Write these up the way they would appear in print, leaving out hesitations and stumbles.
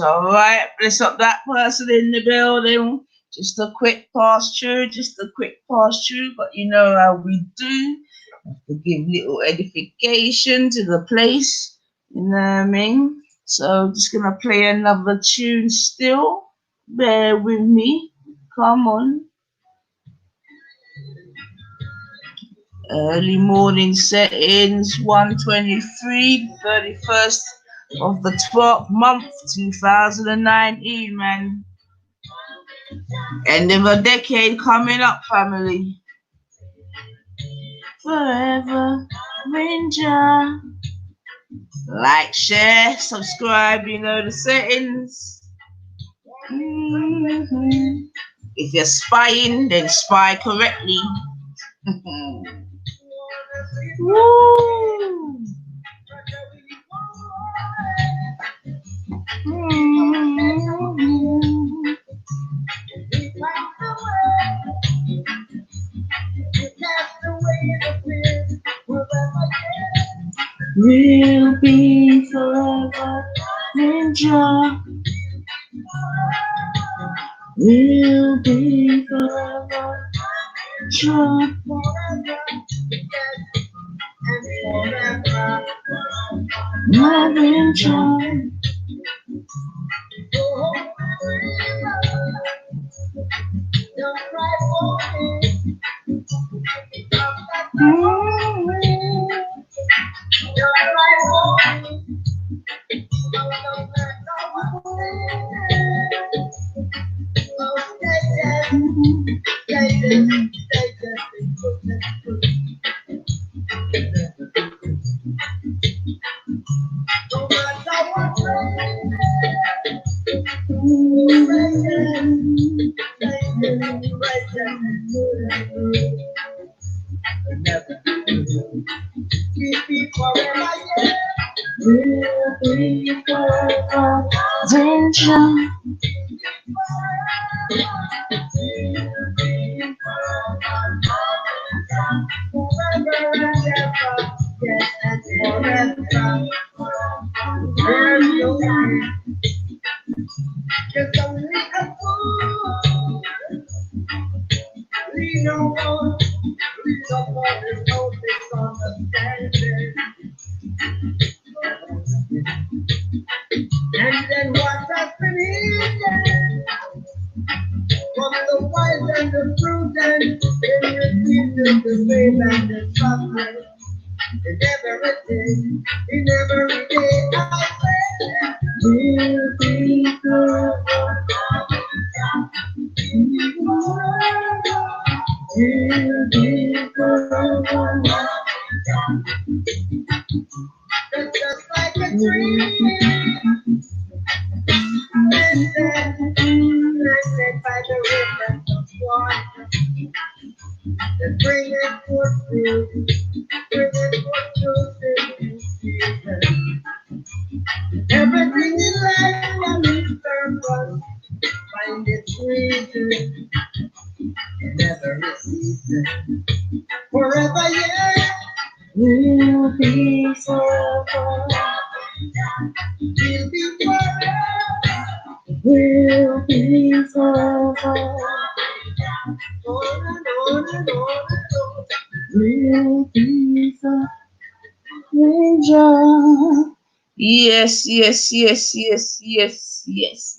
All right. Bless up that person in the building. Just a quick pass through, but you know how we do. Have to give little edification to the place. You know what I mean? So just gonna play another tune still. Bear with me. Come on. Early morning settings, 123, 31st of the 12th month, 2019, man. End of a decade coming up, family. Forever, Ninja. Like, share, subscribe, you know the settings. If you're spying, then spy correctly. Woo! We'll be forever, Ninja. We'll be forever, Ninja. My Ninja.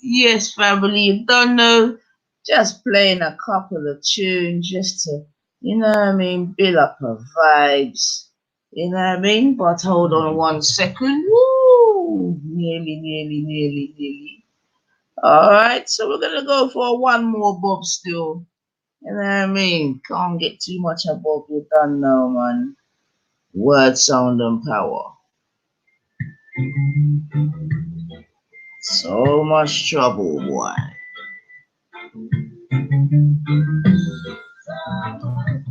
Yes, family. You don't know, just playing a couple of tunes just to, You know what I mean? Build up her vibes. You know what I mean? But hold on 1 second. Woo! Nearly. Alright, so we're gonna go for one more bob still. You know what I mean? Can't get too much above you done now, man. Word, sound, and power. So much trouble, boy.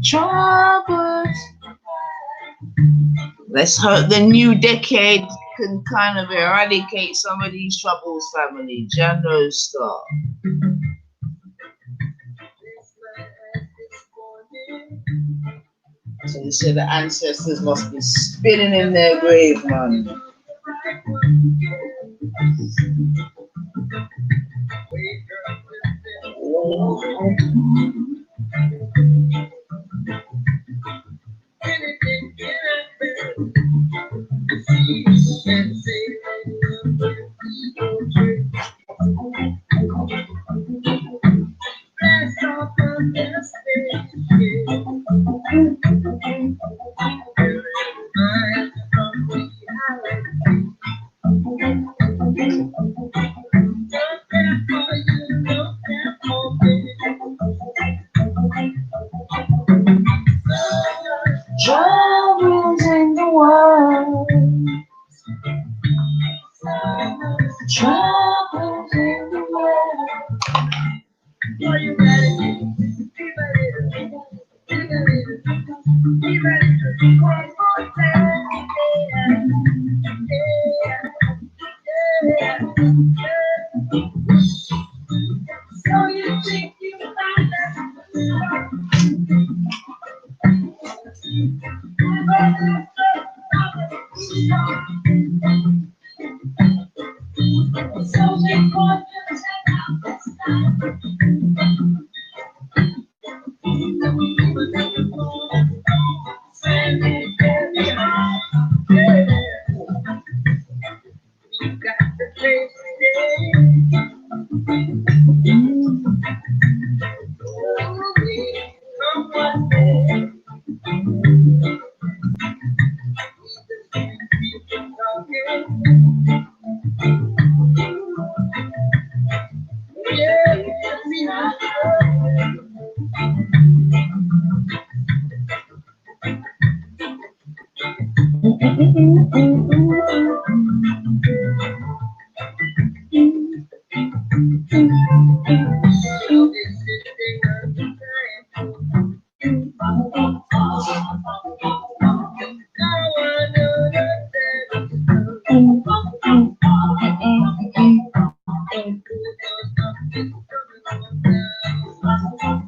Troubles. Let's hope the new decade can kind of eradicate some of these troubles, family. January star. So you say the ancestors must be spinning in their grave, man. Troubles in the world. Troubles in the world. Are you ready? Be ready. Be ready. One more time. So you think you found that? So they call you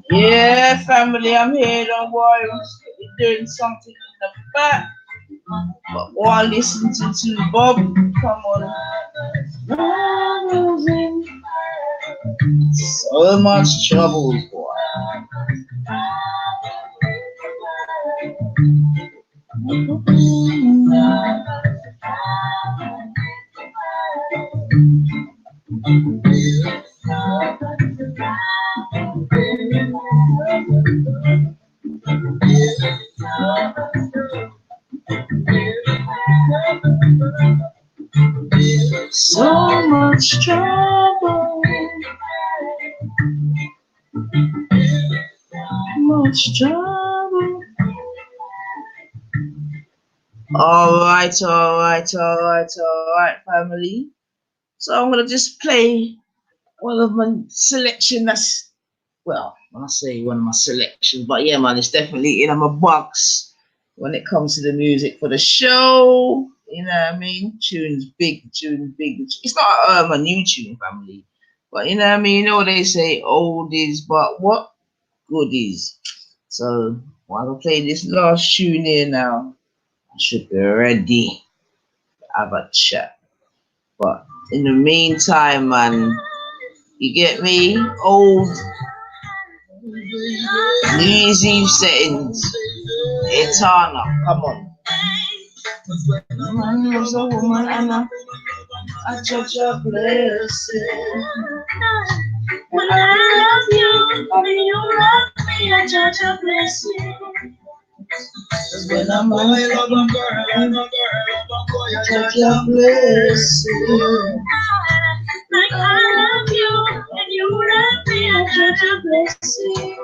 Yeah, family, I'm here. Don't worry, I'm just doing something in the back. But while listening to Bob, come on. So much trouble, boy. So much trouble. Much trouble. All right, family. So I'm gonna just play one of my selection. That's, well, when I say one of my selections, but yeah, man, it's definitely in my box when it comes to the music for the show. You know what I mean? Tunes big. It's not a new tune, family, but you know what I mean. You know what they say, oldies, but what goodies. So while I play this last tune here now, I should be ready to have a chat. But in the meantime, man, you get me? Old New Year's Eve settings. Etana, come on. Man was a woman and I judge a blessing. When I love you, you love me. me, I judge a blessing. When I'm boy, love a girl, and a girl love a boy, I judge a blessing. Like I love you, and you love me, I judge a blessing.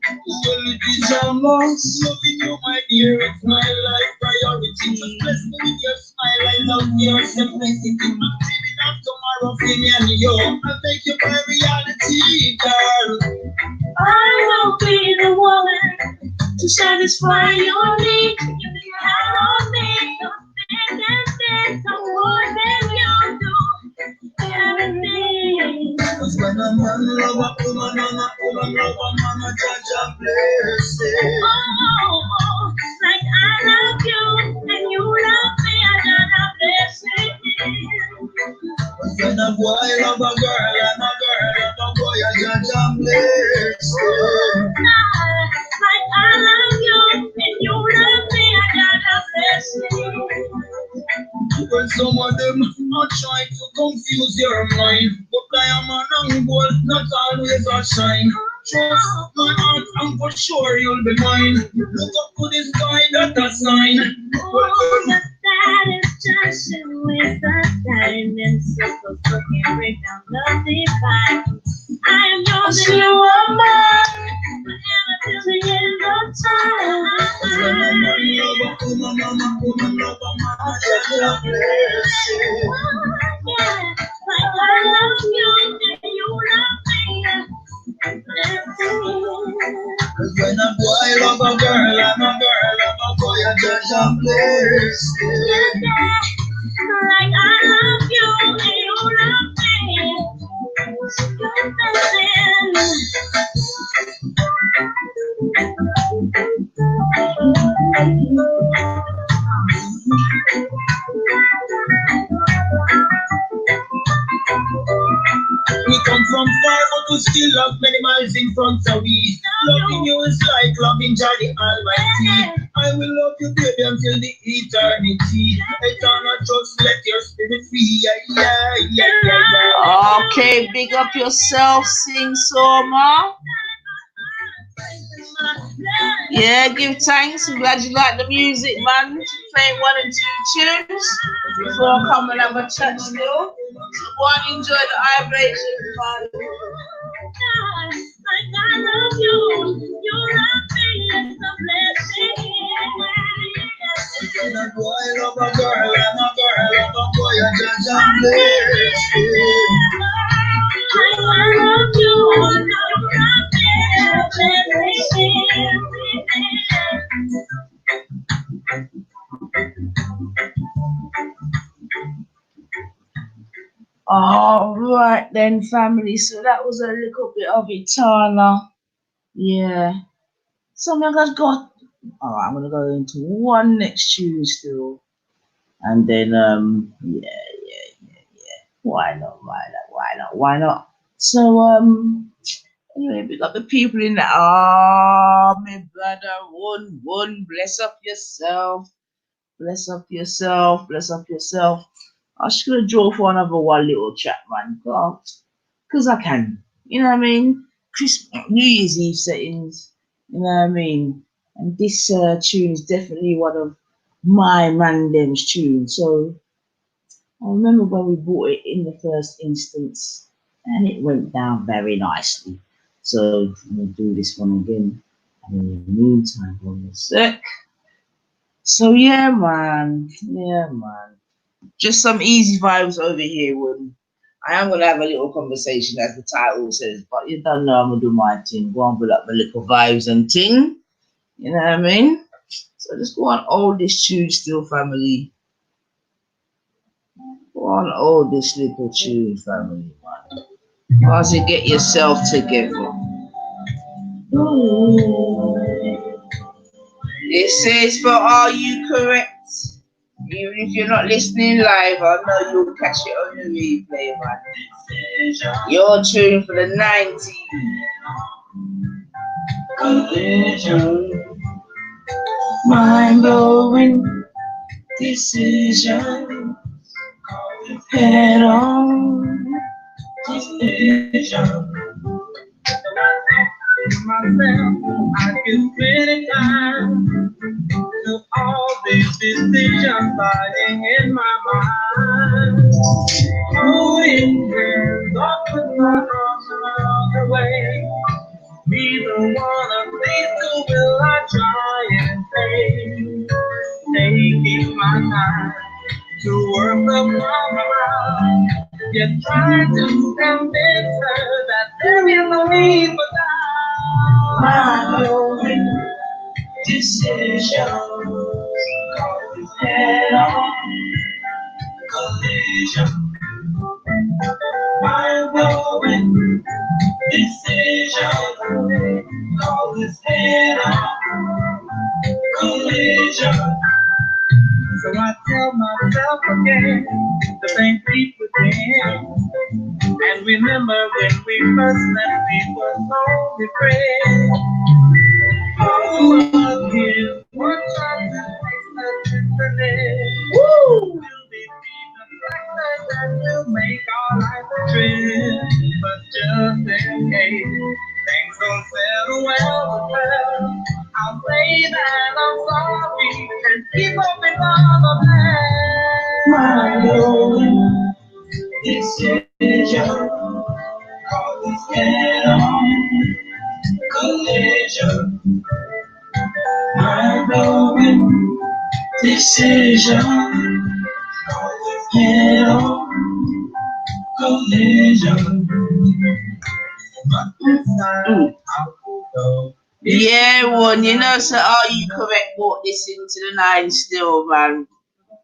Well, it is a must. Loving you, my dear, it's my life priority. Just bless me with your smile, I love your simplicity. I'm dreaming of tomorrow, for me and you. I'll make you my reality, girl. I will be the woman to satisfy your need. You can count on me. Don't think that I'm more than you do. Everything. Cause when a man love a woman, and a woman love a man, I judge a blessing. Oh, like I love you, and you love me, I judge a blessing. When a boy love a girl, and a girl love a boy, I judge a blessing. Like I love you, and you love me, I judge a blessing. Well, some of them are trying to confuse your mind, but I am an angle, not always a shine. Trust my heart, and for sure you'll be mine. Look up to the sky, that's a sign. Oh, that is just a waste of time, and circles can break down the divine. I am yours and you are mine, forever till the end of time. Yeah, like I love you and you love me. Cause when a boy love a girl and a girl love a boy, I judge a blessing. Like I love you and you love me. We come from far, but we still love many miles in front of we. Loving you is like loving Jah the Almighty. I will love you, baby, until the eternity. Eternal, just let your spirit free. Yeah. Okay, big up yourself, sing Soma. Yeah, give thanks. I'm glad you like the music, man. Playing 1 and 2 tunes before I come and have a chat still. Go and enjoy the vibration, man. I love you. You love me. It's a blessing. When a boy love a girl and a girl love a boy, I judge a blessing. I love you. You love me. All right then, family. So that was a little bit of Etana. Yeah. So I'm gonna go. All right, I'm gonna go into one next tune still, and then yeah. Why not? So anyway, we got the people in there. Ah, my brother, one. Bless up yourself. I'm just gonna draw for another one little chat, man. Because I can. You know what I mean? New Year's Eve settings. You know what I mean? And this tune is definitely one of my Mandem's tunes. So I remember when we bought it in the first instance, and it went down very nicely. So I'm gonna do this one again. And in the meantime, hold on a sec. So yeah, man. Just some easy vibes over here. I am gonna have a little conversation, as the title says, but you don't know I'm gonna do my thing. Go on, build up my little vibes and ting. You know what I mean? So just go on all this tune still, family. Go on all this little tune, family, man. Once you get yourself together. Ooh. This is for all you correct. Even if you're not listening live, I know you'll catch it on the replay, man. Your tune for the 90s. Collision. Mind-blowing decision. Head on decision. myself, I give plenty time to all these decisions lying in my mind. Holding hands off with my arms around the way. Neither one of these two will I try and take. Taking my time to work upon my mind. Yet trying to convince her that there is no need for that. My only decision is head on collision. My only decision is head on collision. So I tell myself again to think deep within. And remember when we first met, we were only friends. Oh, again, one time to face the internet. Woo! We'll be being factors that will make our life a trip. But just in case things don't settle well with her, I'll say that I'm sorry and keep hoping for the best. My own decision, always head on collision. My own decision, always head on collision. But this time I will go. Yeah, one, you know, so are you correct? Brought this into the nine still, man.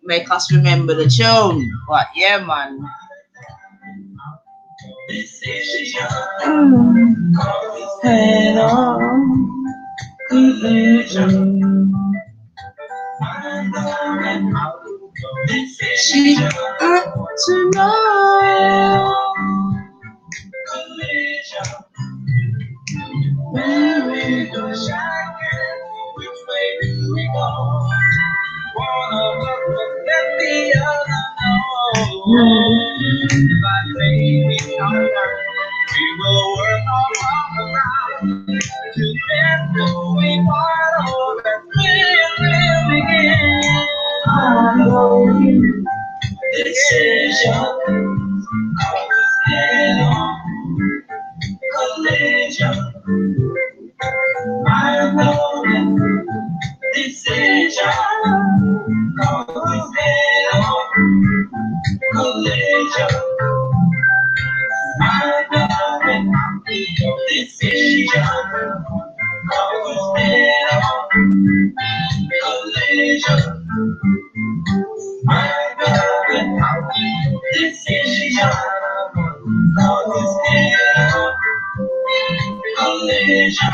Make us remember the tune. But yeah, man. Head on collision. She got to know Where we go, which way do we go? One of us will let the other know. But maybe someone we will work all around to get who we want that will begin. Decision, always head on collision. I know it. Decision, always head on collision. I know it. Decision, always head on collision. I know it. Decision, always head on collision.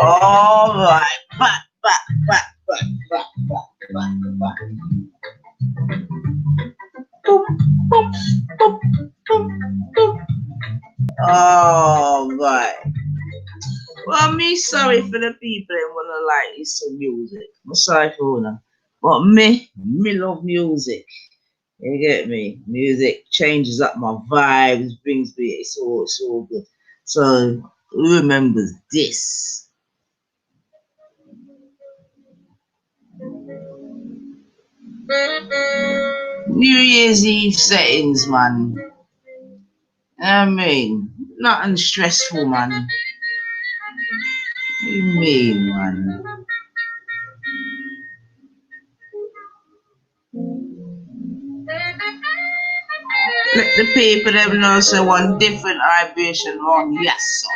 all right. Back. Boop, boop, boop, boop, boop. All right. Well, me sorry for the people that wanna like listen to music. I'm sorry for them. But me love music. You get me? Music changes up my vibes, brings me, it's all good. So who remembers this? New Year's Eve settings, man. I mean, nothing stressful, man. What do you mean, man? Let the people them know say one different vibration on, yes, sir.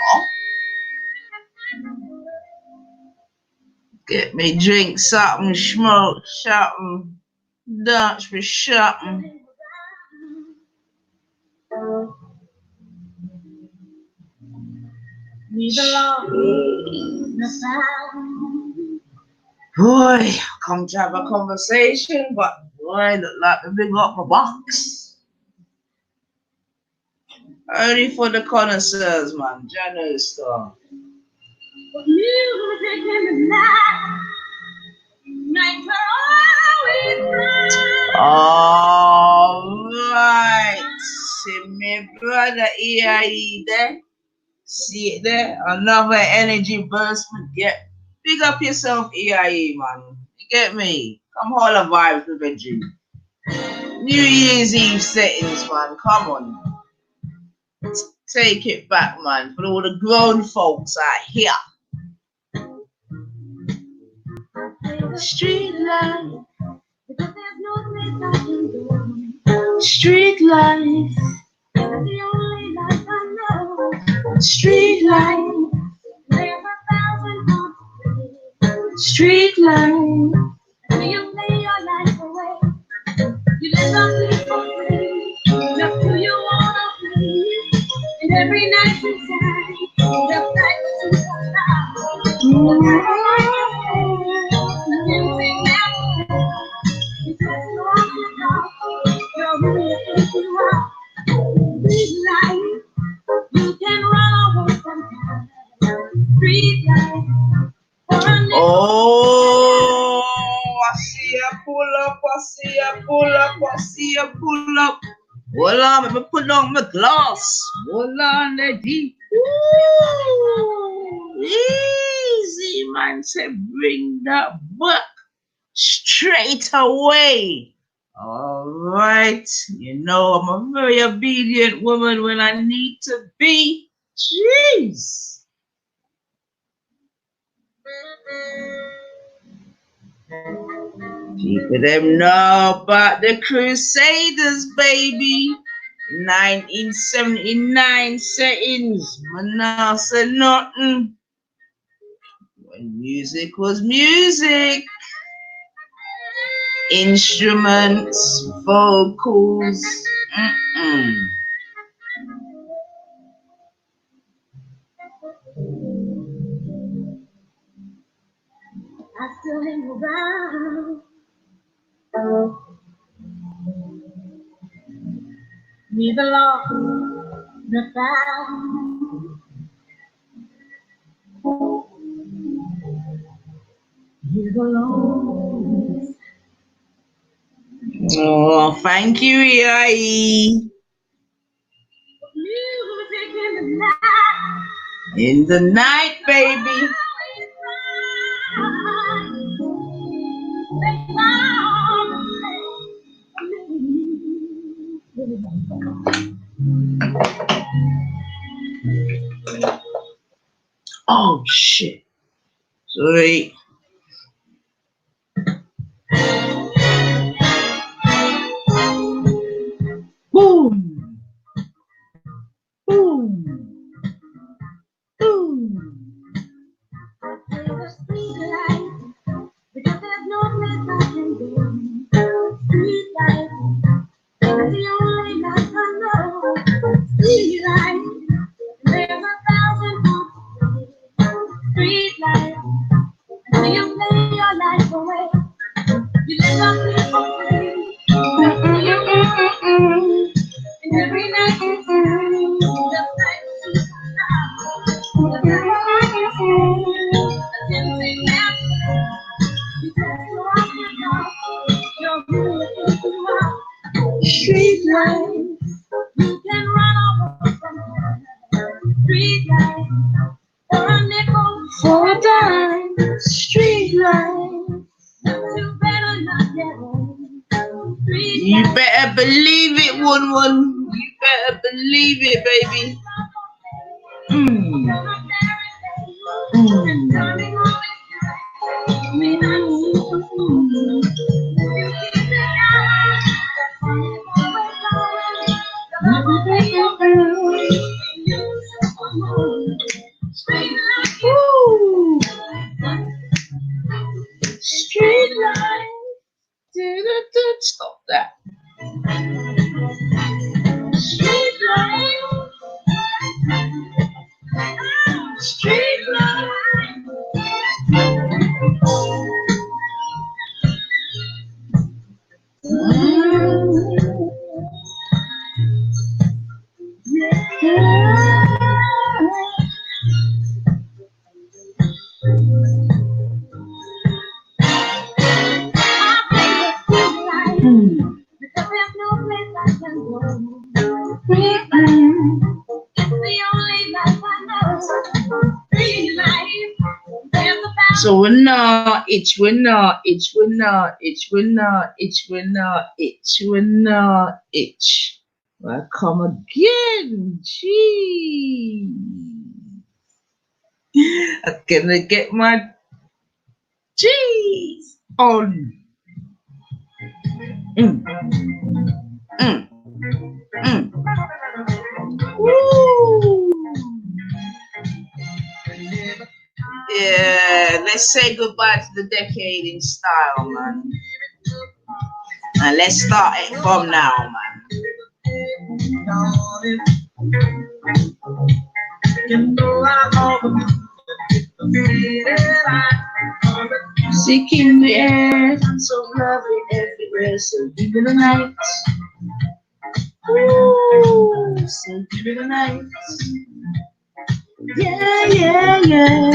Get me drink something, smoke something, dance for something. Boy, come to have a conversation, but boy, look like we big up a box. Only for the connoisseurs, man. January star. Alright. See me brother EIE there. See it there? Another energy burst. Get big up yourself, EIE, man. You get me? Come all the vibes with a G. New Year's Eve settings, man. Come on. Take it back, man. For all the grown folks out here. Street life. Street life. Street life. Street life. You play your life away. You let some people play. Just who you wanna play. And every night you say, just like a superstar. You can sing that. You just walk the talk. You're really thinking wrong. Street life. You can run away sometimes. Street life. Oh, I see you pull up, I see you pull up, I see you pull up. Hold on, let me put on my glass. Hold on, lady. Easy, man. Say, bring that back straight away. All right. You know, I'm a very obedient woman when I need to be. Jeez. People them know about the Crusaders, baby. 1979 settings. Man, now say nothing. When music was music. Instruments, vocals. I still hang around. Neither lost nor found. He's alone. Oh, thank you, EIE. In the night, baby. Oh shit. Sorry. Boom. Boom. Boom. Because there's no place I can go. Street life. It's the only life I know. Street life. There's 1,000 homes. Street life. Until you play your life away. You let some people play. And every night you say, just like street life. You can run over street life for a nickel, for a dime. Street life. You better not get home. You better believe it, one. You better believe it, baby. Street life. Stop that. Street life. Street life. So we're not, itch, we're not, itch, we're not, itch, we're not, itch, we're not, itch, we're not, itch. Well, come again, gee. I'm gonna get my cheese on. Woo. Yeah, let's say goodbye to the decade in style, man. And let's start it from now, man. Seeking the air, so lovely everywhere, so deep in the night. Ooh, so deep in the night. Yeah, yeah, yeah.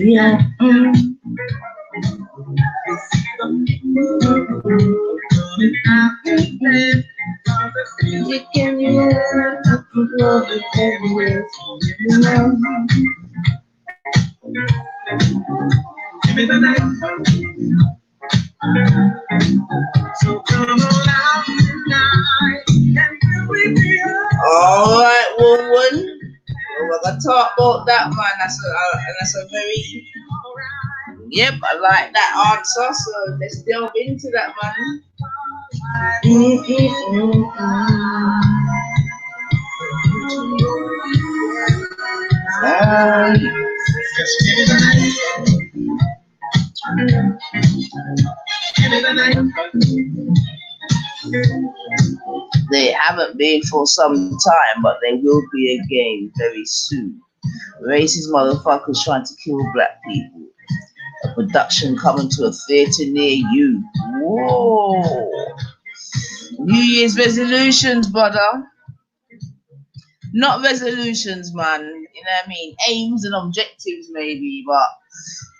Yeah. You can hear the love everywhere. Give me the night. So come on out tonight and we be all right, woman. We're gonna talk about that, man. That's a very yep. I like that answer. So let's delve into that, man. They haven't been for some time, but they will be again very soon. Racist motherfuckers trying to kill black people. A production coming to a theatre near you. Whoa. New Year's resolutions, brother. Not resolutions, man. You know what I mean? Aims and objectives, maybe, but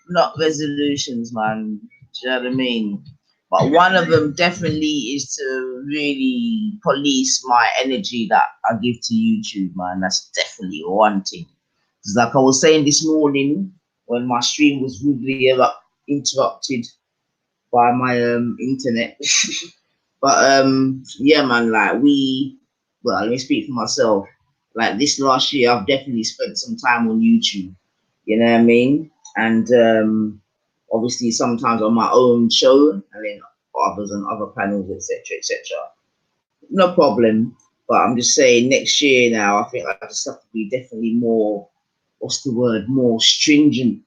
not resolutions, man. Do you know what I mean? But one of them definitely is to really police my energy that I give to YouTube, man. That's definitely one thing. Because like I was saying this morning, when my stream was rudely interrupted by my internet. But yeah, man, like let me speak for myself. Like this last year, I've definitely spent some time on YouTube. You know what I mean? And obviously sometimes on my own show, and then others on other panels, etc., etc. No problem. But I'm just saying, next year now, I think I just have to be definitely more, what's the word, more stringent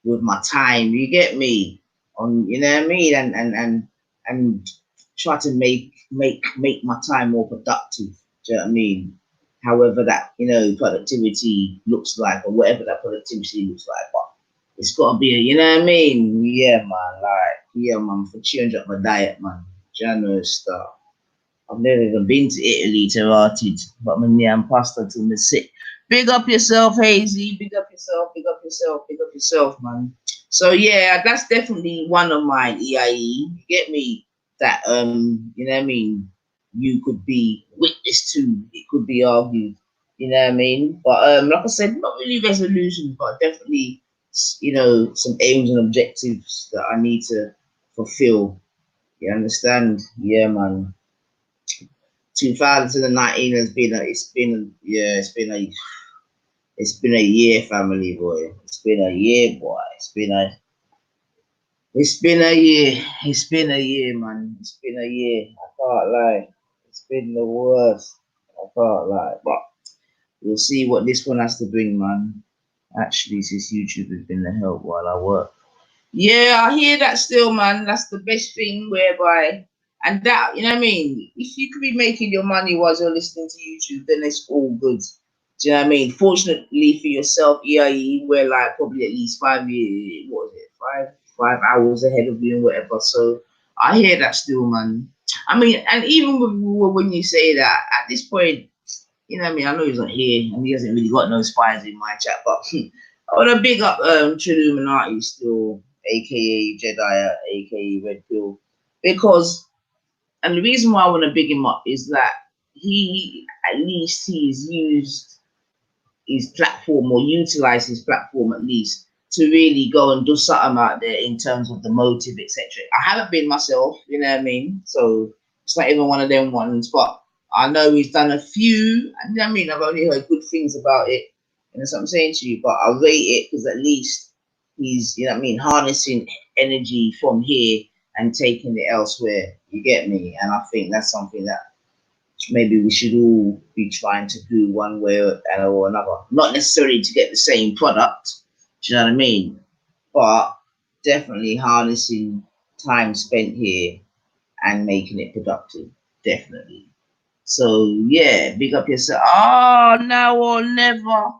with my time. You get me? On, you know what I mean? And try to make my time more productive. Do you know what I mean? However that, you know, productivity looks like, or whatever that productivity looks like, but it's got to be, you know what I mean? Yeah, man, like, yeah, man, for change up my diet, man. January start. I've never even been to Italy, ThReAt, but I'm pasta to the sick. Big up yourself, Hazy. Big up yourself, big up yourself, big up yourself, man. So yeah, that's definitely one of mine, EIE. You get me? That you know what I mean, you could be witness to, it could be argued, you know what I mean? But like I said, not really resolutions, but definitely, you know, some aims and objectives that I need to fulfill. You understand? Yeah, man. 2019 has been it's been a year, family boy. It's been a year, boy. It's been a year. It's been a year, man. It's been a year. I can't lie. It's been the worst. I can't lie. But we'll see what this one has to bring, man. Actually, since YouTube has been a help while I work. Yeah, I hear that still, man. That's the best thing whereby, and that, you know what I mean? If you could be making your money while you're listening to YouTube, then it's all good. Do you know what I mean? Fortunately for yourself, EIE, we're like probably at least 5 years, what was it, 5 hours ahead of you and whatever. So I hear that still, man. I mean, and even when you say that, at this point, you know what I mean? I know he's not here and he hasn't really got no spies in my chat, but I want to big up Illuminati still, aka Jedi, aka Red Pill, because, and the reason why I want to big him up is that he, at least he's used his platform, or utilized his platform at least, to really go and do something out there in terms of the motive, etc. I haven't been myself, you know what I mean? So it's not even one of them ones, but I know he's done a few, and I mean, I've only heard good things about it, and that's what I'm saying to you, but I rate it because at least he's, you know what I mean, harnessing energy from here and taking it elsewhere. You get me? And I think that's something that maybe we should all be trying to do one way or another. Not necessarily to get the same product, do you know what I mean? But definitely harnessing time spent here and making it productive. Definitely. So yeah, big up yourself. Oh, now or never,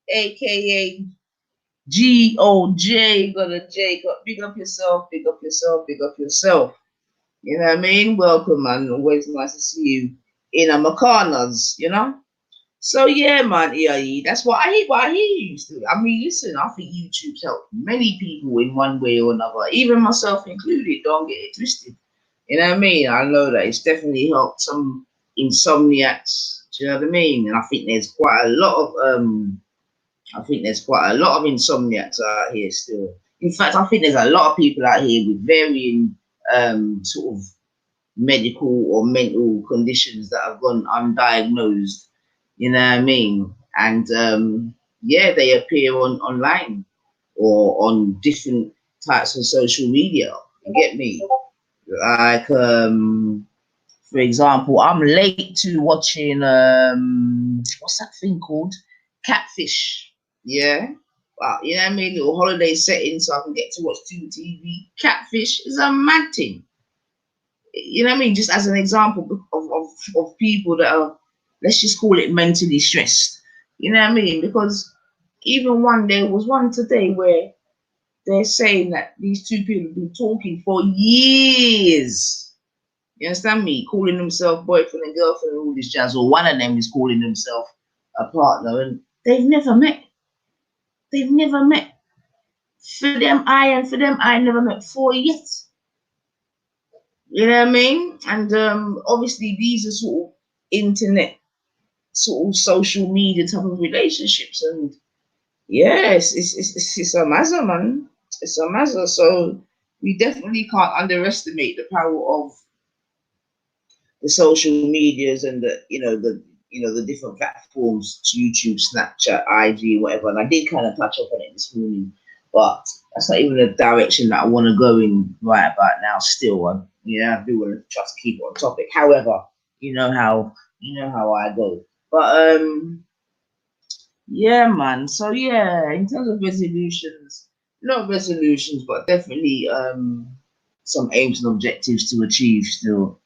aka GOJ, got a J. Big up yourself, big up yourself, big up yourself. You know what I mean? Welcome, man. Always nice to see you in a Macanas, you know? So yeah, man, EIE, that's what I hear you to. I mean, listen, I think YouTube's helped many people in one way or another, even myself included. Don't get it twisted. You know what I mean? I know that it's definitely helped some insomniacs. Do you know what I mean? And I think there's quite a lot of insomniacs out here still. In fact, I think there's a lot of people out here with varying sort of medical or mental conditions that have gone undiagnosed. You know what I mean? And yeah, they appear online or on different types of social media. You get me? Like for example, I'm late to watching what's that thing called? Catfish. Yeah. Well, you know what I mean? Little holiday setting so I can get to watch TV. Catfish is a mad thing. You know what I mean? Just as an example of people that are, let's just call it mentally stressed. You know what I mean? Because even there was one today where they're saying that these two people have been talking for years. You understand me? Calling themselves boyfriend and girlfriend and all this jazz, or one of them is calling themselves a partner, and they've never met. They've never met. For them, I never met for yet. You know what I mean? And obviously these are sort of internet, sort of social media type of relationships, and yes, it's a mazza, man. It's a mazza. So we definitely can't underestimate the power of the social medias and the different platforms, YouTube, Snapchat, IG, whatever. And I did kind of touch up on it this morning, but that's not even the direction that I want to go in right about now. Still, I do want to try to keep it on topic. However, you know how I go. But yeah, man. So yeah, in terms of resolutions, not resolutions, but definitely some aims and objectives to achieve still.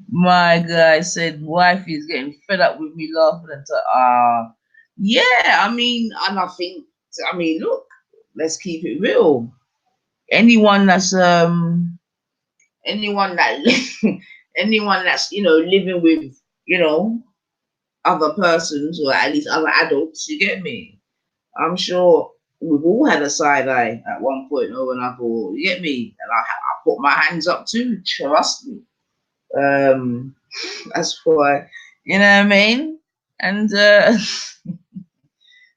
My guy said wife is getting fed up with me laughing and yeah, I mean, and I mean, look, let's keep it real. Anyone that anyone that's, you know, living with, you know, other persons or at least other adults, you get me? I'm sure we've all had a side eye at one point or another, you get me? And I put my hands up too, trust me. That's why, you know what I mean? And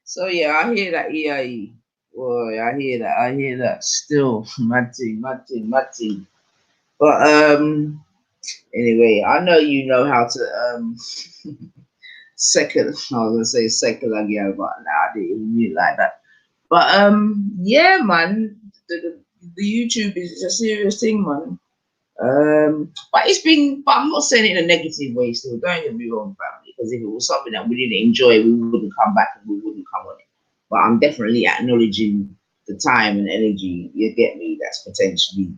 so yeah, I hear that EIE. Boy, I hear that still. Mad thing. But anyway, I know you know how to secular. I was gonna say secular, yeah, but nah, I didn't even mean it like that. But yeah, man, the YouTube is a serious thing, man. But it's been, but I'm not saying it in a negative way still, don't get me wrong, family, because if it was something that we didn't enjoy, we wouldn't come back and we wouldn't come on it. But I'm definitely acknowledging the time and energy, you get me, that's potentially,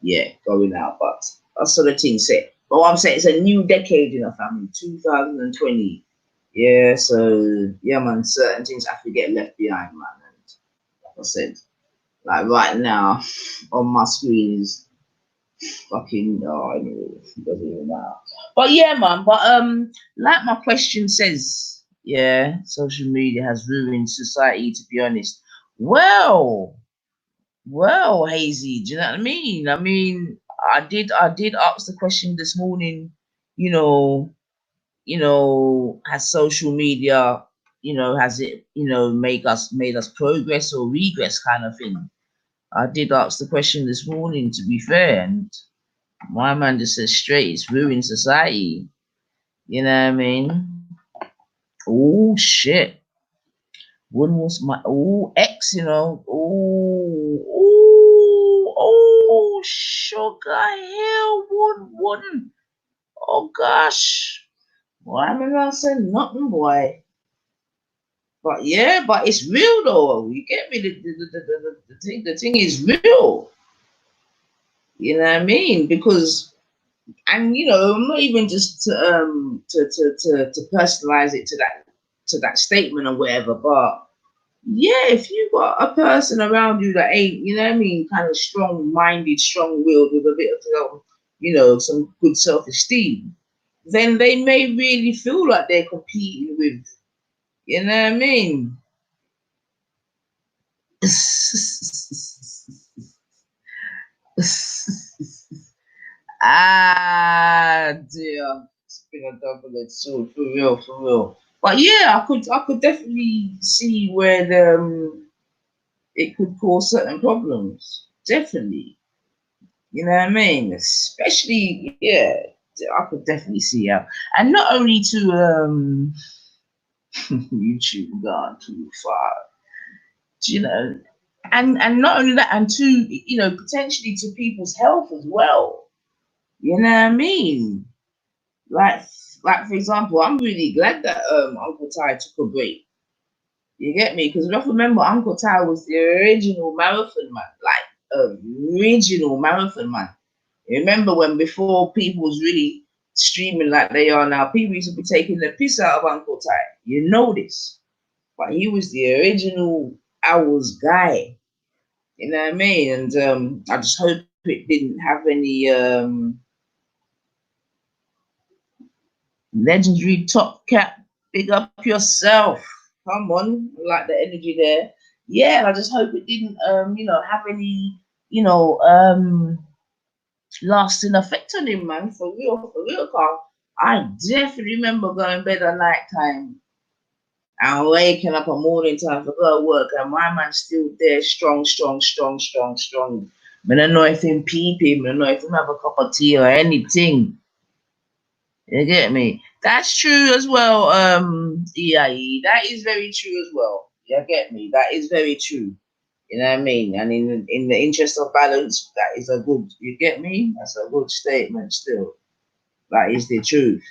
yeah, going out. But that's sort of thing said. But what I'm saying, it's a new decade in our family, 2020. Yeah, so, yeah, man, certain things have to get left behind, man. And like I said, like right now, on my screen is fucking anyway, it doesn't even matter. But yeah, man. But like my question says, yeah, social media has ruined society. To be honest, well, Hazy, do you know what I mean? I mean, I did ask the question this morning. You know, has social media, you know, has it, you know, made us progress or regress kind of thing? I did ask the question this morning, to be fair, and my man just says straight, it's ruined society. You know what I mean? Oh shit. When was my X, you know? Sugar hell, one. Oh gosh. Why am I not saying nothing, boy? But yeah, but it's real though. You get me? The thing is real. You know what I mean? Because, and you know, I'm not even just to personalize it to that statement or whatever, but yeah, if you got a person around you that ain't, you know what I mean, kind of strong-minded, strong-willed with a bit of, you know, some good self-esteem, then they may really feel like they're competing with, you know what I mean? Ah, dear. It's been a double-edged sword, for real. But yeah, I could definitely see where it could cause certain problems. Definitely. You know what I mean? Especially, yeah, I could definitely see how. And not only to YouTube gone too far, you know, and not only that, and to, you know, potentially to people's health as well. You know what I mean? Like, for example, I'm really glad that Uncle Ty took a break. You get me? Because I remember Uncle Ty was the original marathon man, like original marathon man. You remember when before people was really streaming like they are now, people used to be taking the piss out of Uncle Ty. You know this, but he was the original hours guy. You know what I mean? And I just hope it didn't have any legendary top cat. Big up yourself. Come on, I like the energy there. Yeah, I just hope it didn't you know, have any, you know, lasting effect on him, man. For real, Carl. I definitely remember going to bed at night time and waking up at morning time to go to work, and my man's still there, strong. I don't know if him peep him, I don't know if him have a cup of tea or anything. You get me? That's true as well, EIE. That is very true as well. You get me? That is very true. You know what I mean? And in the interest of balance, that is a good, you get me? That's a good statement still. That is the truth.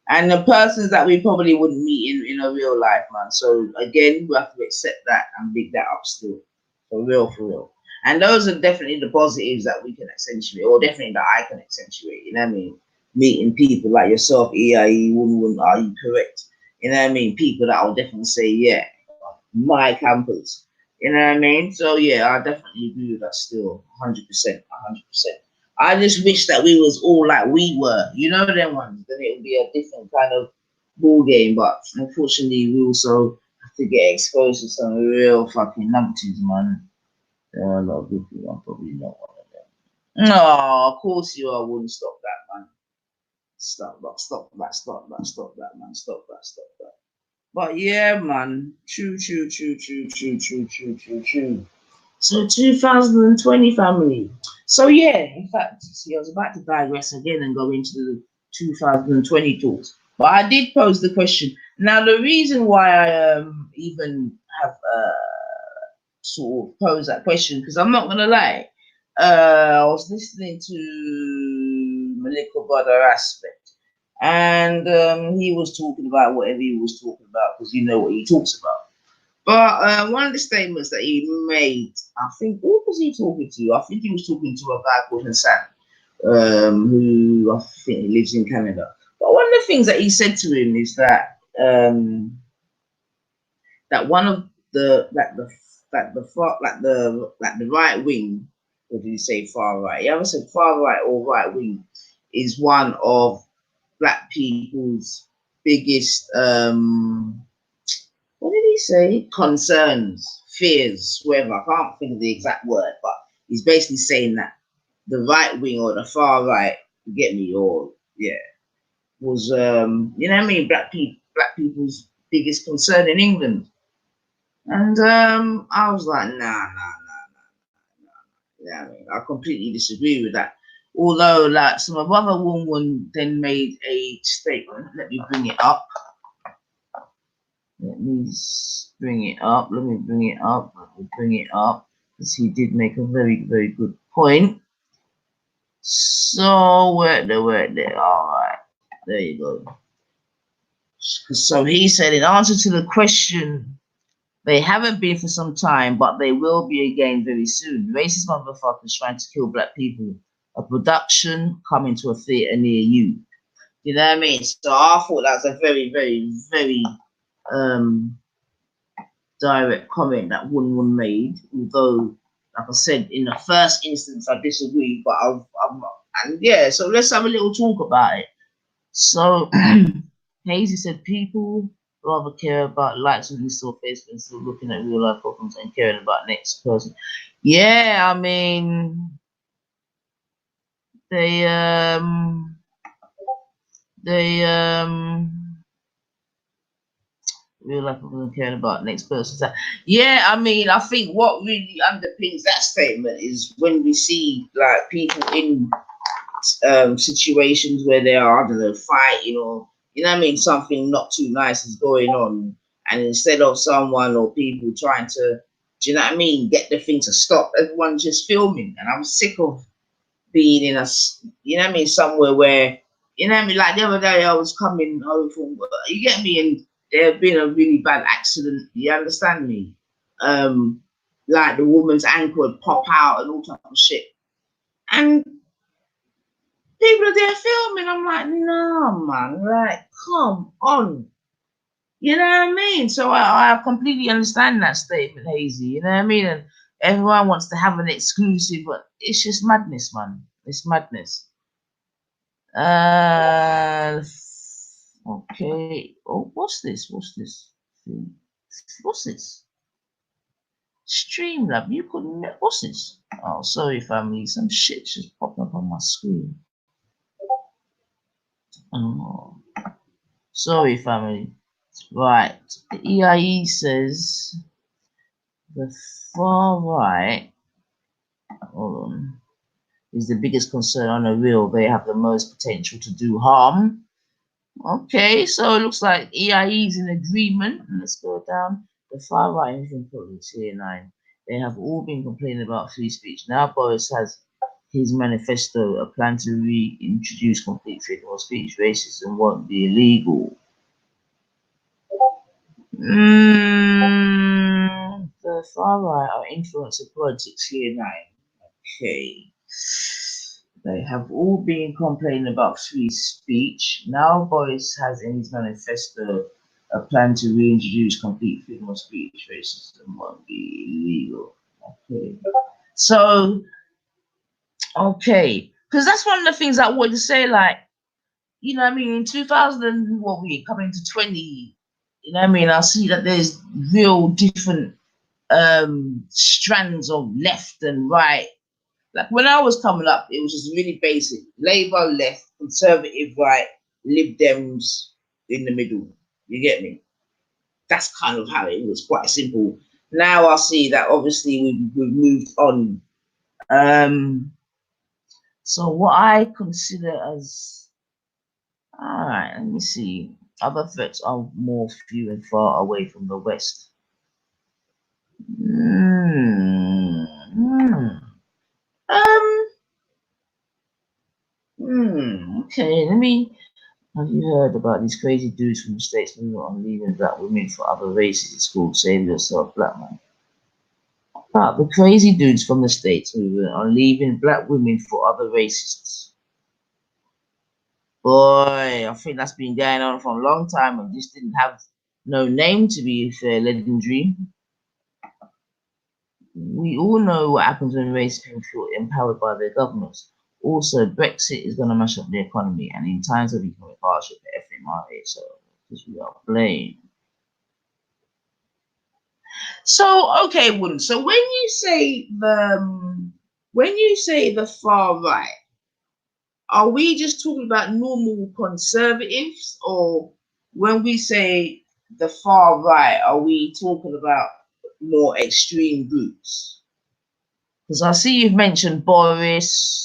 And the persons that we probably wouldn't meet in a real life, man. So again, we have to accept that and big that up still. For real. And those are definitely the positives that we can accentuate, or definitely that I can accentuate. You know what I mean? Meeting people like yourself, EIE, woman, are you correct? You know what I mean? People that will definitely say, yeah, my campus. You know what I mean? So yeah, I definitely agree with that still, 100%. I just wish that we was all like we were, you know, them ones. Then it would be a different kind of ball game. But unfortunately, we also have to get exposed to some real fucking numpties, man. There are a lot of good people. I'm probably not one of them. No, of course you are. I wouldn't stop that, man. Stop that, stop that, stop that, stop that, man. Stop that, stop that. But yeah, man. True. So 2020 family. So yeah, in fact, see, I was about to digress again and go into the 2020 talks. But I did pose the question. Now the reason why I even have sort of posed that question, because I'm not gonna lie, I was listening to Malika Brother Aspect, and he was talking about whatever he was talking about, because you know what he talks about. But one of the statements that he made, I think, who was he talking to? I think he was talking to a guy called Hassan, who I think lives in Canada. But one of the things that he said to him is that that one of the right wing, or did he say far right? He either said far right or right wing is one of black people's biggest what did he say? Concerns, fears, whatever. I can't think of the exact word, but he's basically saying that the right wing or the far right, you get me, or yeah, was you know what I mean, black people's biggest concern in England. And I was like, nah. Yeah, I mean, I completely disagree with that. Although, like, some other woman then made a statement. Let me bring it up. Let me bring it up. Because he did make a very, very good point. So, where there. All right. There you go. So he said, in answer to the question, they haven't been for some time, but they will be again very soon. Racist motherfuckers trying to kill black people. A production coming to a theater near you. You know what I mean? So I thought that was a very, very, very direct comment that one made. Although, like I said, in the first instance, I disagree. But and yeah. So let's have a little talk about it. So Hazy said people rather care about likes on Insta or Facebook instead of looking at real life problems and caring about next person. Yeah, I mean they real life problems and caring about next person. Yeah, I mean I think what really underpins that statement is when we see like people in situations where they are, I don't know, fighting or, you know what I mean, something not too nice is going on. And instead of someone or people trying to, do you know what I mean, get the thing to stop, everyone's just filming. And I'm sick of being in a, you know what I mean, somewhere where, you know what I mean, like the other day I was coming home from work, you get me, and there had been a really bad accident, you understand me? Like the woman's ankle would pop out and all type of shit. And people are there filming. I'm like, no, man, like, come on. You know what I mean? So I completely understand that statement, Hazy. You know what I mean? And everyone wants to have an exclusive, but it's just madness, man. It's madness. Okay. Oh, what's this? What's this? Streamlab. You couldn't. What's this? Oh, sorry, family. Some shit just popped up on my screen. Oh. Sorry, family. Right. The EIE says the far right, hold on, is the biggest concern on the real. They have the most potential to do harm. Okay, so it looks like EIE is in agreement. Let's go down. The far right is in tier 9. They have all been complaining about free speech. Now Boris has his manifesto, a plan to reintroduce complete freedom of speech. Racism won't be illegal. The far right are influencing politics here now. Okay. They have all been complaining about free speech. Now Boris has in his manifesto a plan to reintroduce complete freedom of speech. Racism won't be illegal. Okay. So, okay. because that's one of the things I wanted to say. Like, you know what I mean, in 2000, what we coming to 20, you know what I mean, I see that there's real different strands of left and right. Like when I was coming up, it was just really basic: Labour left, Conservative right, Lib Dems in the middle. You get me? That's kind of how it was, quite simple. Now I see that obviously we've moved on. So what I consider as, all right, let me see. Other threats are more few and far away from the West. Okay, let me. Have you heard about these crazy dudes from the States moving on leaving black women for other races? It's called Save Yourself, Black Man. About the crazy dudes from the States moving on leaving black women for other races. Boy, I think that's been going on for a long time and just didn't have no name, to be fair, legendary. We all know what happens when race people feel empowered by their governments. Also, Brexit is going to mash up the economy, and in times of economic hardship, the FMRA, so because we are blamed. So, okay, Wooden. So when you say the far right, are we just talking about normal conservatives, or when we say the far right, are we talking about more extreme groups? Because I see you've mentioned Boris.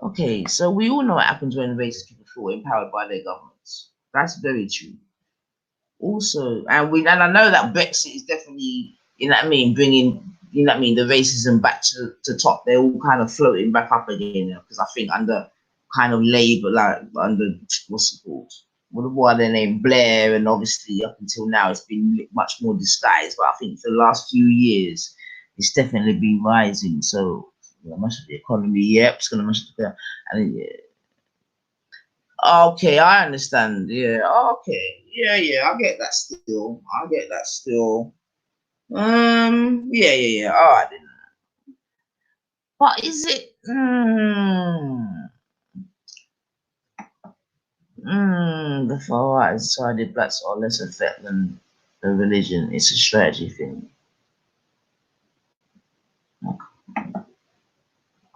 Okay, so we all know what happens when racist people feel empowered by their governments. That's very true. Also, and I know that Brexit is definitely, you know what I mean, bringing, you know what I mean, the racism back to top. They're all kind of floating back up again, because I think under kind of Labour, like under what's it called? What are their name? Blair, and obviously up until now it's been much more disguised. But I think for the last few years it's definitely been rising. So much of the economy, yep, it's gonna much of the, and yeah. Okay, I understand. Yeah, okay. Yeah, I get that still. Yeah. All right then. But is it the far right has decided blacks are less a threat than the religion? It's a strategy thing.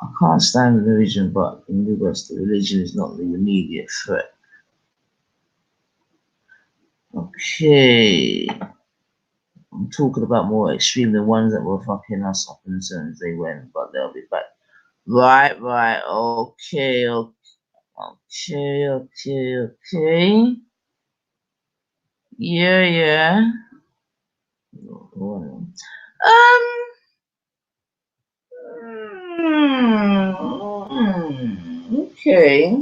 I can't stand the religion, but in the West, the religion is not the immediate threat. Okay. I'm talking about more extreme, the ones that were fucking us up in the sense they went, but they'll be back. Right. Okay. Yeah. Okay.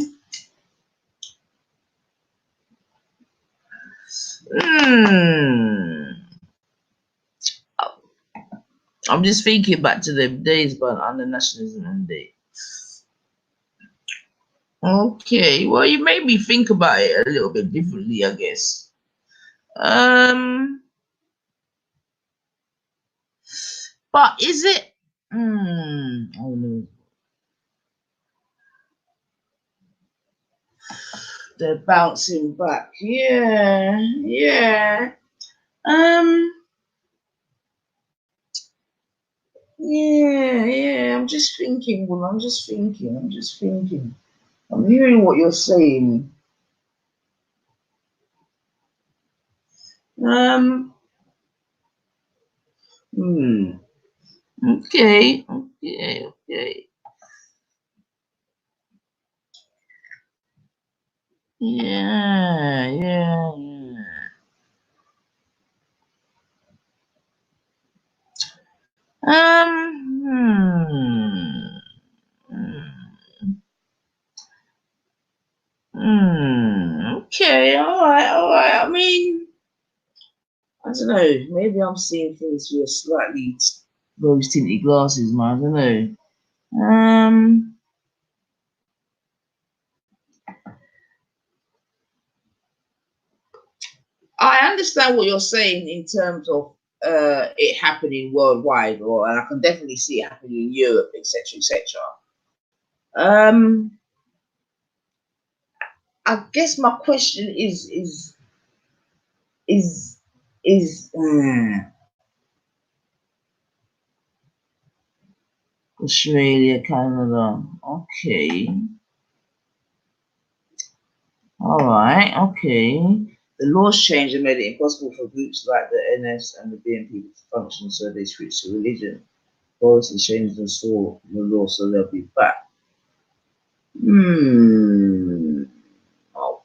I'm just thinking back to the days, but under nationalism and day. Okay, well, you made me think about it a little bit differently, I guess. But is it? I don't know. They're bouncing back. Yeah. Yeah. I'm just thinking. Well, I'm just thinking. I'm hearing what you're saying. Okay. Yeah. Okay, all right. I mean, I don't know. Maybe I'm seeing things through a slightly rose tinted glasses, man. I don't know. I understand what you're saying in terms of it happening worldwide, and I can definitely see it happening in Europe, etc., etc. I guess my question is Australia, Canada. Okay. All right. Okay. The laws changed and made it impossible for groups like the NS and the BNP to function, so they switched to religion. Policy changed and saw the law, so they'll be back.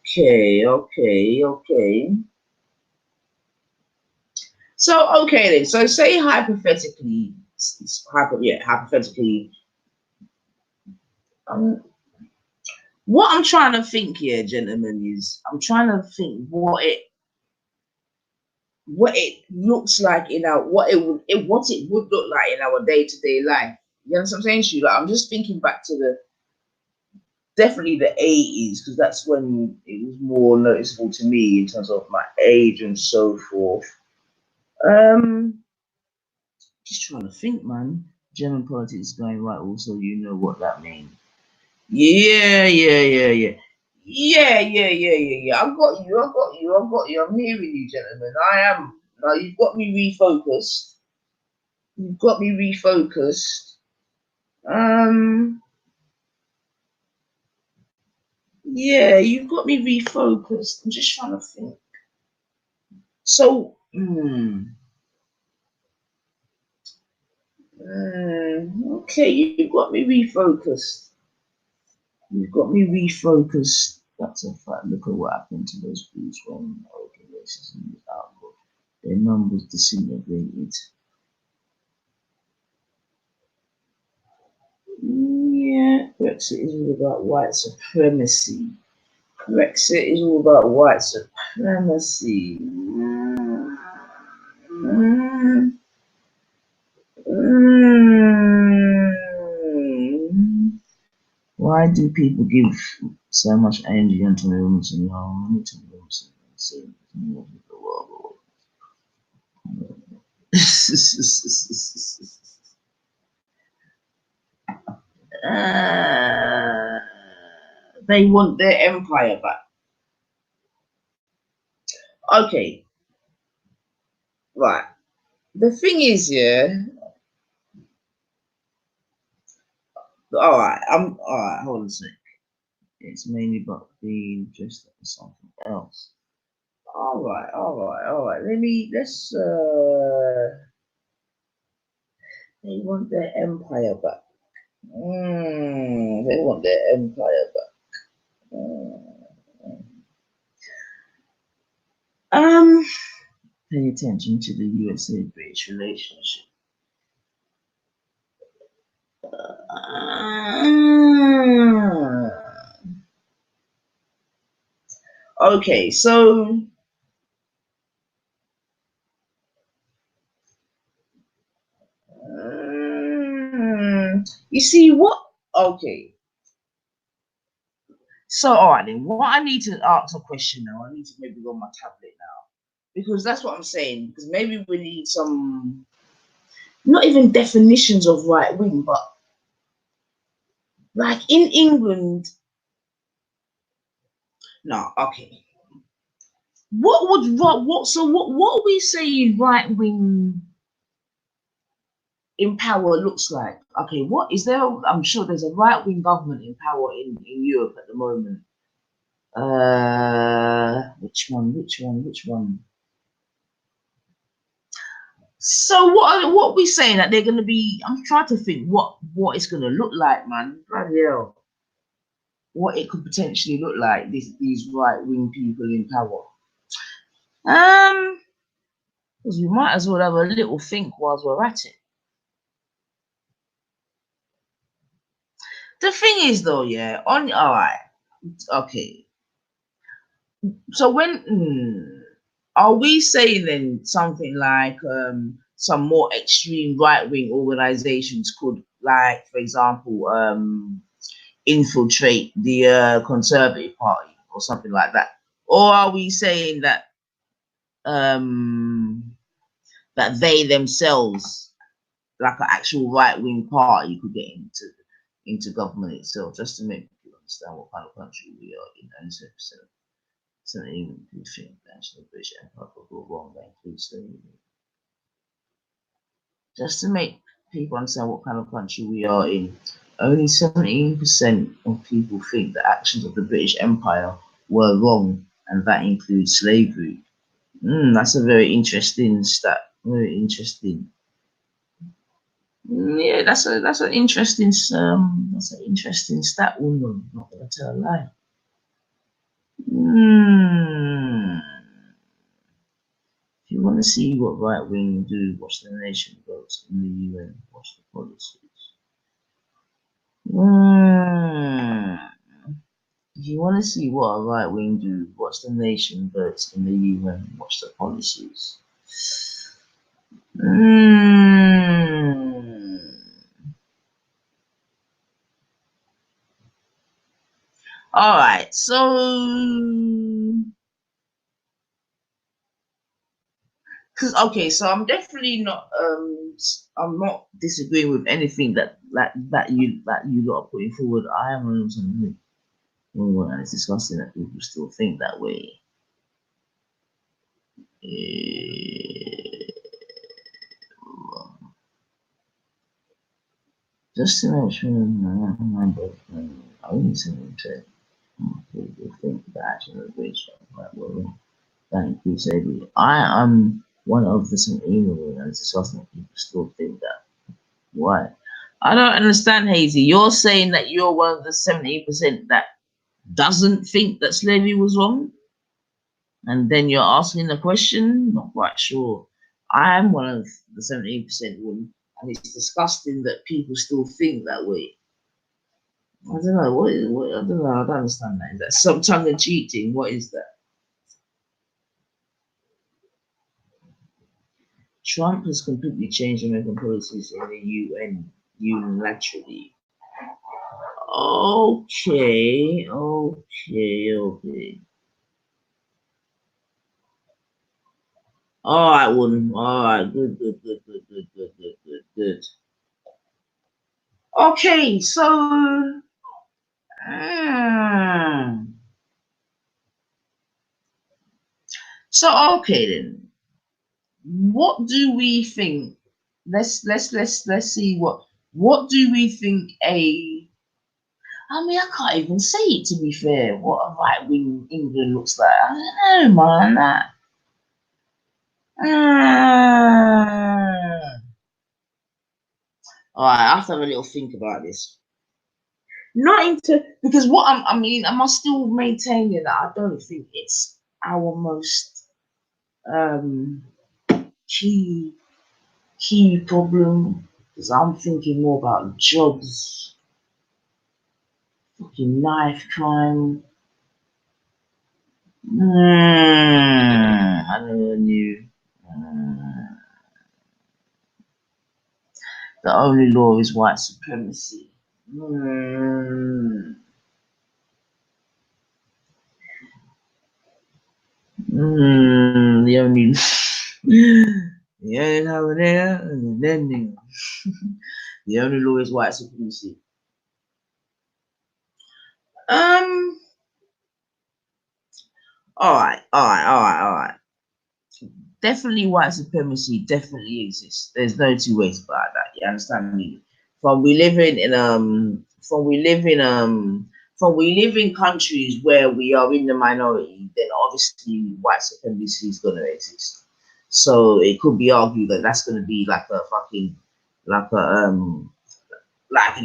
Okay. So okay then. So say hypothetically, hypothetically, what I'm trying to think here, gentlemen, is I'm trying to think what it looks like in our what it would look like in our day-to-day life. You understand what I'm saying, Shu? Like, I'm just thinking back to definitely the 80s, because that's when it was more noticeable to me in terms of my age and so forth. Just trying to think, man. German politics going right, also, you know what that means. Yeah. I got you. I'm hearing you, gentlemen. I am. Now, you've got me refocused. Yeah, you've got me refocused. I'm just trying to think. So, okay, you've got me refocused. That's a fact. Look at what happened to those groups when racism was outlawed. Their numbers disintegrated. Yeah, Brexit is all about white supremacy. Why do people give so much energy into movements and money to movements and the world? They want their empire back. Okay. Right. The thing is, alright, hold on a sec. It's mainly about being dressed up for something else. Alright. They want their empire back. They want their empire back. Pay attention to the USA-British relationship. Okay, so you see what? Okay. So, all right, then. What I need to ask a question now. I need to maybe go on my tablet now, because that's what I'm saying. Because maybe we need some, not even definitions of right wing, but like in England. No, okay. What are we saying right wing in power looks like? Okay, what is there? I'm sure there's a right wing government in power in Europe at the moment. Which one? So what are we saying that they're going to be? I'm trying to think what it's going to look like, man. Bloody hell. What it could potentially look like, these right wing people in power. Because we might as well have a little think whilst we're at it. The thing is, though, yeah, all right, okay. So when are we saying then something like some more extreme right wing organizations could, like, for example, infiltrate the Conservative Party or something like that? Or are we saying that that they themselves, like an actual right-wing party, could get into government itself, just to make people understand what kind of country we are in. And 70% England would think that actually the British Empire could go wrong, that includes slavery. Just to make people understand what kind of country we are in, only 17% of people think the actions of the British Empire were wrong, and that includes slavery. That's a very interesting stat. Very interesting. Yeah, that's an interesting stat, woman. Not gonna tell a lie. If you want to see what right wing do, watch the nation votes in the UN. Watch the policies. If you want to see what a right wing do, watch the nation votes in the UN. Watch the policies. All right, so so I'm definitely not I'm not disagreeing with anything that you lot are putting forward. I am on something and it's disgusting that people still think that way. Just to make sure my boyfriend, I only something to people think that actually the British right, well, that includes slavery. I am one of the some email and it's disgusting that people still think that. Why? I don't understand, Hazy. You're saying that you're one of the 70% that doesn't think that slavery was wrong? And then you're asking the question? Not quite sure. I am one of the 78% women, and it's disgusting that people still think that way. I don't know. What I don't know. I don't understand that. Is that some tongue in cheating? What is that? Trump has completely changed American policies in the UN unilaterally. Okay. All right, Wooden. All right, good. Okay, so okay then. What do we think? Let's see what do we think I mean, I can't even say it, to be fair, what a right wing England looks like. I don't know, man. All right, I have to have a little think about this. Not into, because what I mean, am I still maintaining that I don't think it's our most key problem, because I'm thinking more about jobs, fucking knife crime. I never knew. The only law is white supremacy. The only the only law is white supremacy. All right. Definitely white supremacy definitely exists. There's no two ways about that. You understand me? From we live in countries where we are in the minority, then obviously white supremacy is gonna exist. So it could be argued that that's gonna be like a fucking like an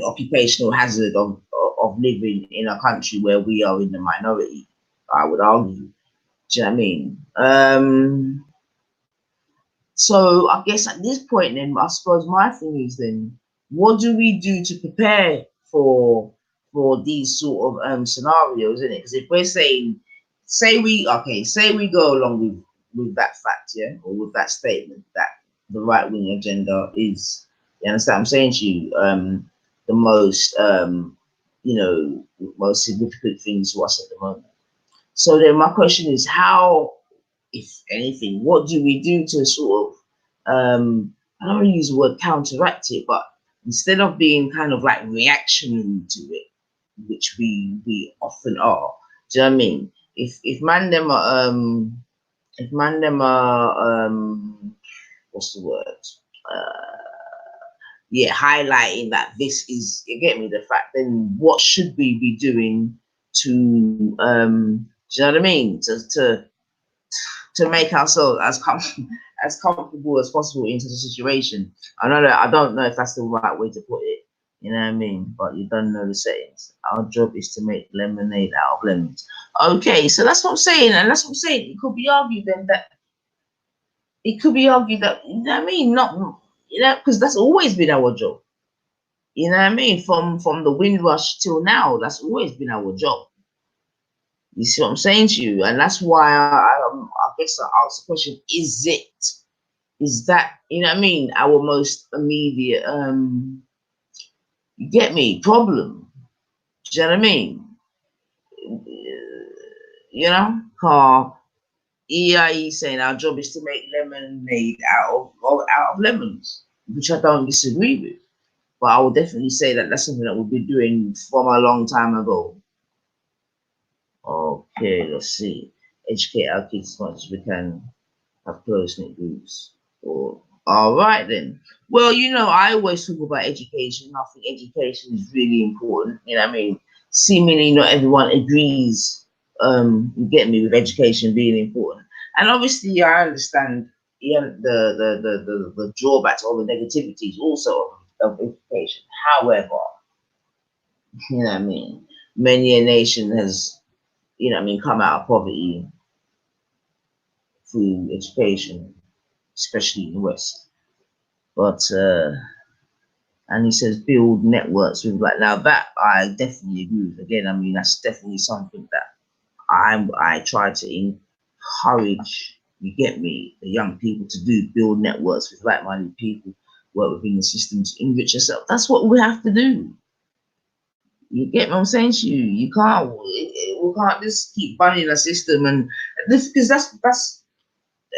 occupational hazard of living in a country where we are in the minority. I would argue. Do you know what I mean? So I guess at this point then, I suppose my thing is then, what do we do to prepare for these sort of scenarios, isn't it? Because if we're saying, say we go along with that fact, yeah, or with that statement that the right wing agenda is, you understand what I'm saying to you, the most most significant things to us at the moment. So then my question is, how, if anything, what do we do to sort I don't want to use the word counteract it, but instead of being kind of like reactionary to it, which we often are, do you know what I mean? If man them are what's the word? Yeah, highlighting that this is, you get me, the fact, then what should we be doing to do you know what I mean? To make ourselves as comfortable as possible into the situation. I don't know if that's the right way to put it. You know what I mean? But you don't know the settings. Our job is to make lemonade out of lemons. Okay, so that's what I'm saying, and that's what I'm saying. It could be argued then that you know what I mean, not, you know, because that's always been our job. You know what I mean? From the Windrush till now, that's always been our job. You see what I'm saying to you? And that's why I guess I asked the question, is that, you know what I mean, our most immediate, you get me, problem? Do you know what I mean? You know, EIE saying our job is to make lemonade out of lemons, which I don't disagree with. But I will definitely say that that's something that we've been doing from a long time ago. Okay, let's see. Educate our kids as much as we can. Have close-knit groups. All right then. Well, you know, I always talk about education. I think education is really important. You know what I mean? Seemingly not everyone agrees, you get me, with education being important. And obviously I understand, yeah, the drawbacks or the negativities also of education. However, you know what I mean, many a nation has, you know what I mean, come out of poverty through education, especially in the West. But and he says build networks with, like, now that I definitely agree with. Again, I mean, that's definitely something that I try to encourage, you get me, the young people to do, build networks with like-minded people, work within the system to enrich yourself. That's what we have to do. You get what I'm saying to you? We can't just keep bunning the system and this, because that's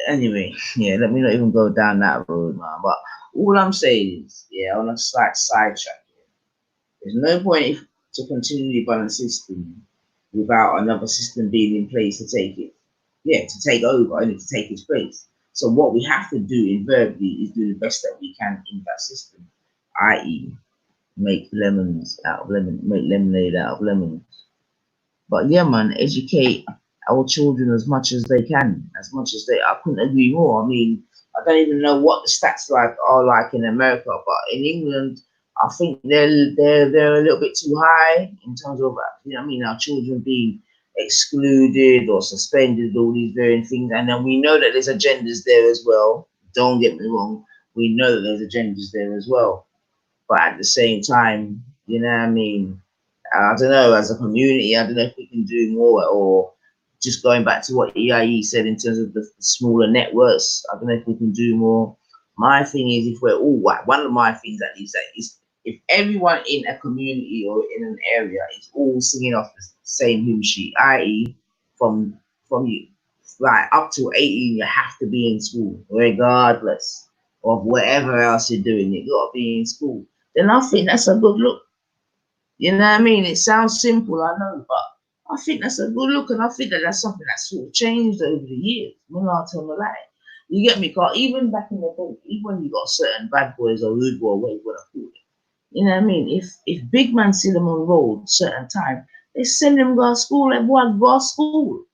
anyway. Yeah, let me not even go down that road, man. But all I'm saying is, yeah, on a sidetrack, there's no point to continually run a system without another system being in place to take it, yeah, to take over, only to take its place. So what we have to do invariably is do the best that we can in that system, i.e., make lemonade out of lemons. But yeah, man, educate our children as much as they can, as much as they. I couldn't agree more. I mean, I don't even know what the stats are like in America, but in England, I think they're a little bit too high in terms of, you know what I mean, our children being excluded or suspended, all these various things. And then we know that there's agendas there as well. Don't get me wrong, we know that there's agendas there as well. But at the same time, you know what I mean, I don't know, as a community, I don't know if we can do more, or just going back to what EIE said in terms of the smaller networks, I don't know if we can do more. My thing is, if we're all white, one of my things at least is if everyone in a community or in an area is all singing off the same hymn sheet, i.e., from you, like up to 18, you have to be in school, regardless of whatever else you're doing, you got to be in school. Then I think that's a good look. You know what I mean? It sounds simple, I know, but I think that's a good look, and I think that that's something that's sort of changed over the years. When I tell a lie, you get me? Cause even back in the day, even when you got certain bad boys or rude boy, what you want to call it, you know what I mean? If big man see them on road certain time, they send them go to school, everyone go to school.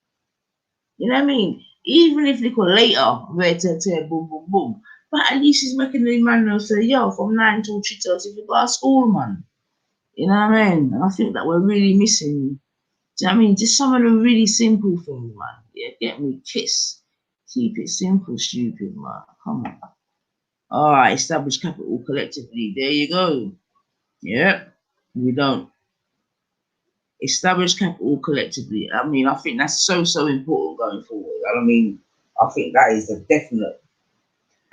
You know what I mean? Even if they could later, right, boom, boom, boom. But at least he's making the man know, say, yo, from 9 till 3:30, you go to school, man. You know what I mean? And I think that we're really missing. Do you know what I mean? Just some of the really simple things, man. Yeah, get me, kiss. Keep it simple, stupid, man. Come on. All right, establish capital collectively. There you go. Yeah, we don't establish capital collectively. I mean, I think that's so important going forward. I mean, I think that is a definite.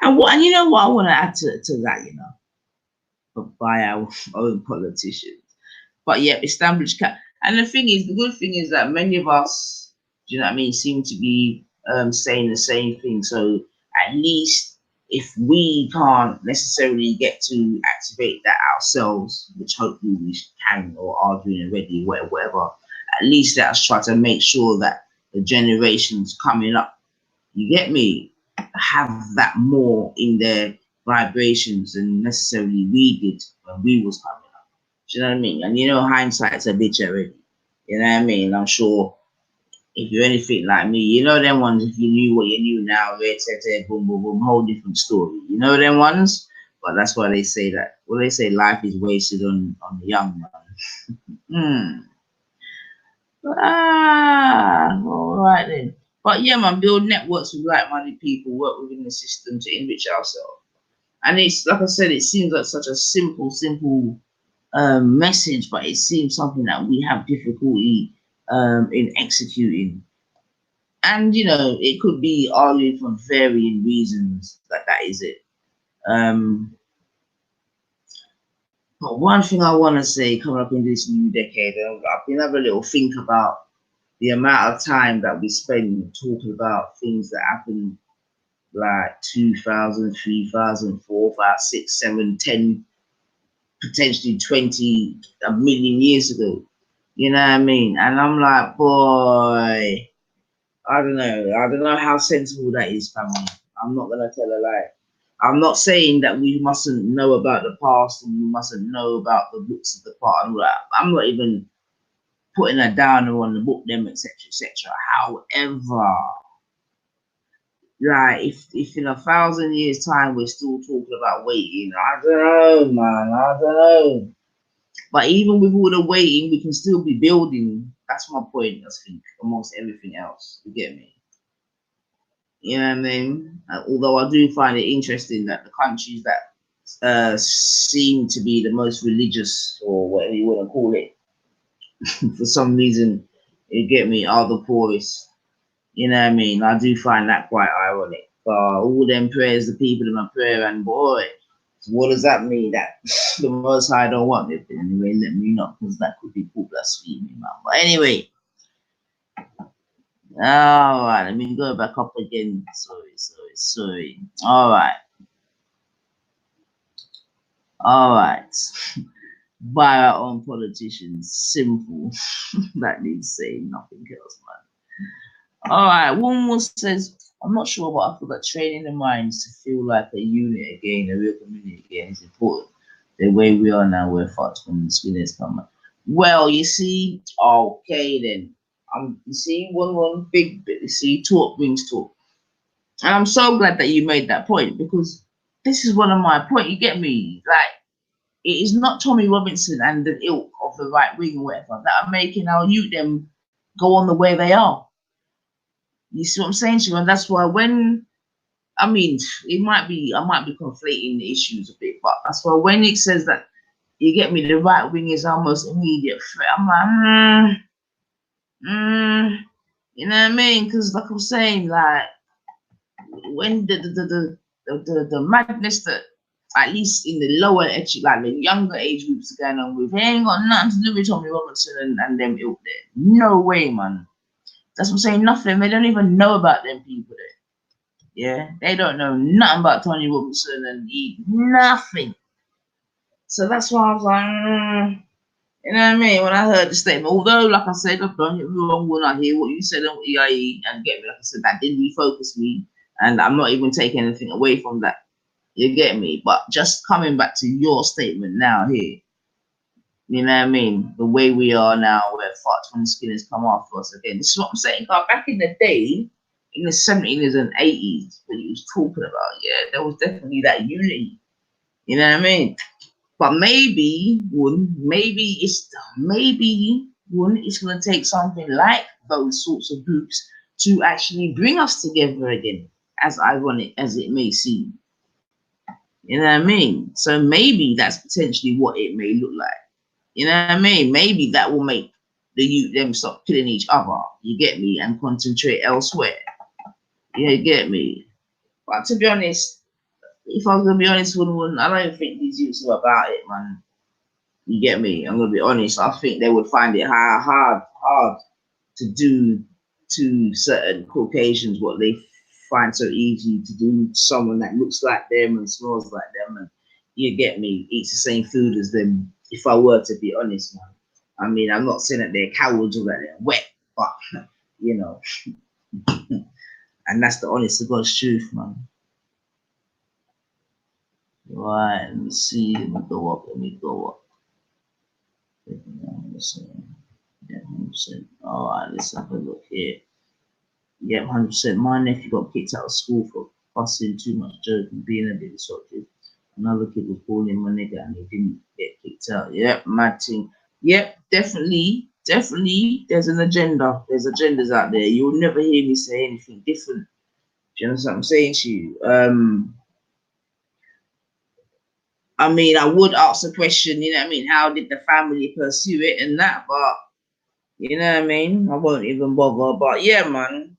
And you know what I want to add to that, you know, by our own politicians. But yeah, establish cap. And the thing is, the good thing is that many of us, do you know what I mean, seem to be saying the same thing. So at least if we can't necessarily get to activate that ourselves, which hopefully we can or are doing already, whatever, at least let us try to make sure that the generations coming up, you get me, have that more in their vibrations than necessarily we did when we was coming up. Do you know what I mean? And you know, hindsight's a bitch already. You know what I mean? I'm sure if you're anything like me, you know them ones, if you knew what you knew now, boom, boom, boom, whole different story. You know them ones? But that's why they say that. Well, they say life is wasted on the young man. All right then. But yeah, man, build networks with like-minded people, work within the system to enrich ourselves. And it's, like I said, it seems like such a simple message, but it seems something that we have difficulty in executing. And you know, it could be argued for varying reasons that is it. But one thing I want to say coming up in this new decade, I've been having a little think about the amount of time that we spend talking about things that happened like 2000, 3000, 4, 5, 6, 7, 10, potentially 20, a million years ago. You know what I mean? And I'm like, boy, I don't know how sensible that is, family. I'm not gonna tell a lie. I'm not saying that we mustn't know about the past and we mustn't know about the books of the past and all that. I'm not even putting a downer on the book, them, etc., etc. However, like if in 1,000 years' time we're still talking about waiting, I don't know, man. I don't know. But even with all the waiting, we can still be building. That's my point, I think, amongst everything else. You get me? You know what I mean? Although I do find it interesting that the countries that seem to be the most religious, or whatever you want to call it, for some reason, you get me, are the poorest. You know what I mean? I do find that quite ironic. All them prayers, the people in my prayer, and boy, so what does that mean? That the Most High don't want it? Anyway, let me know, because that could be called blasphemy, man. But anyway, all right, let me go back up again. Sorry. All right. By our own politicians, simple. That needs saying, nothing else, man. All right, one more says, I'm not sure, but I feel that training the minds to feel like a unit again, a real community again, is important. The way we are now, we're fucked when the spinners come up. Well, you see, okay then. You see, one big bit. You see, talk brings talk, and I'm so glad that you made that point, because this is one of my points. You get me? Like, it is not Tommy Robinson and the ilk of the right wing or whatever that are making our youth them go on the way they are. You see what I'm saying to you? And that's why when, I mean, I might be conflating the issues a bit, but that's why when it says that, you get me, the right wing is our most immediate threat, I'm like, you know what I mean? Because like I'm saying, like, when the madness that, at least in the lower age, like the younger age groups are going on with, it ain't got nothing to do with Tommy Robinson and them ilk there. No way, man. That's what I'm saying, nothing. They don't even know about them people there. Yeah, they don't know nothing about Tony Robinson and nothing. So that's why I was like, you know what I mean? When I heard the statement, although, like I said, don't get me wrong, when I hear what you said on EIE, and get me, like I said, that did refocus me, and I'm not even taking anything away from that. You get me? But just coming back to your statement now here, you know what I mean? The way we are now, we're fucked when the skin has come off us again. This is what I'm saying. Back in the day, in the 70s and 80s, what you was talking about, yeah, there was definitely that unity. You know what I mean? But maybe it's gonna take something like those sorts of groups to actually bring us together again, as ironic as it may seem. You know what I mean? So maybe that's potentially what it may look like. You know what I mean? Maybe that will make the youth them stop killing each other. You get me? And concentrate elsewhere. You get me? But to be honest, if I was gonna be honest with one, I don't think these youths are about it, man. You get me? I'm gonna be honest. I think they would find it hard to do to certain Caucasians what they find so easy to do someone that looks like them and smells like them, and you get me, eats the same food as them. If I were to be honest, man. I mean, I'm not saying that they're cowards or that they're wet, but you know, and that's the honest to God's truth, man. Right, let me see. Let me go up. Let me go up. Yeah, 100%. All right, let's have a look here. Yeah, 100%. My nephew got kicked out of school for fussing too much, joking, being a bit disruptive. Another kid was calling my nigga and he didn't get kicked out. Yep, mad thing. Yep, definitely. There's an agenda. There's agendas out there. You'll never hear me say anything different. Do you know what I'm saying to you? I mean, I would ask the question, you know what I mean? How did the family pursue it and that? But, you know what I mean? I won't even bother. But yeah, man.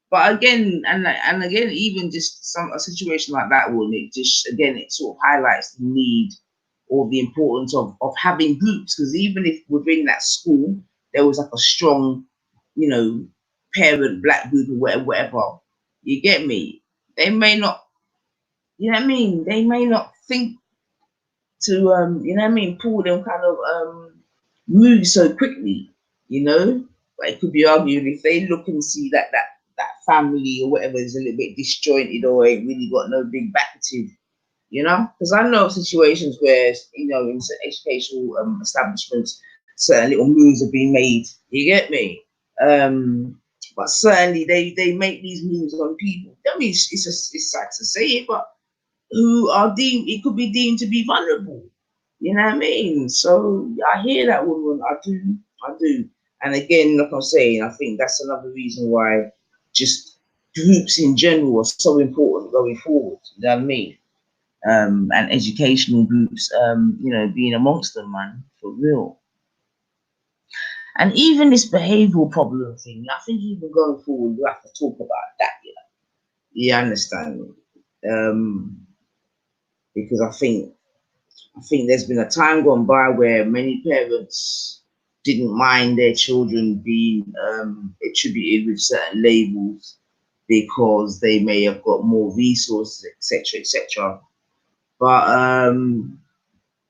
But again, and again, even just a situation like that will it just again it sort of highlights the need or the importance of having groups, because even if within that school there was like a strong, you know, parent black group or whatever, you get me? They may not, you know what I mean? They may not think to you know what I mean, pull them kind of move so quickly, you know. But it could be argued if they look and see that family or whatever is a little bit disjointed or ain't really got no big backage, you know. Because I know of situations where, you know, in certain educational establishments, certain little moves have been made. You get me? But certainly they make these moves on people. I mean, it's sad to say it, but who are deemed, it could be deemed to be vulnerable. You know what I mean? So I hear that woman. I do. And again, like I'm saying, I think that's another reason why just groups in general are so important going forward. You know what I mean? And educational groups, you know, being amongst them, man, for real. And even this behavioural problem thing, I think even going forward, we have to talk about that. You know, you understand me? Because I think there's been a time gone by where many parents didn't mind their children being attributed with certain labels because they may have got more resources, etc., etc. But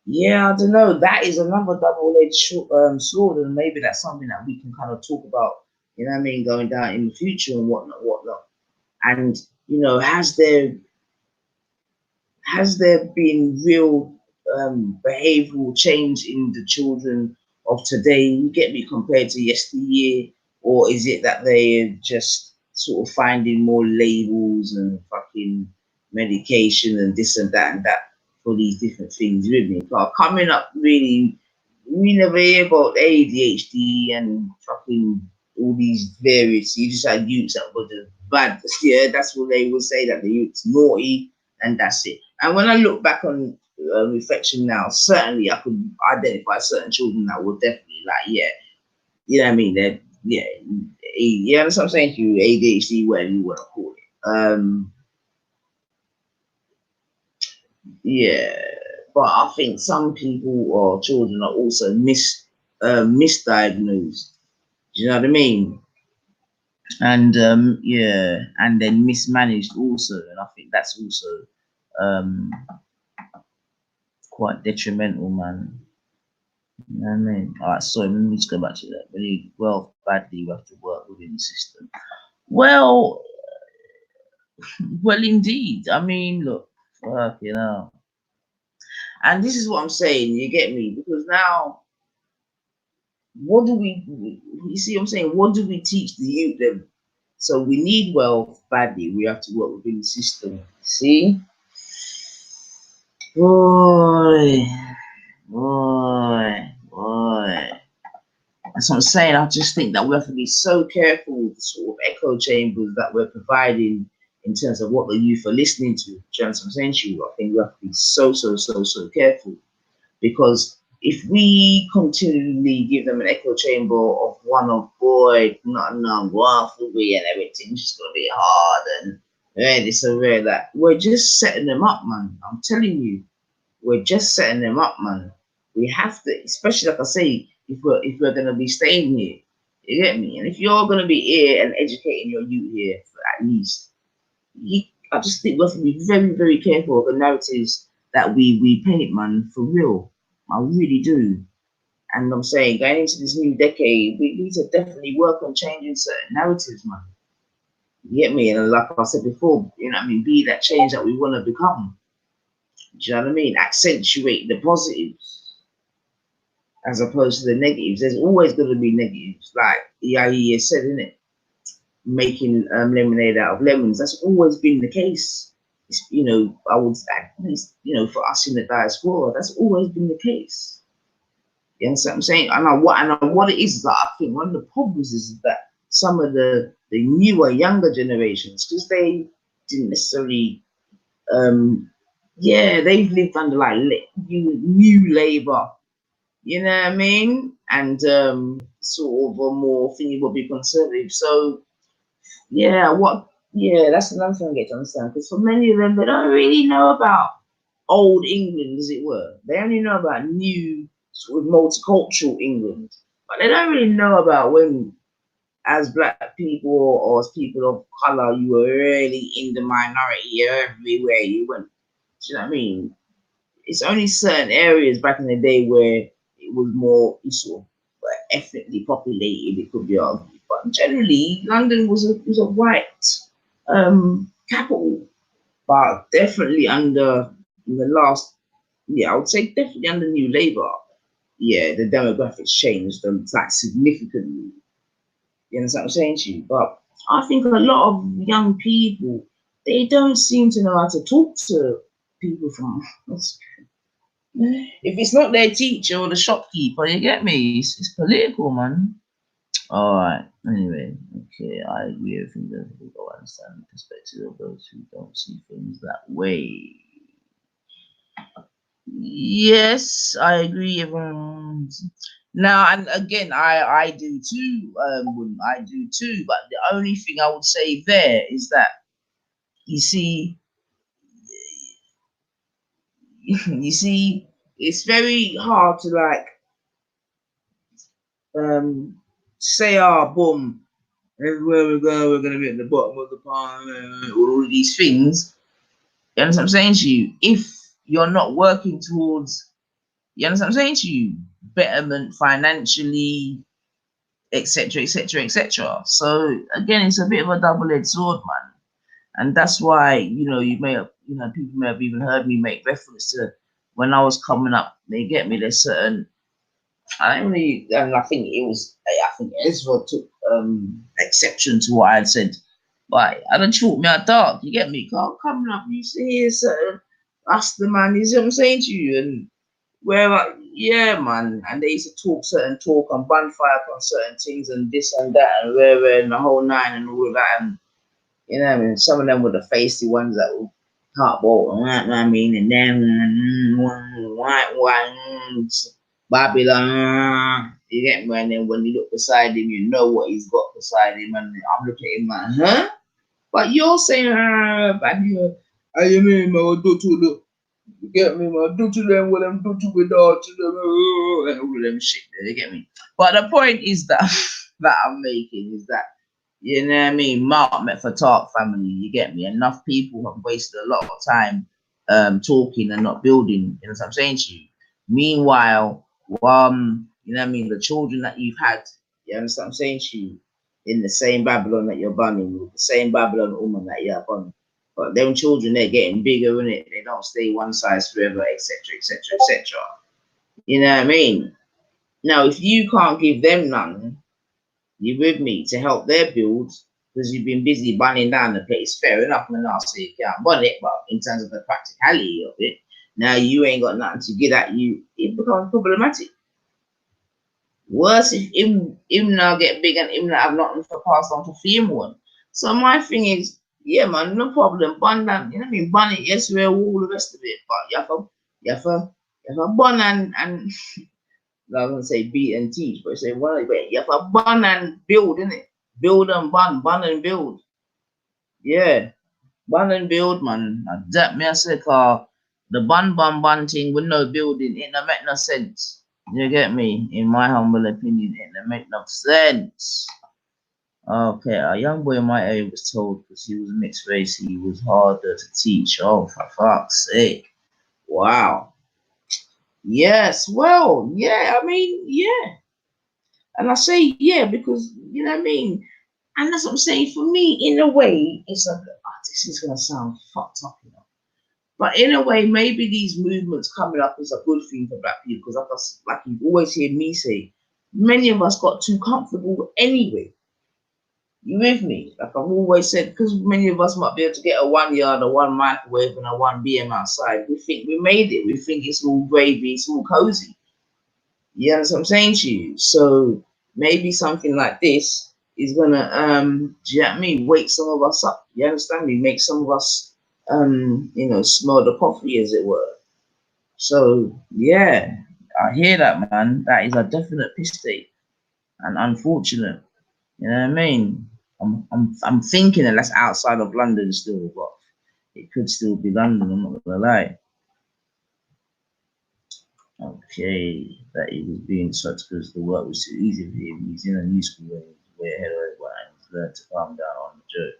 yeah, I don't know. That is another double-edged sword, and maybe that's something that we can kind of talk about. You know what I mean, going down in the future and whatnot. And you know, has there been real behavioral change in the children of today, you get me, compared to yesteryear? Or is it that they're just sort of finding more labels and fucking medication and this and that for these different things with me? But coming up, really, we never hear about ADHD and fucking all these various, you just had youths that were the bad, yeah, that's what they would say, that the youth's naughty, and that's it. And when I look back on reflection now, certainly I could identify certain children that were definitely like, yeah, you know what I mean? They're, yeah, that's what I'm saying to you, ADHD, whatever you want to call it. Yeah, but I think some people or children are also misdiagnosed. Do you know what I mean? And yeah, and then mismanaged also, and I think that's also quite detrimental, man. You know what I mean? All right, sorry, let me just go back to that. Really well, badly, you have to work within the system. Well, indeed. I mean, look, you know, and this is what I'm saying. You get me? Because now, what do we? You see, what I'm saying, what do we teach the youth then? So we need wealth badly. We have to work within the system. See, boy. That's what I'm saying. I just think that we have to be so careful with the sort of echo chambers that we're providing in terms of what the youth are listening to. Do you know what I'm saying to you? I think we have to be so careful, because if we continually give them an echo chamber of one of, boy, nothing wrong for we and everything's just gonna be hard and this and that, we're just setting them up, man. I'm telling you, we're just setting them up, man. We have to, especially like I say, if we're gonna be staying here, you get me? And if you're gonna be here and educating your youth here, for at least I just think we have to be very, very careful of the narratives that we paint, man, for real. I really do. And I'm saying, going into this new decade, we need to definitely work on changing certain narratives, man. You get me? And like I said before, you know what I mean, be that change that we want to become. Do you know what I mean? Accentuate the positives as opposed to the negatives. There's always going to be negatives, like EIE said, isn't it? Making lemonade out of lemons. That's always been the case. It's, you know, I would at least, you know, for us in the diaspora, that's always been the case. You understand what I'm saying? And what it is that I think one of the problems is that some of the newer, younger generations, because they didn't necessarily, they've lived under like new labor, you know what I mean? And sort of a more thingy would be conservative. So that's another thing I get to understand, because for many of them, they don't really know about old England, as it were. They only know about new sort of multicultural England, but they don't really know about when, as black people or as people of color, you were really in the minority everywhere you went. Do you know what I mean? It's only certain areas back in the day where it was more sort of ethnically populated, it could be argued. But generally, London was a white capital, but definitely under in the last, I would say definitely under New Labour, the demographics changed like significantly. You understand what I'm saying to you? But I think a lot of young people, they don't seem to know how to talk to people from. If it's not their teacher or the shopkeeper, you get me? It's political, man. All right. Anyway, okay, I agree with everything that people understand the perspective of those who don't see things that way. Yes, I agree. Everyone. Now, and again, I do too. I do too. But the only thing I would say there is that you see, it's very hard to like say, boom, everywhere we go, we're gonna be at the bottom of the pile, all of these things. You understand what I'm saying to you? If you're not working towards, you understand what I'm saying to you, betterment financially, etc., etc., etc. So again, it's a bit of a double-edged sword, man. And that's why, you may have, people may have even heard me make reference to when I was coming up. They get me. There's certain, I don't really, and I think Ezra took exception to what I had said. But I done chalked me out dark. You get me? Coming up, you used to hear certain us the man. You see what I'm saying to you? And wherever, yeah, man. And they used to talk and bonfire on certain things and this and that and wherever and the whole nine and all of that. And you know what I mean? Some of them were the feisty ones that were cardboard, you know what I mean? And then white ones, Babylon, you get me? And then when you look beside him, you know what he's got beside him. And I'm looking at him like, huh? But you're saying, but you mean, man, do to the, you get me, man, do to them, what them do to with all to them, and all of them shit there, you get me? But the point is that, that I'm making is that, you know what I mean? Mark met for talk family, you get me? Enough people have wasted a lot of time talking and not building, you know what I'm saying to you? Meanwhile, you know what I mean, the children that you've had, you understand what I'm saying to you, in the same Babylon that you're bunning, with the same Babylon woman that you're bunning. But them children, they're getting bigger, innit? They don't stay one size forever, etc., etc., etc. You know what I mean? Now, if you can't give them none, you with me, to help their build, because you've been busy bunning down the place, fair enough, and I'll say you can't bun it, but in terms of the practicality of it, now you ain't got nothing to get at you, it becomes problematic. Worse if him now get big and him not have nothing to pass on to him one. So my thing is, yeah, man, no problem, bun that, you know what I mean, bun it, yes, we're all the rest of it, but you have to bun and I was gonna say beat and teach, but say well, you have to bun and build, innit? Build and bun and build. Yeah, bun and build, man. That me I say, the bun thing with no building, it don't make no sense. You get me? In my humble opinion, it don't make no sense. Okay, a young boy in my area was told because he was mixed race he was harder to teach. Oh, for fuck's sake. Wow. Yes, well, yeah, I mean, yeah. And I say yeah because, you know what I mean? And that's what I'm saying. For me, in a way, it's like, oh, this is going to sound fucked up, you know. But in a way, maybe these movements coming up is a good thing for black people because, like you always hear me say, many of us got too comfortable anyway. You with me? Like I've always said, because many of us might be able to get a 1 yard, a 1 microwave, and a 1 BM outside. We think we made it. We think it's all gravy, it's all cozy. You understand what I'm saying to you? So maybe something like this is gonna do you know what I mean? Wake some of us up. You understand me? Make some of us you know, smell the coffee as it were. So yeah, I hear that, man. That is a definite mistake and unfortunate. You know what I mean? I'm thinking that that's outside of London still, but it could still be London, I'm not gonna lie. Okay, that he was being such because the work was too easy for him. He's in a new school and he's way ahead of everyone and he's learned to calm down on the joke.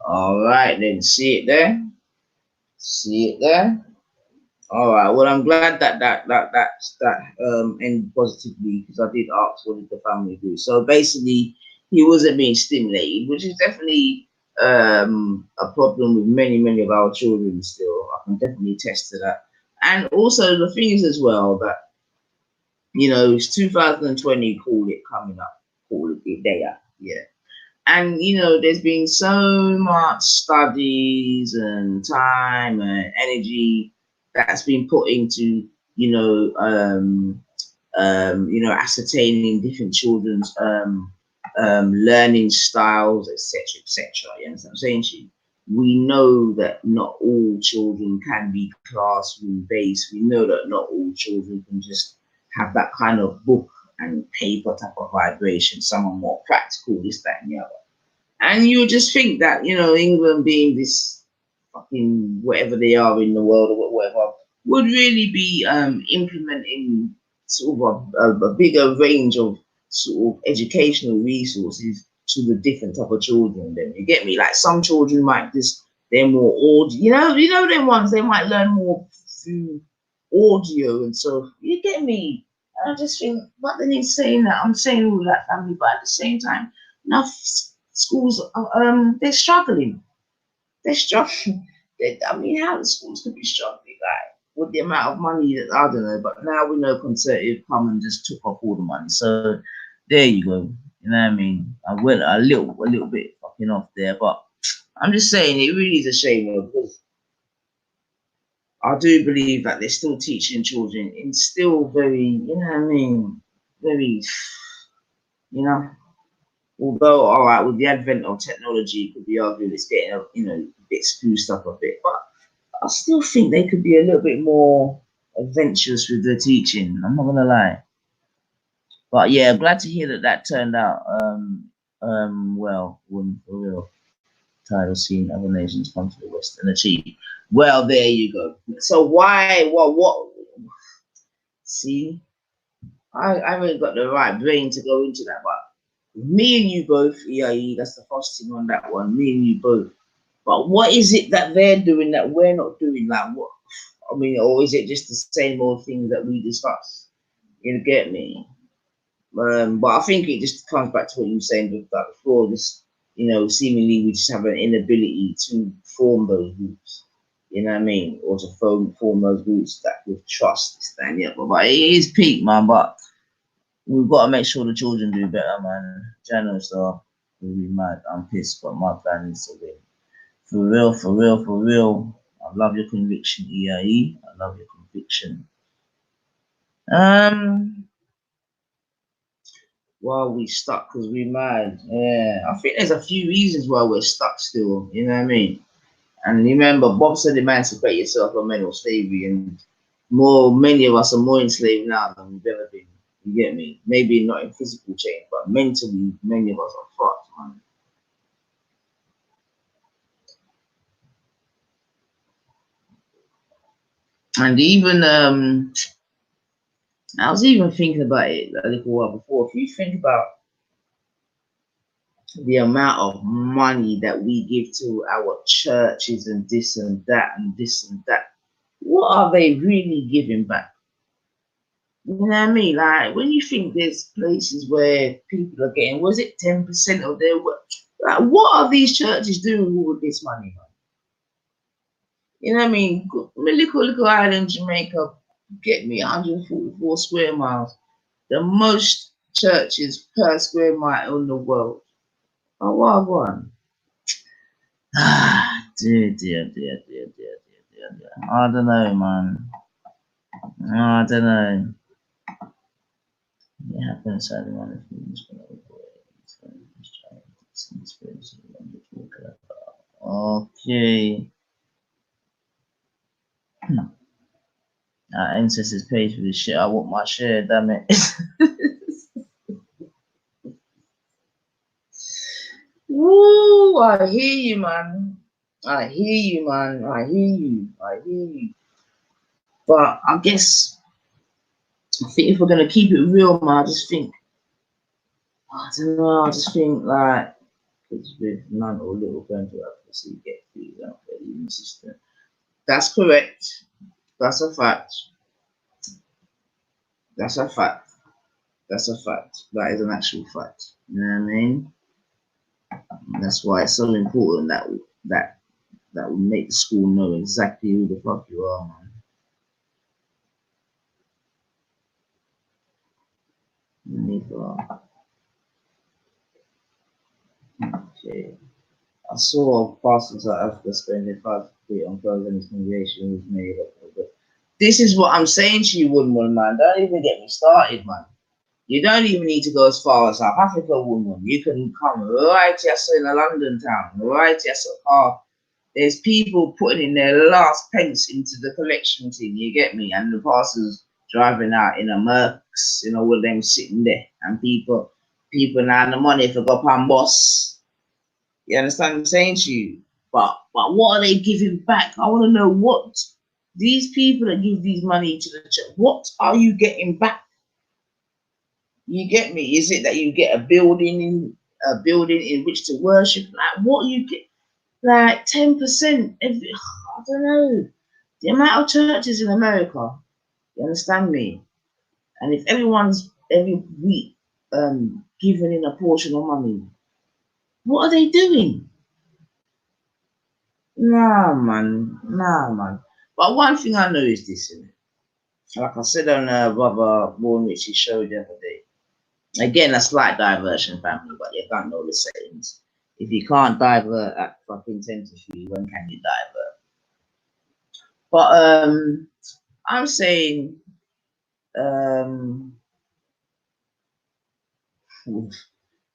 Alright then, see it there? See it there? All right. Well, I'm glad that ended positively because I did ask what did the family do. So basically, he wasn't being stimulated, which is definitely a problem with many of our children. Still, I can definitely attest to that. And also, the thing is as well that you know it's 2020. Call it coming up. Call it there. Yeah. And you know, there's been so much studies and time and energy that's been put into, ascertaining different children's learning styles, etc., etc. You understand what I'm saying to you? We know that not all children can be classroom based. We know that not all children can just have that kind of book and paper type of vibration. Some are more practical, this, that, and the other. And you just think that, you know, England being this fucking whatever they are in the world or whatever, would really be implementing sort of a bigger range of sort of educational resources to the different type of children. Then you get me? Like some children might just they're more audio, you know them ones they might learn more through audio and so you get me. I just think, but then in saying that, I'm saying all that family, but at the same time, now schools they're struggling. They're struggling. I mean, how the schools could be struggling, like with the amount of money that I don't know. But now we know Conservative come and just took off all the money. So there you go. You know what I mean? I went a little bit fucking off there, but I'm just saying it really is a shame because I do believe that they're still teaching children in still very, you know what I mean, very, you know. Although, all right, with the advent of technology, it could be argued it's getting, you know, a bit spruced up a bit, but I still think they could be a little bit more adventurous with the teaching. I'm not gonna lie, but yeah, I'm glad to hear that that turned out well. When for real, tired of seeing other nations come to the West and achieve. Well, there you go. So why? What? See, I haven't got the right brain to go into that, but me and you both, EIE, that's the first thing on that one. Me and you both. But what is it that they're doing that we're not doing? Like what? I mean, or is it just the same old things that we discuss? You get me? But I think it just comes back to what you were saying before. This, you know, seemingly we just have an inability to form those groups. You know what I mean? Or to form those groups that with trust, stand up. But it is peak, man. But we've got to make sure the children do better, man. Journalists are really mad. I'm pissed, but my plan is to win. For real, for real, for real. I love your conviction, EIE. I love your conviction. Well, we stuck because we mad. Yeah, I think there's a few reasons why we're stuck still. You know what I mean? And remember, Bob said emancipate yourself from mental slavery, and many of us are more enslaved now than we've ever been. You get me? Maybe not in physical change, but mentally, many of us are fucked, man. And even I was even thinking about it a little while before. If you think about the amount of money that we give to our churches and this and that and this and that, what are they really giving back? You know what I mean? Like when you think there's places where people are getting, was it 10% of their work? Like, what are these churches doing with all this money? You know what I mean? Little island, Jamaica, get me 144 square miles. The most churches per square mile in the world. Oh, what one? Ah, dear. I don't know, man. I don't know. It happens Saturday morning. Okay. Our ancestors paid for this shit. I want my share, damn it. Woo! I hear you, man. I hear you, man. I hear you. But I guess I think if we're gonna keep it real, man, I just think I don't know. I just think like kids with none or little going to advocacy get food out of the immune system. That's correct. That's a fact. That's a fact. That's a fact. That is an actual fact. You know what I mean? And that's why it's so important that we make the school know exactly who the fuck you are, man. Okay. I saw pastors at Africa spending 5 feet on clothes and his congregation was made up of it. This is what I'm saying to you, Woodman, man. Don't even get me started, man. You don't even need to go as far as South Africa, Woodman. You can come right yes in a London town, right yes at car. There's people putting in their last pence into the collection thing, you get me? And the pastors driving out in a Mercs, you know, with them sitting there. And people now the money for go pan boss. You understand what I'm saying to you? But what are they giving back? I want to know what these people that give these money to the church, what are you getting back? You get me? Is it that you get a building in which to worship? Like what you get? Like 10%. I don't know. The amount of churches in America. You understand me? And if everyone's every week giving in a portion of money, what are they doing? Nah, man. But one thing I know is this, like I said on Brother Warnwich's show the other day. Again, a slight diversion, family, but you can't know the settings. If you can't divert at fucking 10 to 3, when can you divert? But I'm saying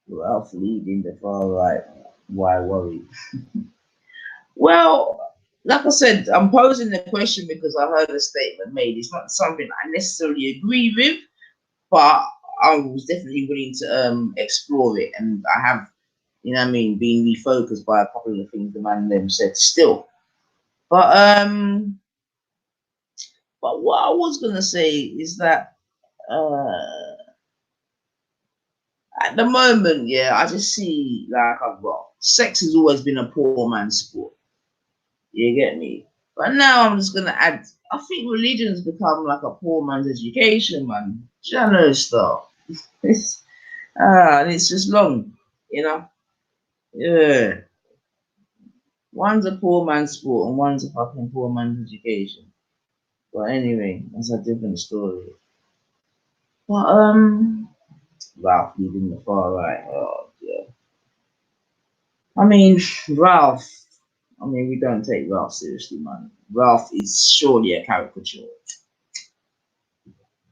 Ralph leading the far right. Why worry? Well, like I said, I'm posing the question because I heard a statement made. It's not something I necessarily agree with, but I was definitely willing to explore it, and I have, you know what I mean, being refocused by a couple of the things the man them said still. But what I was gonna say is that at the moment, yeah, I just see like I've got sex has always been a poor man's sport. You get me? But now I'm just gonna add. I think religion's become like a poor man's education, man. Channel stuff. And it's just long, you know. Yeah, one's a poor man's sport and one's a fucking poor man's education. But anyway, that's a different story. But Ralph leading the far right. Oh yeah. I mean, Ralph. I mean, we don't take Ralph seriously, man. Ralph is surely a caricature.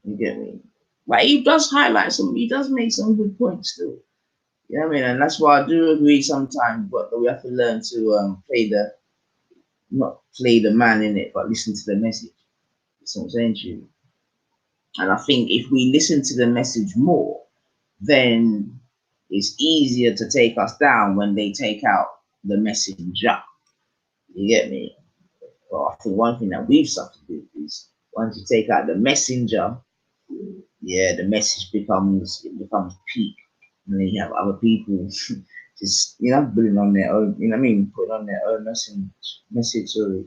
You get me? But he does highlight some. He does make some good points too. You know what I mean? And that's why I do agree sometimes, but we have to learn to not play the man in it, but listen to the message. That's what I'm saying to you. And I think if we listen to the message more, then it's easier to take us down when they take out the messenger. You get me? Well, I think one thing that we've suffered with is once you take out the messenger, yeah, the message becomes peak. And then you have other people just just, you know, putting on their own, you know what I mean, putting on their own message, sorry.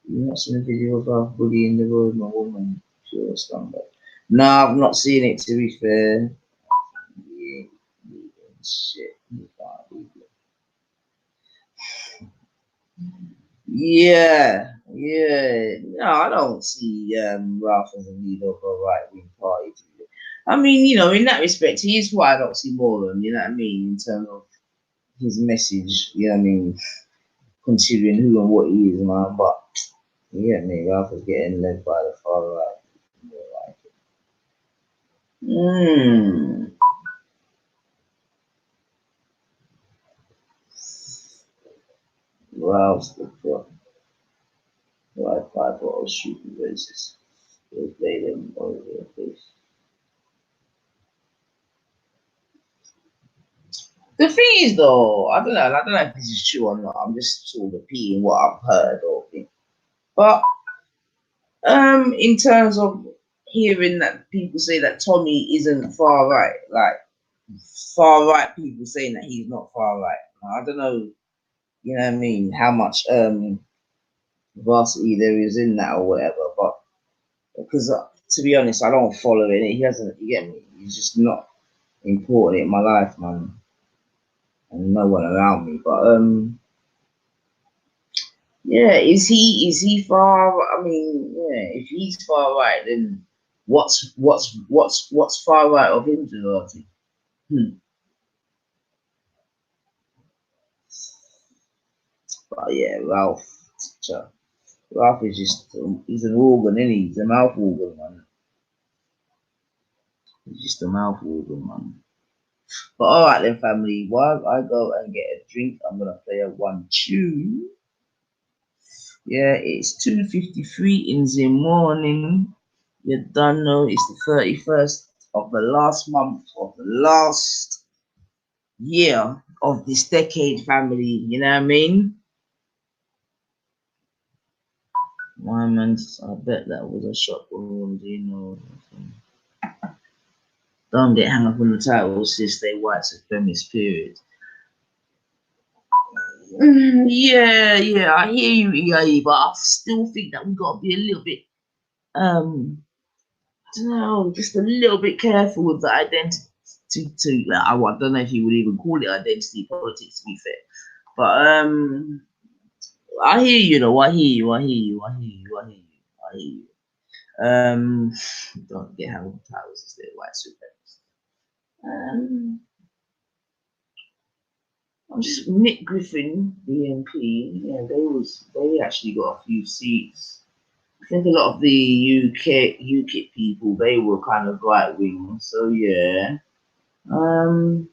You've not seen a video of a bully in the road, my woman, sure, scumbag. No, I've not seen it, to be fair. Yeah, shit. Yeah, yeah. No, I don't see Ralph as a leader of a right-wing party. I mean, you know, in that respect, he is why I don't see more of him, you know what I mean, in terms of his message, you know what I mean, considering who and what he is, man. But yeah, me, Ralph is getting led by the far right. Ralph's the fuck. Right, 5 bottles shooting races. They play them over their face. The thing is, though, I don't know if this is true or not. I'm just sort of repeating what I've heard or think. But in terms of hearing that people say that Tommy isn't far right, like far right people saying that he's not far right. I don't know, you know what I mean, how much varsity there is in that or whatever. But because to be honest, I don't follow it. He hasn't. You get me? He's just not important in my life, man, and no one around me. But yeah, is he far? I mean, yeah, if he's far right, then what's far right of him to hmm. But yeah, Ralph is just he's an organ, isn't he? He's a mouth organ, man. He's just a mouth organ, man. But all right then, family. While I go and get a drink, I'm gonna play a one tune. Yeah, it's 2:53 in the morning. You don't know it's the 31st of the last month of the last year of this decade, family. You know what I mean? My man, I bet that was a shot wound, you know. Don't get hung up on the title, sis. They white supremacist period. Yeah, I hear you, EA, but I still think that we gotta be a little bit, I don't know, just a little bit careful with the identity. Like, I don't know if you would even call it identity politics, to be fair. But I hear you, though. I hear you. I hear you. I hear you. I hear you. I hear you. Don't get hung on titles as their white supremacists. I'm just Nick Griffin, BNP. Yeah, they actually got a few seats. I think a lot of the UKIP people, they were kind of right wing. So yeah. Hmm.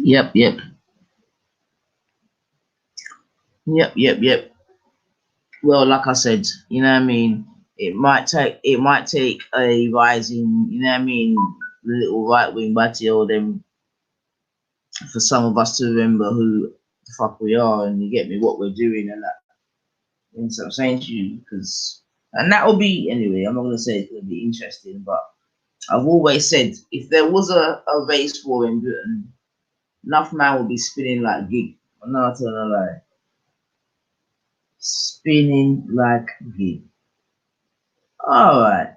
Yep. Well, like I said, you know what I mean. It might take a rising, you know what I mean, little right wing batty or them for some of us to remember who the fuck we are and you get me what we're doing and that. And so I'm saying to you because and that will be anyway. I'm not gonna say it's gonna be interesting, but I've always said if there was a race war in Britain, enough man would be spinning like gig. I'm not telling a lie. Spinning like gig. Alright.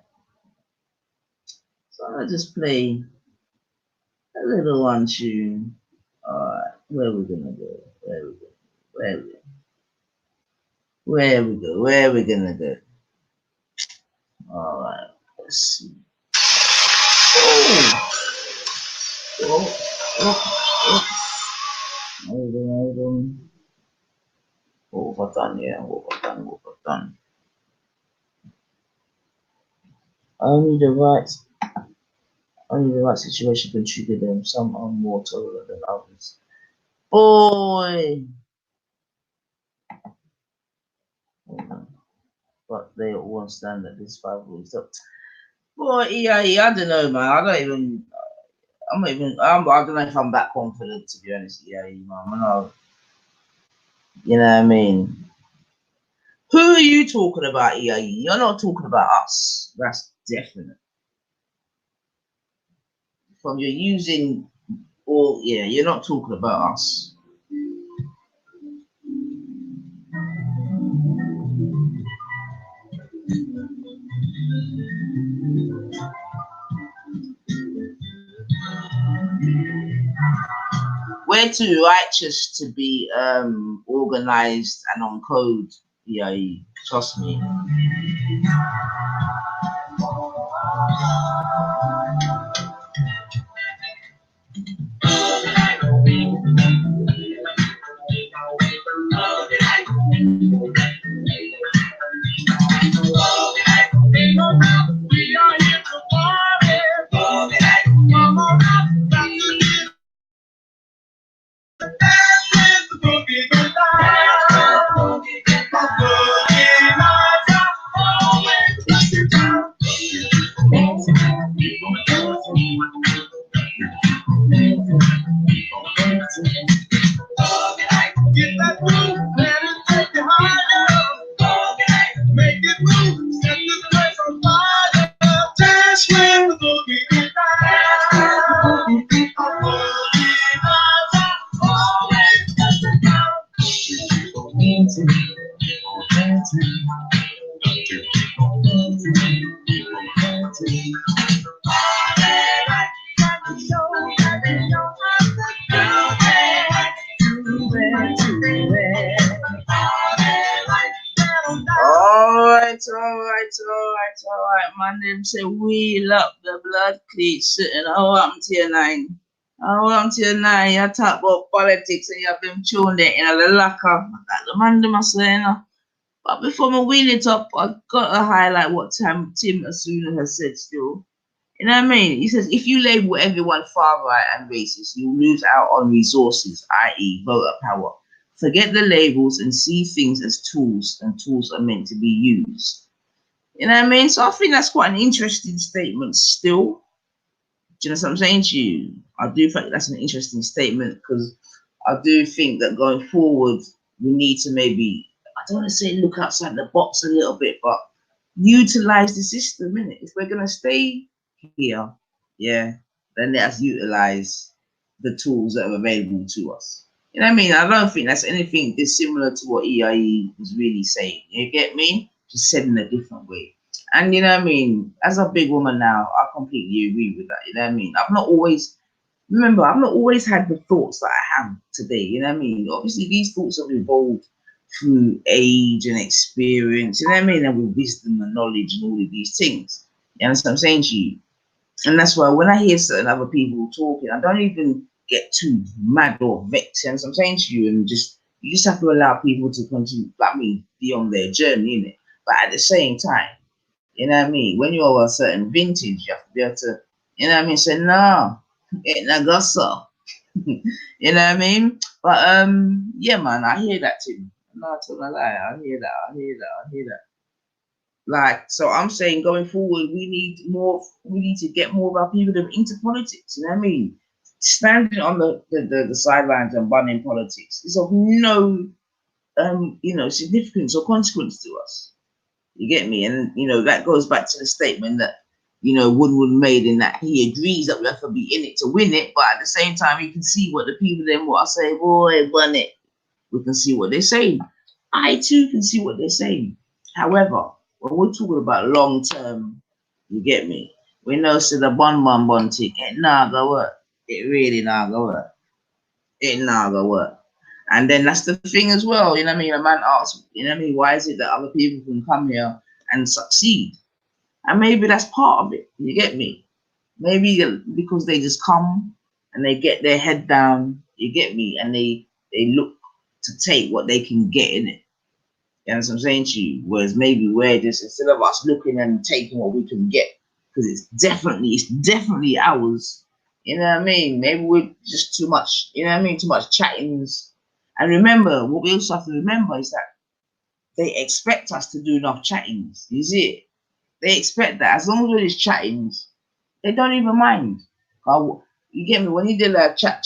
So I'm gonna just play a little one tune. Alright, where we gonna go? Where we gonna go? Alright, let's see. Oh, oh. Hold on. Overdone. Only the right situation can trigger them. Some are more tolerant than others. Boy! But they all understand that this Bible is up. Boy, I don't know, man. I don't know if I'm that confident, to be honest, man. You know what I mean? Who are you talking about, You're not talking about us. That's definite. from your using, or yeah, you're not talking about us. We're too righteous to be organized and on code. Yeah, trust me. All right. My name say wheel up the blood cleats sitting. How am to your nine? How am to your nine? You talk about politics and you have them tuned in the locker. That the man them say, you know. But before I wheel it up, I got to highlight what Tim Asuna has said still. You know what I mean? He says, if you label everyone far right and racist, you lose out on resources, i.e. voter power. Forget the labels and see things as tools, and tools are meant to be used. You know what I mean? So I think that's quite an interesting statement still. Do you know what I'm saying to you? I do think that's an interesting statement because I do think that going forward, we need to maybe, I don't want to say look outside the box a little bit, but utilize the system, innit? If we're going to stay here, yeah, then let us utilize the tools that are available to us. You know what I mean? I don't think that's anything dissimilar to what EIE was really saying. You get me? Just said in a different way. And you know what I mean? As a big woman now, I completely agree with that. You know what I mean? I've not always had the thoughts that I have today. You know what I mean? Obviously, these thoughts have evolved through age and experience. You know what I mean? And with wisdom and knowledge and all of these things. You understand what I'm saying to you? And that's why when I hear certain other people talking, I don't even get too mad or vexed. You know what I'm saying to you? And you just have to allow people to continue, like me, be on their journey, innit? But at the same time, you know what I mean? When you're a certain vintage, you have to be able to, you know what I mean? Say, no, it not go so. You know what I mean? But yeah, man, I hear that too. I'm not telling a lie. I hear that. Like, so I'm saying going forward, we need to get more of our people into politics. You know what I mean? Standing on the sidelines and running politics is of no significance or consequence to us. You get me? And that goes back to the statement that Woodward made, in that he agrees that we have to be in it to win it, but at the same time you can see what the people then what I say, boy, won it. We can see what they're saying. I too can see what they're saying. However, when we're talking about long term, you get me? We know so the one tick, it not gonna work. It really not gonna work. It not gonna work. And then that's the thing as well, you know what I mean? A man asks, you know what I mean, why is it that other people can come here and succeed? And maybe that's part of it, you get me? Maybe because they just come and they get their head down, you get me? And they look to take what they can get in it. You know what I'm saying to you? Whereas maybe we're just, instead of us looking and taking what we can get, because it's definitely ours. You know what I mean? Maybe we're just too much, you know what I mean? Too much chattings. And remember, what we also have to remember is that they expect us to do enough chattings. You see it? They expect that. As long as we're just chattings, they don't even mind. You get me? When you do like chat,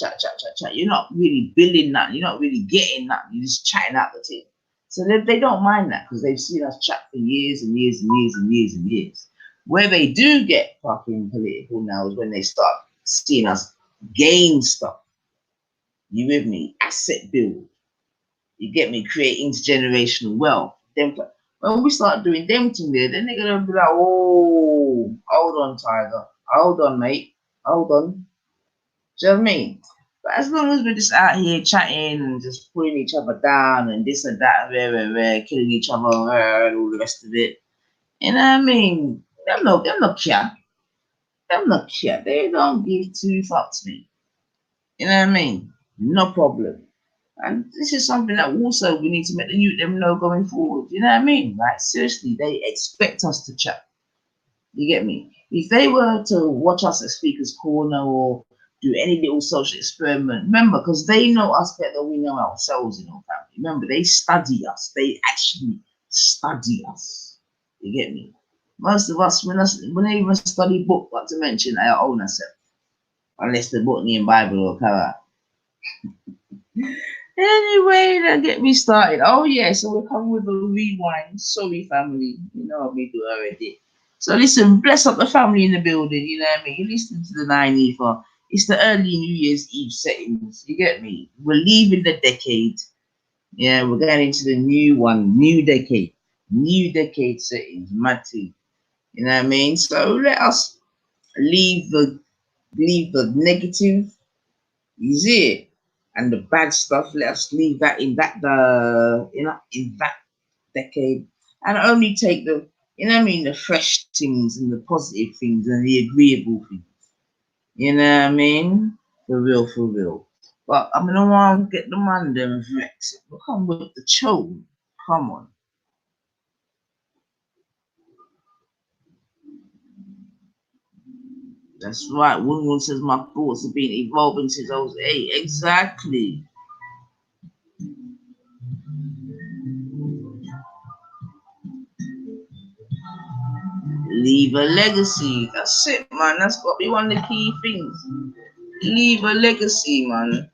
you're not really building nothing. You're not really getting nothing. You're just chatting out the thing. So they don't mind that because they've seen us chat for years and years and years and years and years. Where they do get fucking political now is when they start seeing us gain stuff. You with me? Asset build. You get me? Create intergenerational wealth. Them, when we start doing them thing there, then they're gonna be like, oh, hold on, Tiger. Hold on, mate. Hold on. Do you know what I mean? But as long as we're just out here chatting and just putting each other down and this and that, killing each other and all the rest of it, you know what I mean? Them not care. Them not care. They don't give two fucks me. You know what I mean? No problem. And this is something that also we need to make the youth them know going forward. You know what I mean? Like seriously, they expect us to chat. You get me? If they were to watch us at Speaker's Corner or do any little social experiment, remember, because they know us better than we know ourselves in our family. Remember, they study us. They actually study us. You get me? Most of us, when they even study book, not to mention our own ourselves, unless the book in Bible or Quran. Anyway, that get me started. Oh yeah, so we're coming with a rewind. Sorry, family. You know what we do already. So listen, bless up the family in the building. You know what I mean? You're listening to the 9 Eva. It's the early New Year's Eve settings. You get me? We're leaving the decade. Yeah, we're going into the new one, new decade settings. Matty. You know what I mean? So let us leave the negative. You see it? And the bad stuff, let us leave that in that in that decade, and only take the the fresh things and the positive things and the agreeable things. You know what I mean? For real. But I'm gonna want to get the man them vexed. Come with the show. Come on. That's right. Woman says my thoughts have been evolving since I was 8. Exactly. Leave a legacy. That's it, man. That's got to be one of the key things. Leave a legacy, man.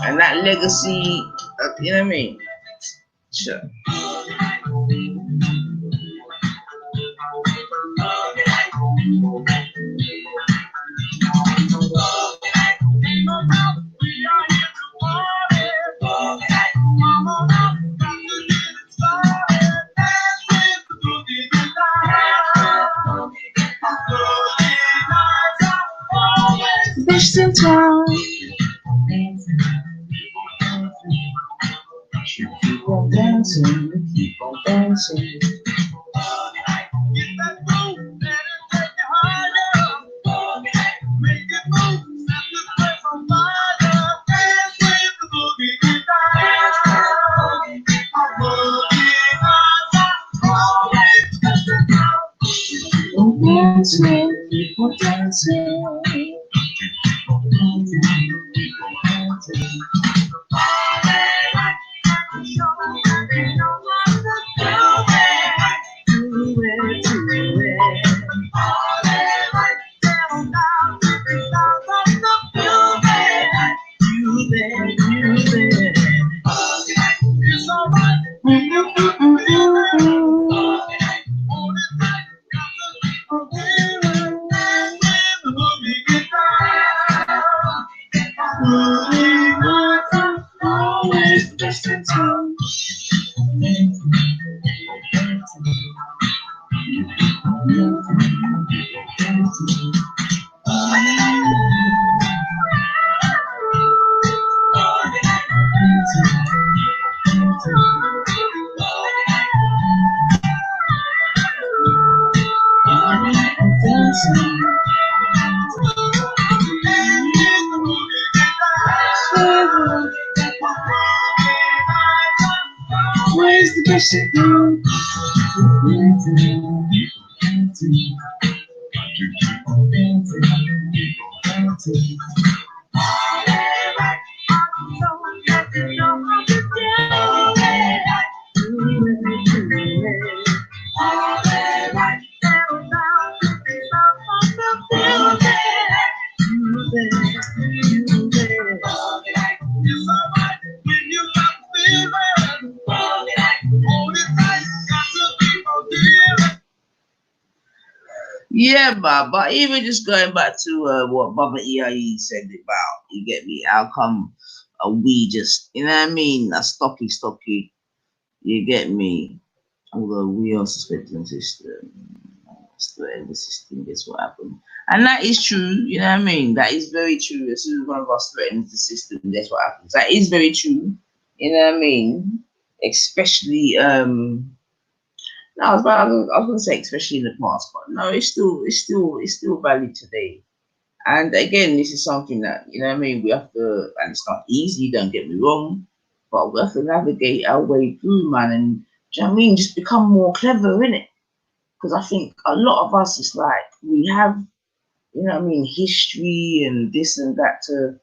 And that legacy, you know what I mean? Sure. Distant town. Keep on dancing. Keep on dancing. Where's the bishop? Yeah, but even just going back to what Baba EIE said about, you get me, how come we just, you know what I mean, a stocky, you get me, although we are suspecting the system, threatening the system, guess what happened? And that is true, you know what I mean, that is very true. As soon as one of us threatens the system, that's what happens. That is very true, you know what I mean, especially, no, I was going to say especially in the past, but no, it's still valid today. And again, this is something that, you know what I mean, we have to, and it's not easy, don't get me wrong, but we have to navigate our way through, man, and do you know what I mean, just become more clever in it. Because I think a lot of us, it's like we have, you know what I mean, history and this and that to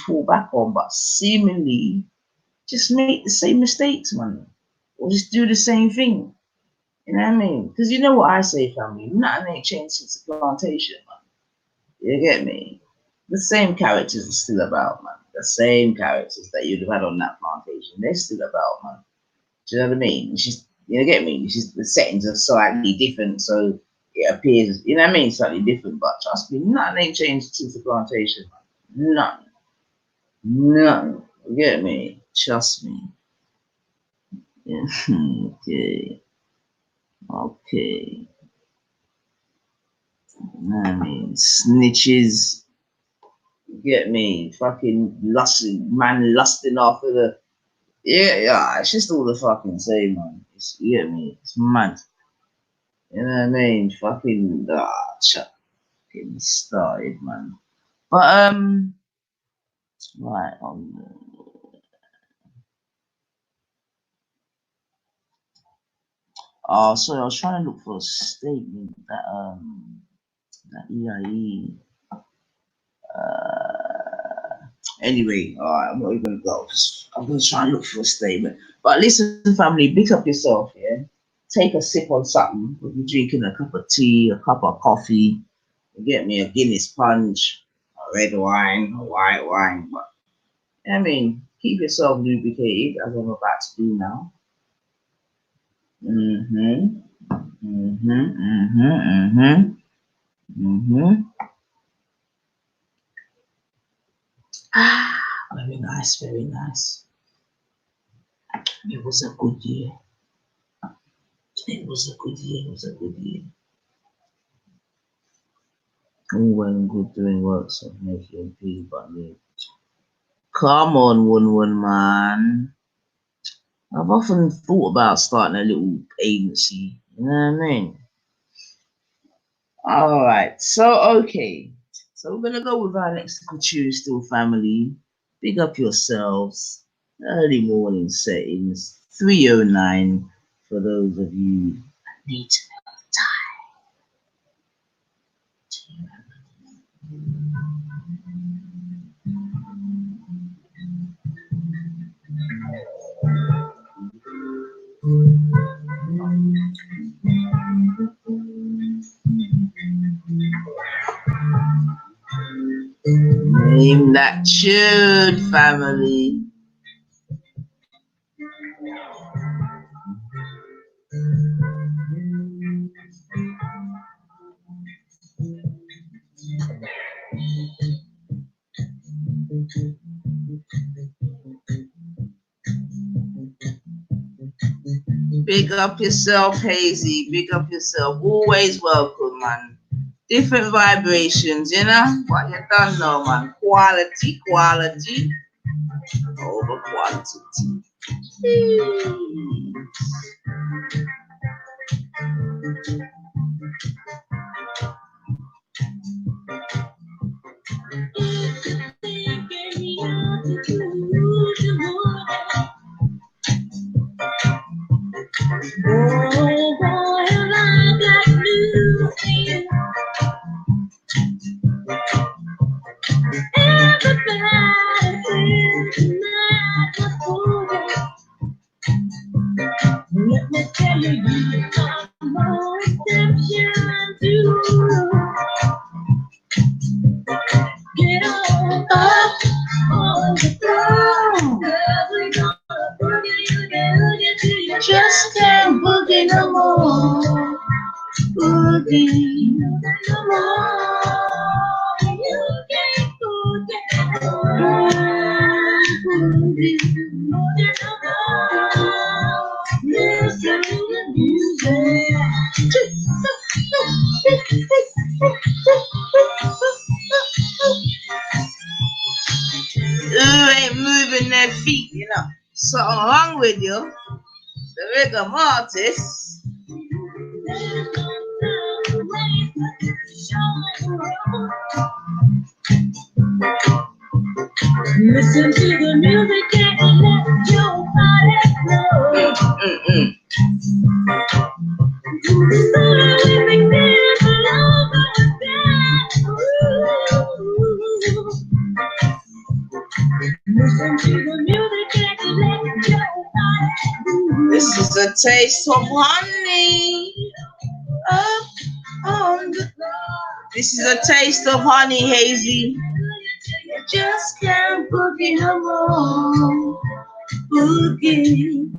fall back on, but seemingly just make the same mistakes, man, or just do the same thing. You know what I mean? Because you know what I say, family, nothing ain't changed since the plantation, man. You get me? The same characters are still about, man. The same characters that you'd have had on that plantation, they're still about, man. Do you know what I mean? It's just, you get me? It's just the settings are slightly different, so it appears, you know what I mean, slightly different. But trust me, nothing ain't changed since the plantation, man. Nothing. Nothing. You get me? Trust me. Yeah. Okay. Okay. I mean, snitches. Get me? Fucking lusting after the. Yeah, it's just all the fucking same, man. You get me? It's mad. You know what I mean? Fucking, getting started, man. But, right, sorry, I was trying to look for a statement that EIE, anyway, I'm not even gonna go. I'm gonna try and look for a statement. But listen, family, pick up yourself, yeah. Take a sip on something. If you're drinking a cup of tea, a cup of coffee, you get me a Guinness punch, a red wine, a white wine. But I mean, keep yourself lubricated, as I'm about to do now. Ah, very nice, very nice. It was a good year. It was a good year. It was a good year. All well and good doing work, so making P, but me. Come on, one man. I've often thought about starting a little agency. You know what I mean? Alright, so okay. So we're gonna go with our next tune still, family. Big up yourselves. Early morning settings. 309 for those of you that need to know the time. Name that tune, family. Big up yourself, Hazy. Big up yourself. Always welcome, man. Different vibrations, you know? What you done know, man. Quality over quantity. Let me tell you, you are no exception to get on up on the throne. 'Cause we gonna boogie you till you just can't boogie no more. Boogie Listen to the music. You ain't moving their feet, you know. Something wrong with you. The rigor mortis. Listen to the music and let your body flow. Listen to the music and let your body flow. This is a taste of honey. Up on the floor. This is a taste of honey, Hazy. You just can't boogie no more. Boogie.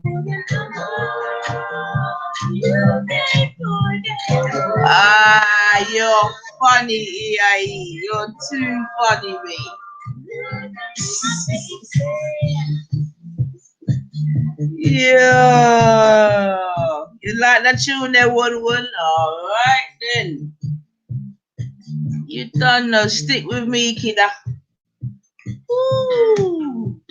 Ah, you're funny, EIE. You're too funny, mate. Yeah. You like that tune there, one? All right, then. You done no. Stick with me, kidda. Ooh.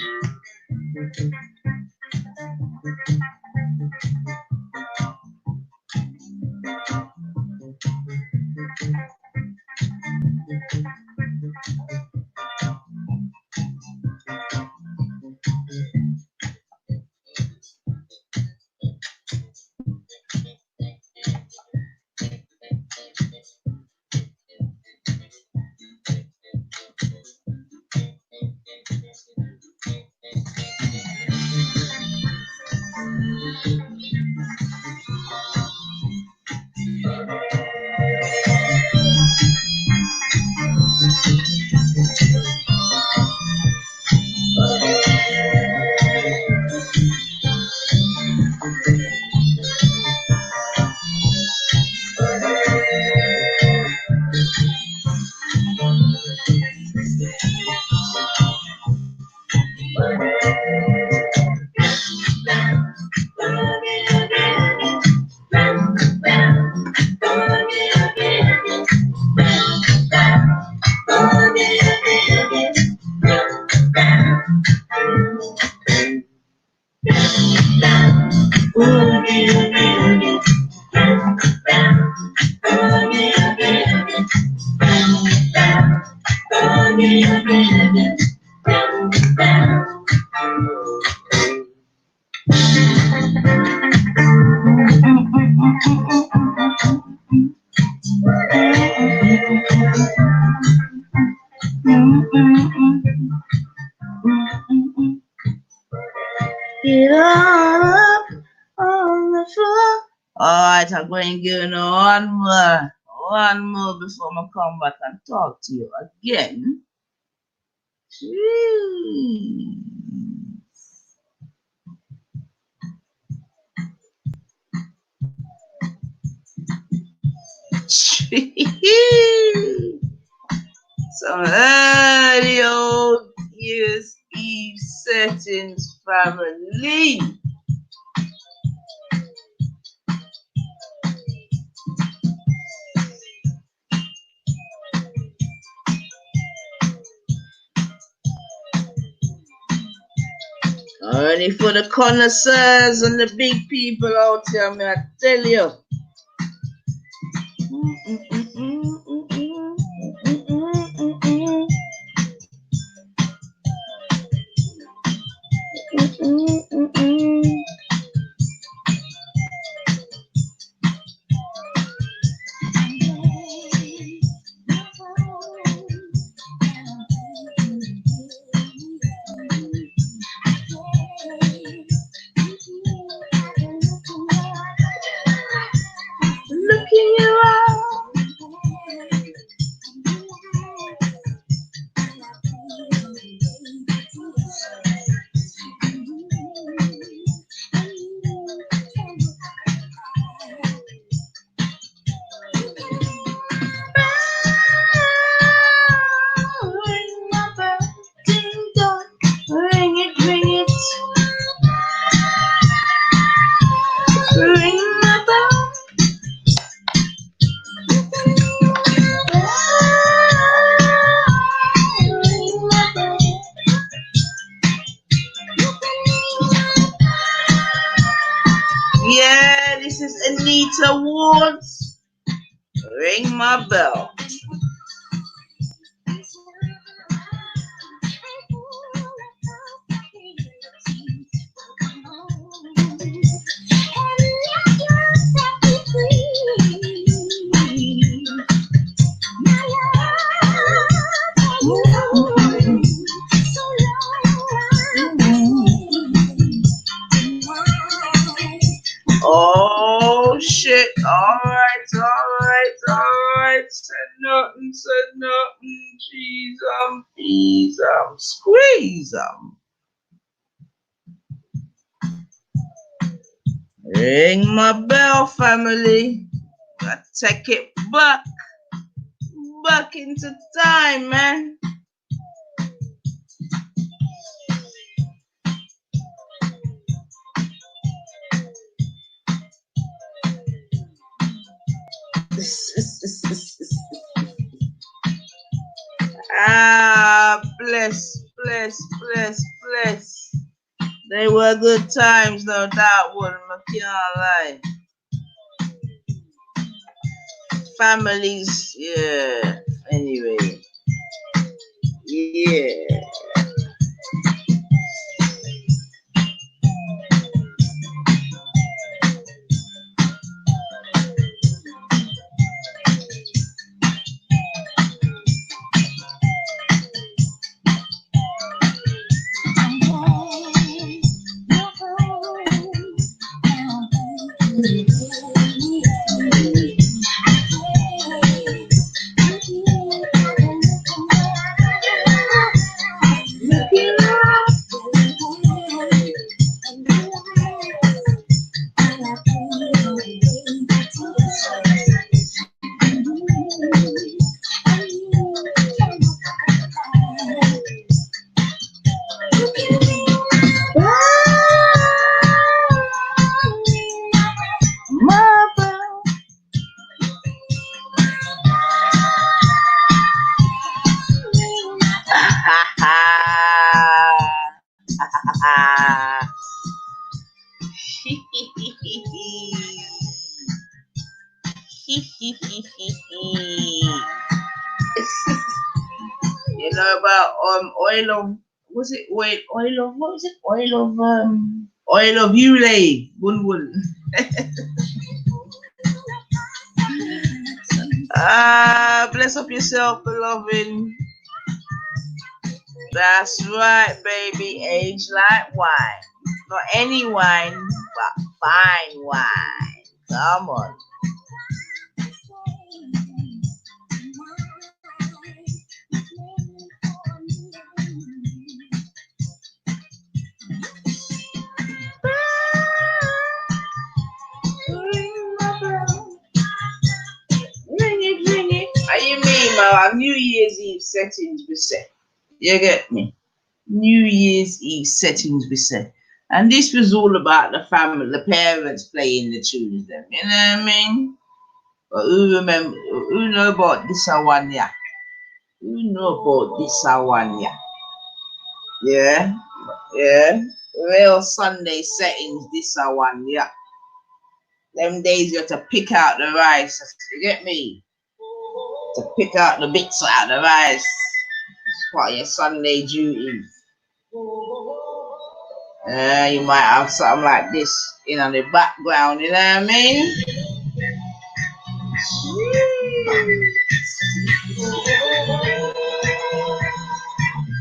Get up on the floor. Alright, I'm going to give you one more before I come back and talk to you again. Some early old Year's Eve settings, family. Only for the connoisseurs and the big people out here, may I tell you. Looking around. boards, ring my bell. Oh shit, alright. Said nothing, cheese 'em, fees 'em, squeeze 'em. Ring my bell, family. Gotta take it back into time, man. Bless. They were good times, no doubt, wouldn't I can't lie. Families, yeah. Anyway, yeah. You know about oil of oil of Ulay. Wun. Bless up yourself, beloved. That's right, baby. Age like wine. Not any wine, but fine wine. Come on. Ring it. How you mean, my New Year's Eve settings be set? You get me? New Year's Eve settings be set. And this was all about the family, the parents playing the tunes, them. You know what I mean? But who know about this one, yeah? Who know about this one, yeah? Yeah. Real Sunday settings, this one, yeah. Them days you have to pick out the rice, you get me? To pick out the bits out of the rice. It's part of your Sunday duties. You might have something like this in on the background, you know what I mean?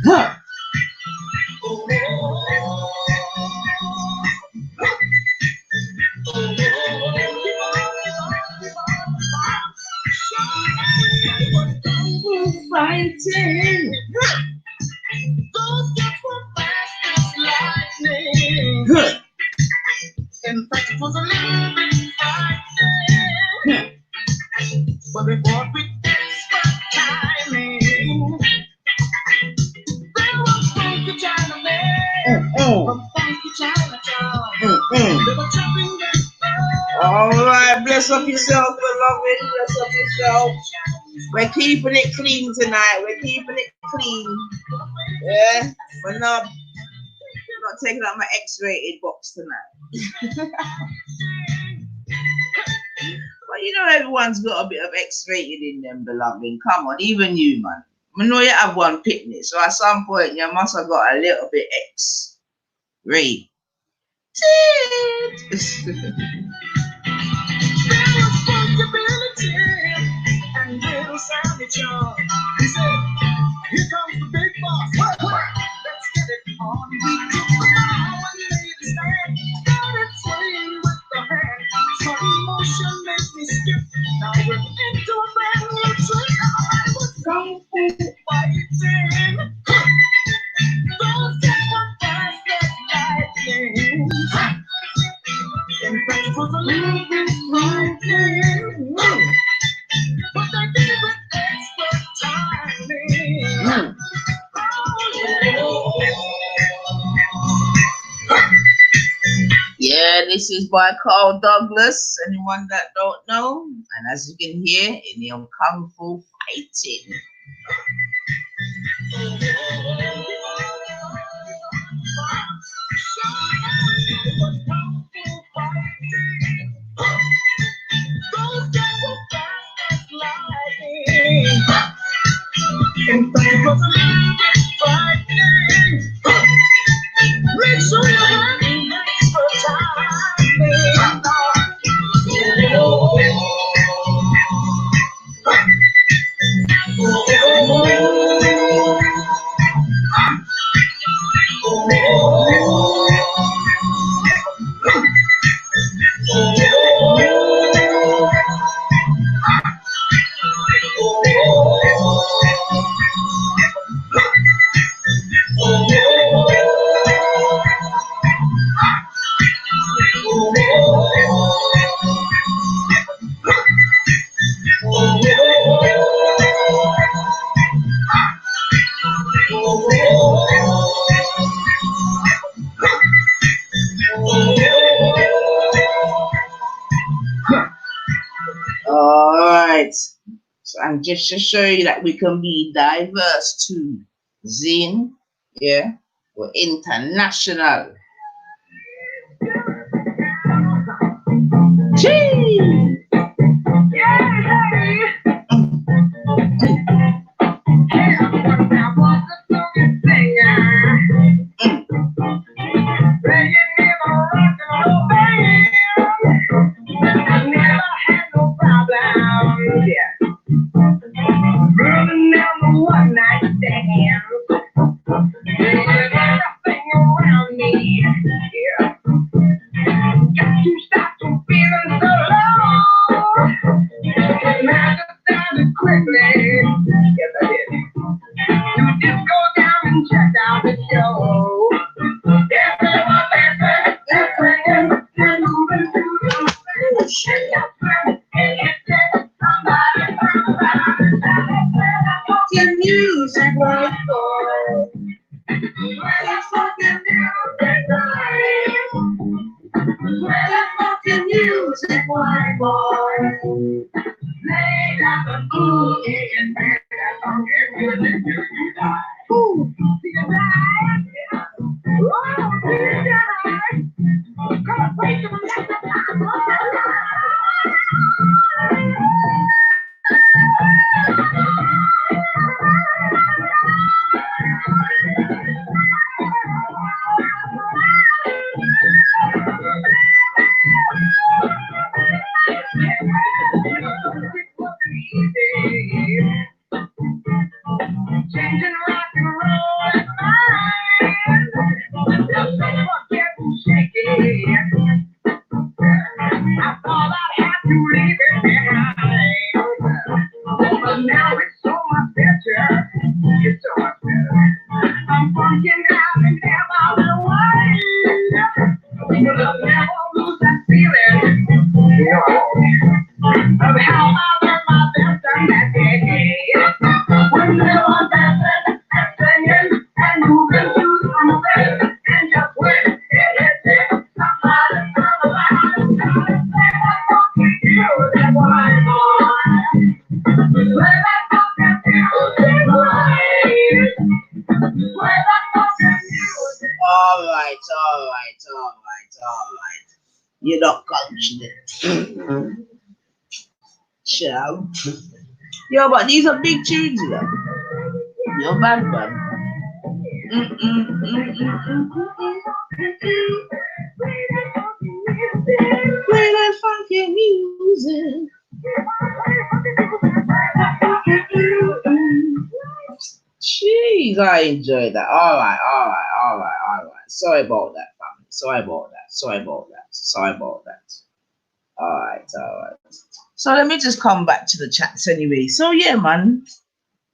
Huh. Fighting. Those guys were fast as lightning. In fact, it was a little bit frightening. But they fought with desperate timing. They were funky Chinamen from funky Chinatown. They were jumping their all right, bless up yourself, beloved. Bless up yourself. We're keeping it clean tonight. We're keeping it clean. Yeah, we're not taking out my X-rated box tonight. But you know, everyone's got a bit of X-rated in them, beloved. Come on, even you, man. I know you have one picnic, so at some point you must have got a little bit X-rated. Responsibility and little Sammy John. He said, "Here comes the big boss. Let's get it on. We took the power and made it stand. Got it swaying with the hand. Some emotion makes me skip. Now we're into a brand new trick. I was kung fu fighting. Those days were fast as lightning. In fact, it was a little bit frightening. But they gave it extra timing. Yeah, this is by Carl Douglas. Anyone that don't know, and as you can hear, in the Kung Fu Fighting. In fact, it was a little bit frightening. Make sure you have extra timing. All right. So, and just to show you that we can be diverse too. Zin, yeah, we're international. Gee! Running down the one night stand. Everything around me. Yeah. Got to stop from feeling so low. And I decided quickly. Yes, I did. To just go down and check out the show. Everyone dancing, dancing, and moving to the place. And it said, somebody, fucking music was for. Where the fucking music was. Where the fucking music was for. Play that the boogie and play that funky music till you die. Ooh, see you die. Oh, see you die. Come on, wait till the next time. Changing rock and roll is mine. Just so getting shaky. I thought I'd have to leave it behind. But now it's so much better. It's so much better. I'm funking out and never the way. But I'll never lose that feeling. Of how I learned my best on that day. When they were dancing and singing and moving to the rhythm. And just when it hit it, somebody turned around. Play that funky music, boy, boy. Play that funky music, boy. Play that funky music. All right. You're not coaching it. Shout. Yo, but these are big tunes, you know. You're bad, man. Play that funky music. Jeez, I enjoyed that. All right. Sorry about that, family. Sorry about that. All right. So let me just come back to the chats anyway. So yeah, man,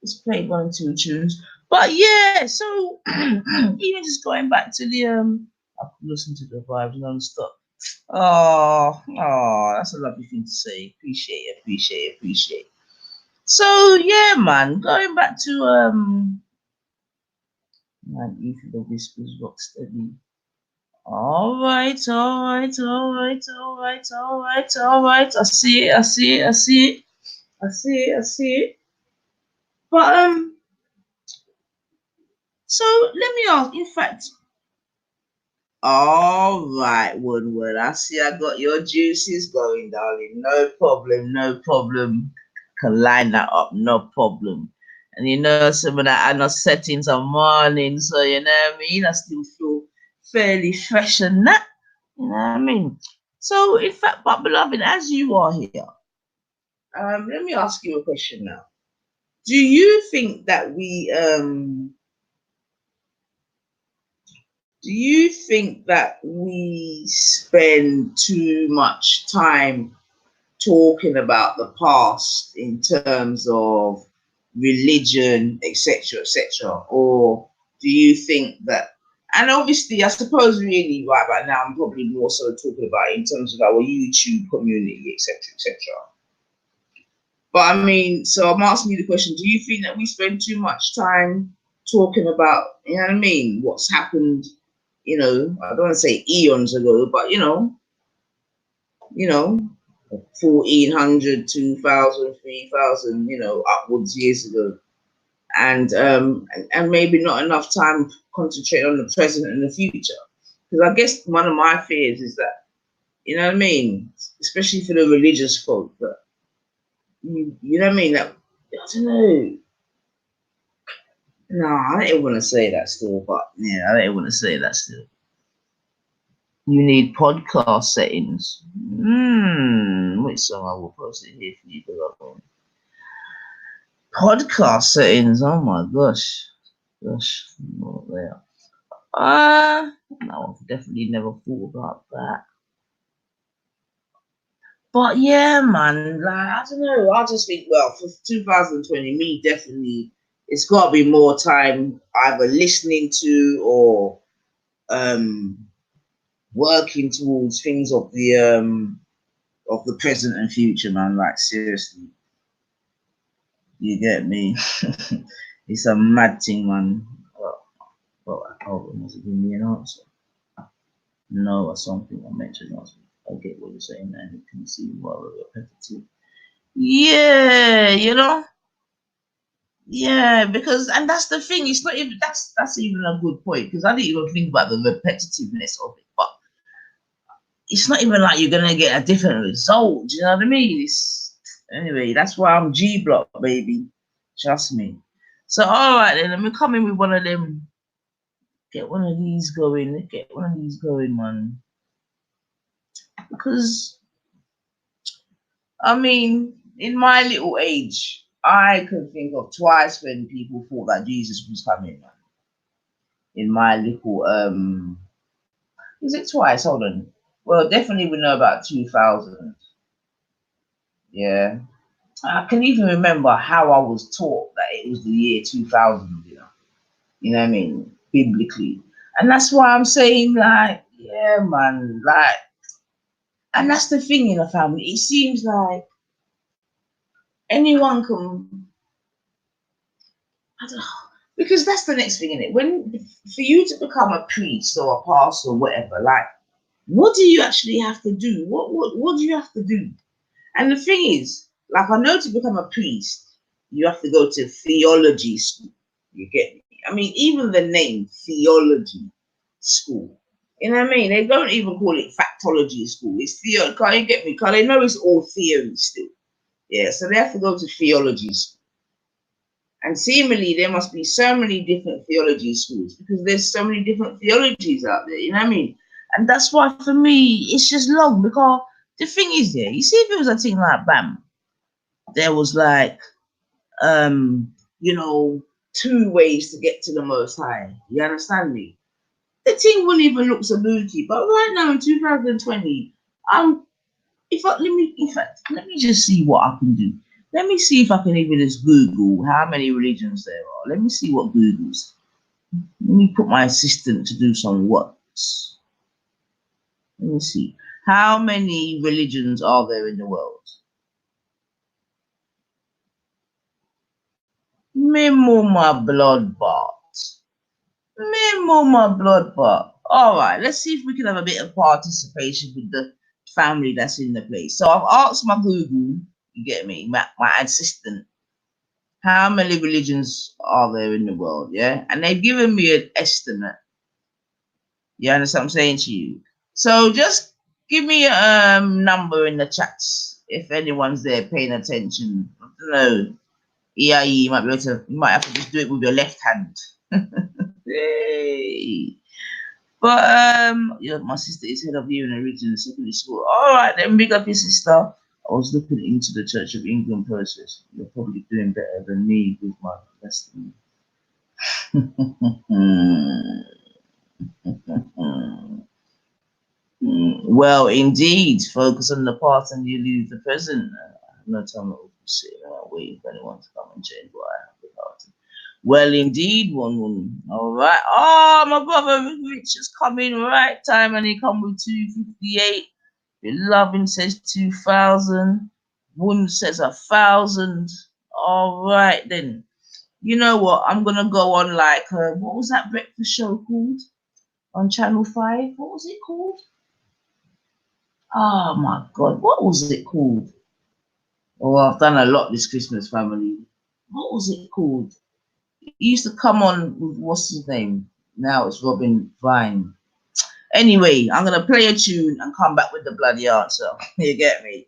let's play 1 or 2 tunes. But yeah, so even just going back to the I could listen to the vibes non-stop. Oh, that's a lovely thing to say. Appreciate. So yeah, man, going back to man, Ether the Whispers rock steady. All right. I see it. But so let me ask. In fact, all right, Woodward. I see. I got your juices going, darling. No problem. Can line that up, no problem. And you know, some of that I know settings are morning, so you know what I mean. I still feel fairly fresh and that. You know what I mean? So, in fact, but beloved, as you are here, let me ask you a question now. Do you think that we spend too much time talking about the past in terms of religion, etc., or do you think that? And obviously, I suppose really right now, I'm probably more so talking about in terms of our YouTube community, etc. But I mean, so I'm asking you the question: do you think that we spend too much time talking about, you know what I mean, what's happened? You know, I don't want to say eons ago, but you know, 1400, 2000, 3000, upwards years ago, and maybe not enough time concentrate on the present and the future. Because I guess one of my fears is that, you know what I mean, especially for the religious folk, that you know what I mean, that I don't know. No, I don't want to say that still, but yeah, I don't want to say that still. You need podcast settings. Which song I will post it here for you, beloved. Podcast settings. Oh my gosh. Not there. No, I've definitely never thought about that. But yeah, man, like I don't know. I just think, well, for 2020, me definitely, it's got to be more time either listening to or working towards things of the present and future, man. Like seriously, you get me? It's a mad thing, man. Well, was it giving me an answer? No, or something I mentioned last week. I get what you're saying, and you can see more repetitive. Yeah, Yeah, because and that's the thing. It's not even that's even a good point because I didn't even think about the repetitiveness of it, but it's not even like you're gonna get a different result. Do you know what I mean? Anyway, that's why I'm G block, baby. Trust me. So all right then, let me come in with one of them. Get one of these going, man. Because I mean, in my little age, I can think of twice when people thought that Jesus was coming, man. In my little is it twice? Hold on. Well, definitely we know about 2000. Yeah. I can even remember how I was taught that it was the year 2000, You know what I mean? Biblically. And that's why I'm saying, like, yeah, man, like, and that's the thing in a family. It seems like anyone can, I don't know, because that's the next thing in it. When for you to become a priest or a pastor or whatever, like, what do you actually have to do? What do you have to do? And the thing is, like, I know to become a priest, you have to go to theology school. You get me? I mean, even the name theology school. You know what I mean? They don't even call it factology school. It's theo. Can you get me? Because they know it's all theory still. Yeah, so they have to go to theology school. And seemingly there must be so many different theology schools because there's so many different theologies out there, you know what I mean? And that's why for me it's just long, because the thing is, yeah, you see, if it was a thing like BAM, there was like you know, 2 ways to get to the Most High. You understand me? The thing wouldn't even look so booty, but right now in 2020, let me just see what I can do. Let me see if I can even just Google how many religions there are. Let me see what Google's. Let me put my assistant to do some works. Let me see. How many religions are there in the world? Memo my blood bath. Memo my blood bath. All right, let's see if we can have a bit of participation with the family that's in the place. So I've asked my Google, you get me, my assistant, how many religions are there in the world, yeah? And they've given me an estimate. You understand what I'm saying to you? So just give me a number in the chats if anyone's there paying attention. I don't know. EIE, you might be able to, you might have to just do it with your left hand. Hey. But yeah, my sister is head of the Union Region Secondary School. All right, then big up your sister. I was looking into the Church of England process. You're probably doing better than me with my destiny. Well, indeed, focus on the past and you lose the present. No time that we can sit around waiting for anyone to come and change what I have without it. Well, indeed, one. All right. Oh, my brother Rich has come in right time and he come with 258. Loving says 2,000. Woon says 1,000. All right, then. You know what? I'm going to go on like, what was that breakfast show called? On Channel 5? What was it called? Oh my God, what was it called? Oh, I've done a lot this Christmas, family. What was it called? It used to come on with, what's his name? Now it's Robin Vine. Anyway, I'm going to play a tune and come back with the bloody answer. You get me?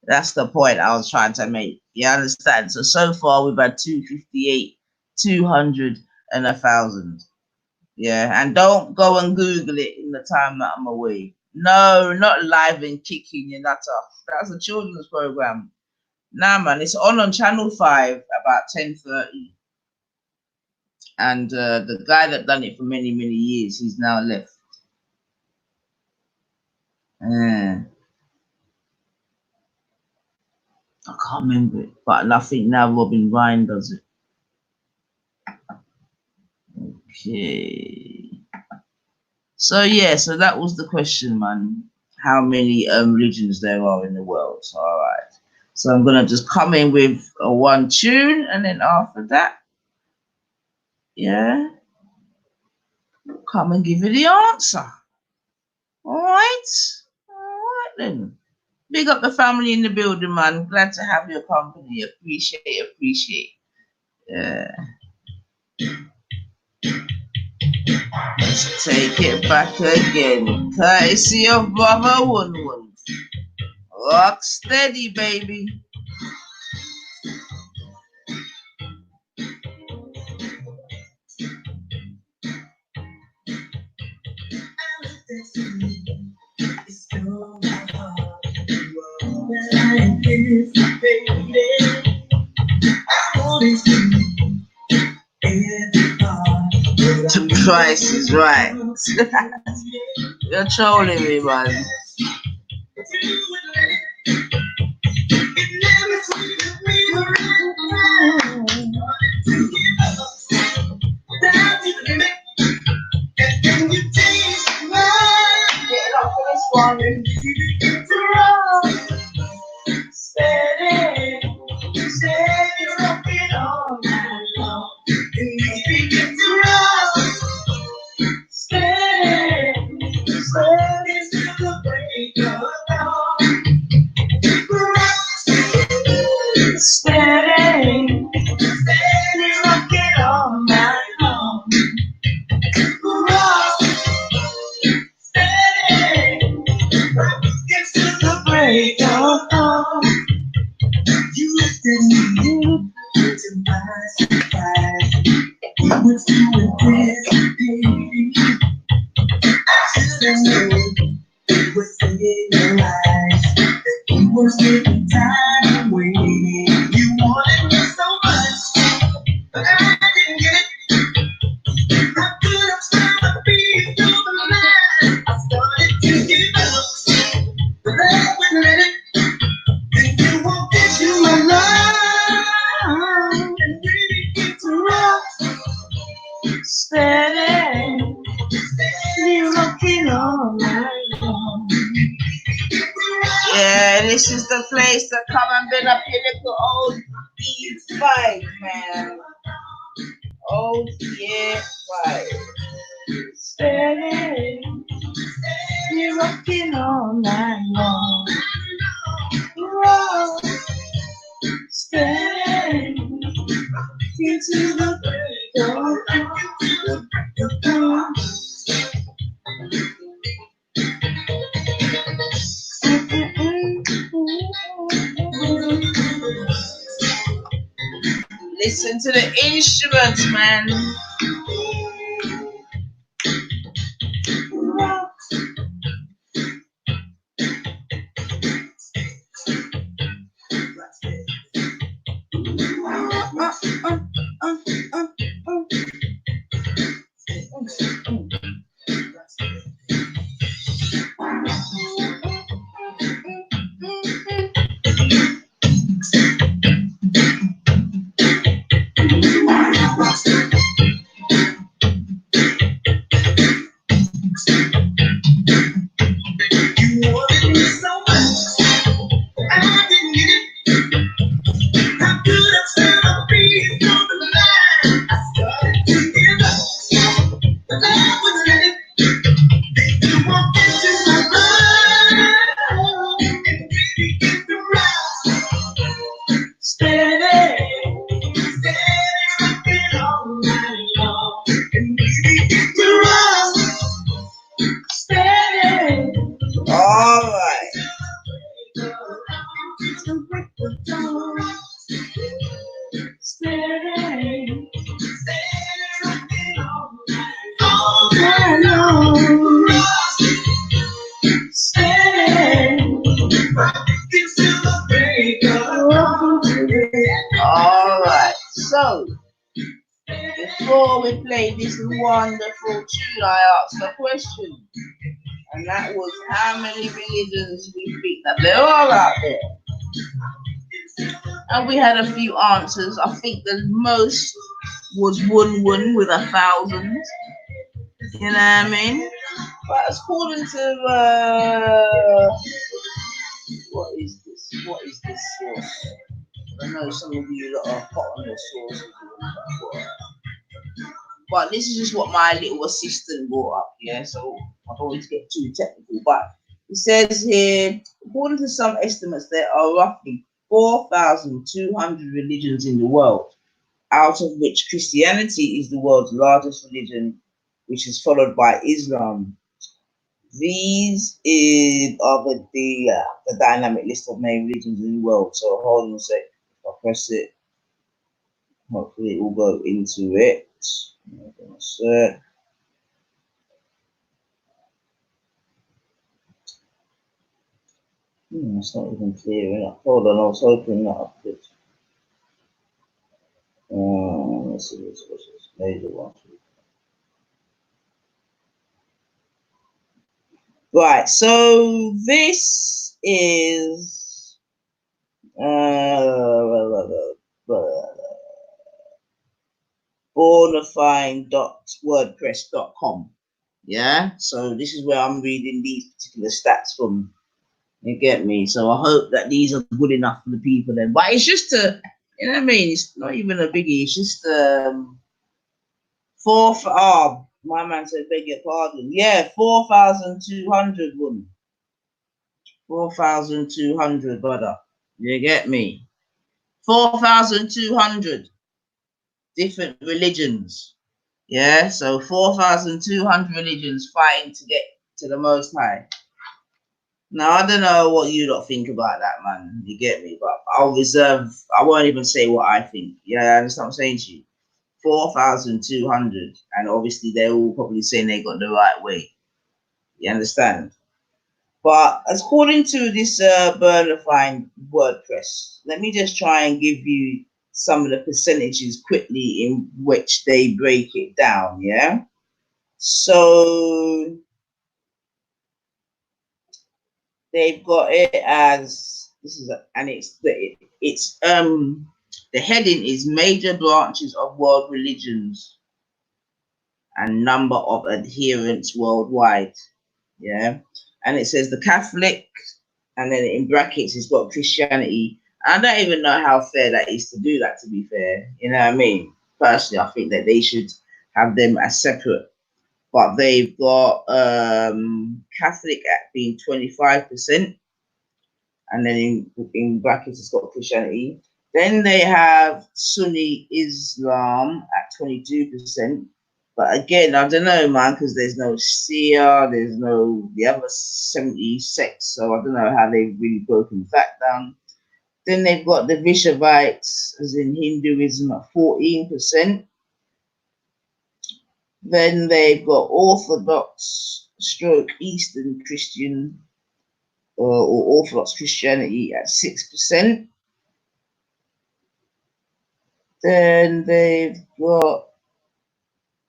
That's the point I was trying to make. You understand? So far we've had 258, 200, and 1,000. Yeah, and don't go and Google it in the time that I'm away. No, not live and kicking your nutter. That's a children's program. Nah, man, it's on Channel 5 about 10:30. And the guy that done it for many, many years, he's now left. I can't remember it, but I think now Robin Ryan does it. Okay. So yeah, so that was the question, man. How many religions there are in the world? All right. So I'm gonna just come in with a one tune, and then after that, yeah, come and give you the answer. All right. All right then. Big up the family in the building, man. Glad to have your company. Appreciate. Yeah. Let's take it back again. Courtesy of Brother Woon. Rock steady, baby. The price is right. You're trolling me, man. Then you to my surprise, he was doing this. I should have known he was saying your lies, that he was getting tired of waiting. You wanted me so much, but I didn't get it. I could have tried to be through the line. I started to give up, but I wouldn't let it. Then you walked into my life and really get to rock. Steady, you're rocking all night long. Yeah, this is the place to come and build up your little old E5, man. Old E5. Steady, you're rocking all night long. Rock, steady, into the break of dawn. Listen to the instruments, man. You wanted me so much, I didn't get it. I could have said I'd be through the line. I started to give up, but I wouldn't let it. Then you walked into my life and really get the rock. Steady, steady, rocking all night long, and really get the rock. Steady. All right. All right. So, before we play this wonderful tune, I asked a question. And that was how many religions we think that there are out there. And we had a few answers. I think the most was WiNg with 1,000. You know what I mean? But according to what is this source? I know some of you that are hot on your sources. But this is just what my little assistant brought up, yeah? So I don't want to get too technical. But it says here, according to some estimates, there are roughly 4,200 religions in the world, out of which Christianity is the world's largest religion, which is followed by Islam. These are the dynamic list of main religions in the world. So hold on a sec. If I press it, hopefully it will go into it. It's not even clear enough. Hold on, I was hoping that I could. Let's see what's this major one. Right, so this is bonafide.wordpress.com. Yeah, so this is where I'm reading these particular stats from. You get me? So I hope that these are good enough for the people then. But it's just you know what I mean? It's not even a biggie. It's just my man said beg your pardon. Yeah, 4,200 women. 4,200, brother. You get me? 4,200 different religions. Yeah, so 4,200 religions fighting to get to the Most High. Now, I don't know what you lot think about that, man. You get me? But I'll reserve, I won't even say what I think. Yeah, I understand what I'm saying to you. 4,200. And obviously, they're all probably saying they got the right way. You understand? But according to this Bernafine WordPress, let me just try and give you some of the percentages quickly in which they break it down. Yeah. So they've got it as this is, and it's the heading is major branches of world religions and number of adherents worldwide. Yeah, and it says the Catholic, and then in brackets it's got Christianity. I don't even know how fair that is to do that, to be fair. You know what I mean? Personally, I think that they should have them as separate. But they've got Catholic at being 25%, and then in brackets it's got Christianity. Then they have Sunni Islam at 22%. But again, I don't know, man, because there's no Shia, there's no the other 70 sects, so I don't know how they've really broken that down. Then they've got the Vishavites, as in Hinduism, at 14%. Then they've got Orthodox stroke Eastern Christian or Orthodox Christianity at 6%. Then they've got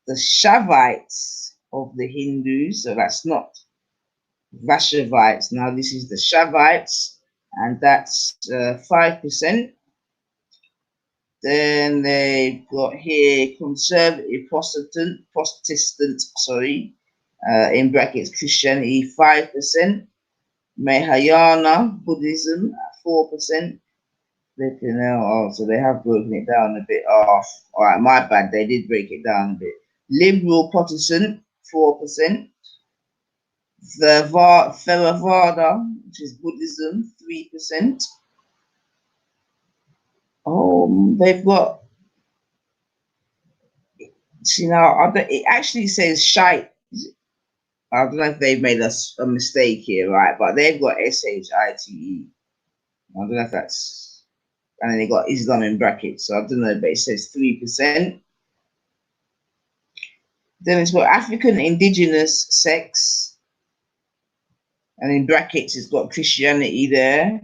the Shavites of the Hindus, so that's not Vashavites. Now this is the Shavites, and that's 5%. Then they've got here conservative Protestant, in brackets Christianity 5%. Mahayana Buddhism at 4%. So they have broken it down a bit off. All right, my bad. They did break it down a bit. Liberal Protestant 4%. Theravada, which is Buddhism, 3%. They've got. See now, it actually says shite. I don't know if they've made a mistake here, right? But they've got SHITE. I don't know if that's, and then they got Islam in brackets. So I don't know, but it says 3%. Then it's got African indigenous sects, and in brackets it's got Christianity there.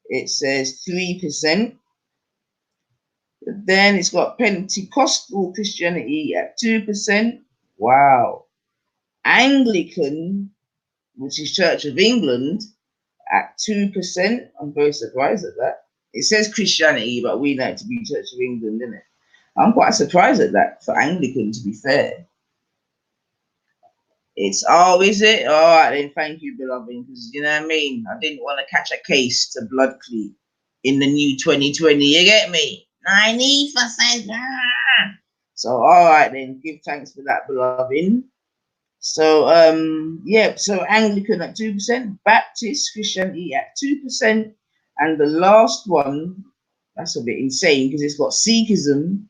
It says 3%. Then it's got Pentecostal Christianity at 2%. Wow. Anglican, which is Church of England, at 2%. I'm very surprised at that. It says Christianity, but we know it to be Church of England, isn't it? I'm quite surprised at that for Anglican, to be fair. It's, oh, is it? All right, then thank you, beloved, because you know what I mean? I didn't want to catch a case to blood cleat in the new 2020. You get me? 90%. So, all right, then give thanks for that, beloved. So, yeah, so Anglican at 2%, Baptist Christianity at 2%, and the last one, that's a bit insane because it's got Sikhism.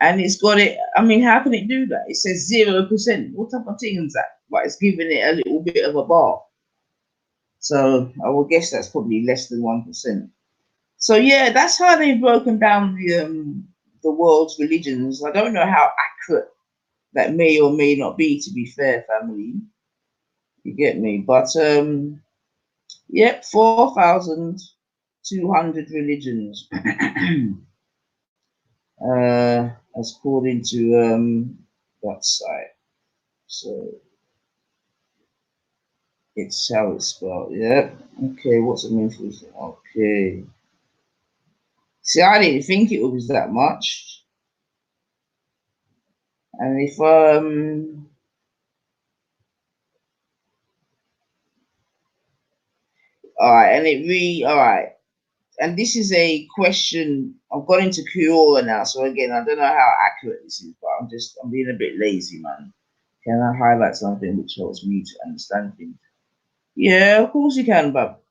And it's got it. I mean, how can it do that? It says 0%. What type of thing is that? But it's giving it a little bit of a bar. So I would guess that's probably less than 1%. So yeah, that's how they've broken down the world's religions. I don't know how accurate that may or may not be, to be fair, family. You get me? But yep, 4,200 religions. According to that site. So it's how it's spelled. Yeah. Okay. What's the mean for? Okay. See, I didn't think it was that much. And if all right, and all right. And this is a question. I've got into QoRa now, so again, I don't know how accurate this is, but I'm being a bit lazy, man. Can I highlight something which helps me to understand things? Yeah, of course you can, but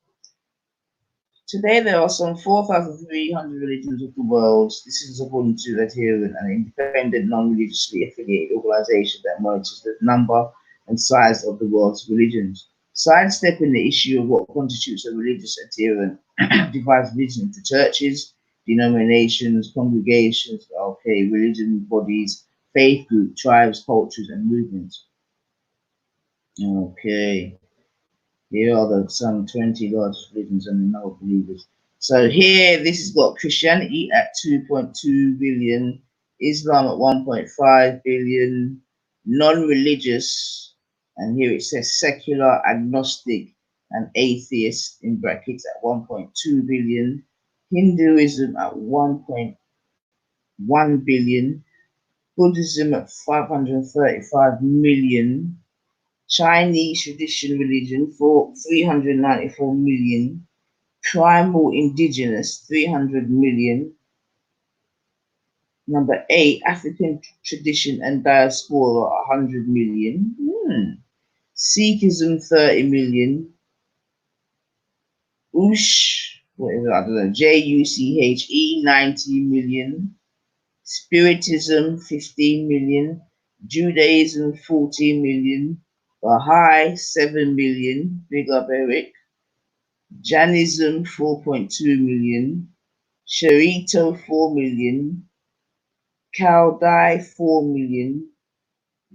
today there are some 4,300 religions of the world. This is according to adherent and independent, non-religiously affiliated organization that monitors the number and size of the world's religions. Sidestepping the issue of what constitutes a religious adherent divides religion into churches, denominations, congregations, okay, religion bodies, faith groups, tribes, cultures, and movements. Okay, here are the some 20 large religions and the no believers. So here, this has got Christianity at 2.2 billion, Islam at 1.5 billion, non-religious, and here it says secular, agnostic, and atheist in brackets at 1.2 billion, Hinduism at 1.1 billion, Buddhism at 535 million, Chinese tradition religion for 394 million, primal indigenous 300 million, number 8 African tradition and diaspora 100 million, Sikhism 30 million, whatever, I don't know, JUCHE 90 million, Spiritism 15 million, Judaism 14 million, Baha'i 7 million, big up Eric, Jainism 4.2 million, Sharito 4 million, Chaldai 4 million,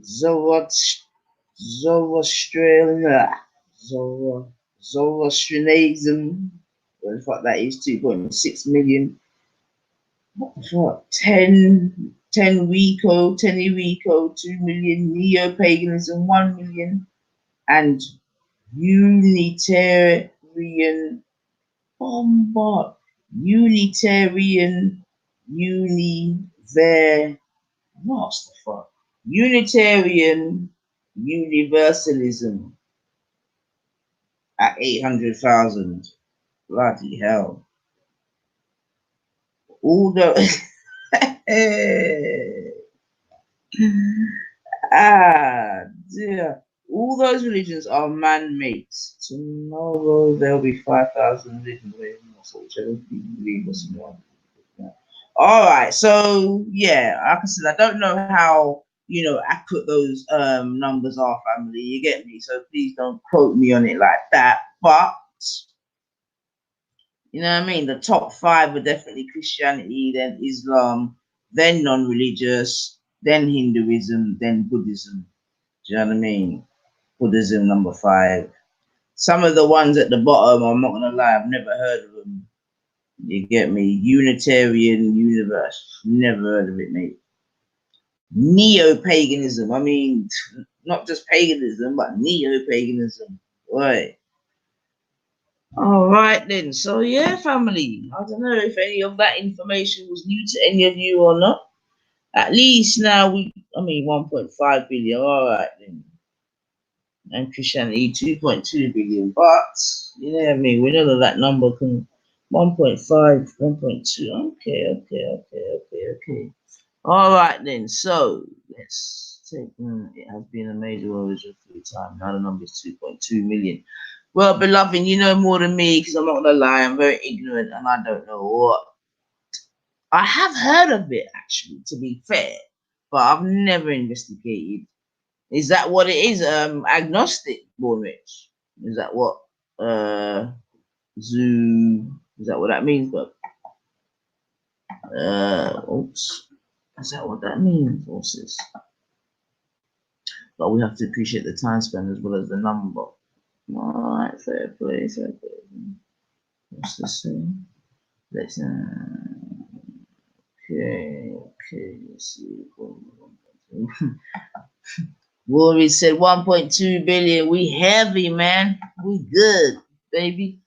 Zoroastrianism, what the fuck that is, 2.6 million. What the fuck? 10 Rico, 2 million, Neo-paganism 1 million, and Unitarian what's the fuck? Unitarian Universalism at 800,000. Bloody hell. All the dear. All those religions are man-made. Tomorrow there'll be 5,000 religions. All right, so yeah, like I said, I don't know how accurate those numbers are, family. You get me? So please don't quote me on it like that. But you know what I mean? The top 5 are definitely Christianity, then Islam, then non-religious, then Hinduism, then Buddhism. Do you know what I mean? Buddhism number 5. Some of the ones at the bottom, I'm not gonna lie, I've never heard of them. You get me? Unitarian Universe. Never heard of it, mate. Neo-paganism. I mean, not just paganism, but neo-paganism. Right. All right, then. So, yeah, family. I don't know if any of that information was new to any of you or not. At least now 1.5 billion. All right, then. And Christianity 2.2 billion. But, you know what I mean? We know that that number can 1.5, 1.2. Okay. All right, then. So, let's take, it has been a major origin for the time. Now the number is 2.2 million. Well, beloved, you know more than me because I'm not going to lie. I'm very ignorant and I don't know what. I have heard of it, actually, to be fair, but I've never investigated. Is that what it is? Agnostic, born rich. Is that what zoo? Is that what that means? But oops, is that what that means? What's this? But we have to appreciate the time span as well as the number. All right, fair play. What's this saying? Let's okay. Let's see. Rory said 1.2 billion. We heavy, man. We good, baby.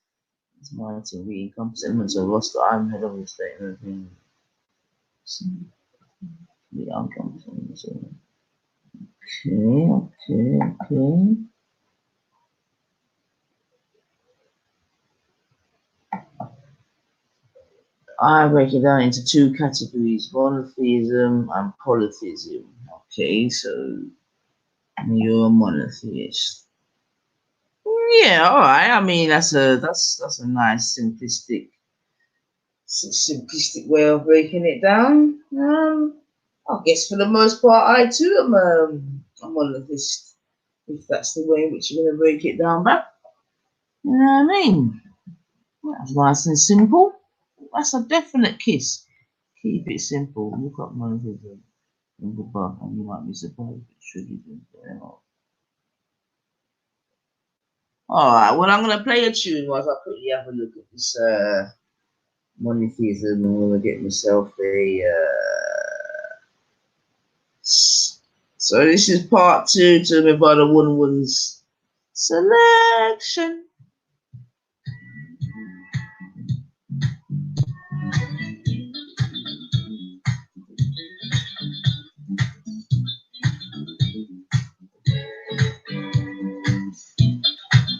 It's Martin. We encompass elements of roster. I'm head of the statement. We encompass elements of. Okay. I break it down into 2 categories: monotheism and polytheism. Okay, so you're a monotheist. Yeah, all right. I mean, that's a nice simplistic way of breaking it down. I guess for the most part, I too am a monotheist. if that's the way in which you're going to break it down back. You know what I mean? That's nice and simple. That's a definite kiss. Keep it simple. Look up my video in the bar, and you might be surprised it should even there. Alright, well, I'm going to play a tune whilst I quickly have a look at this monotheism. I'm going to get myself a. So, this is part 2 to my brother WiNg's selection.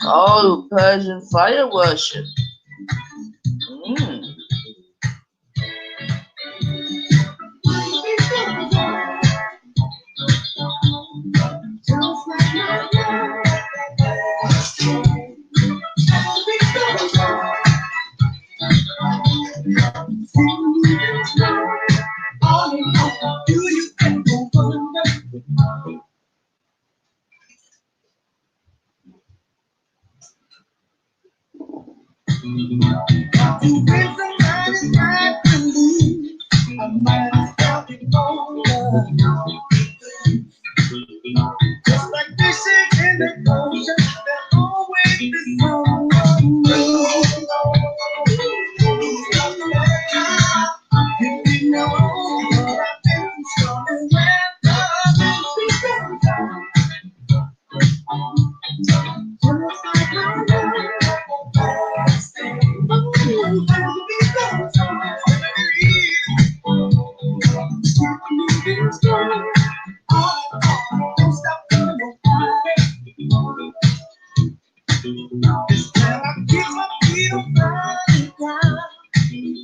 Oh, Persian fire worship. Just like fishing in the ocean, there'll always be someone new. If you know what I've been starting with, just like my last thing.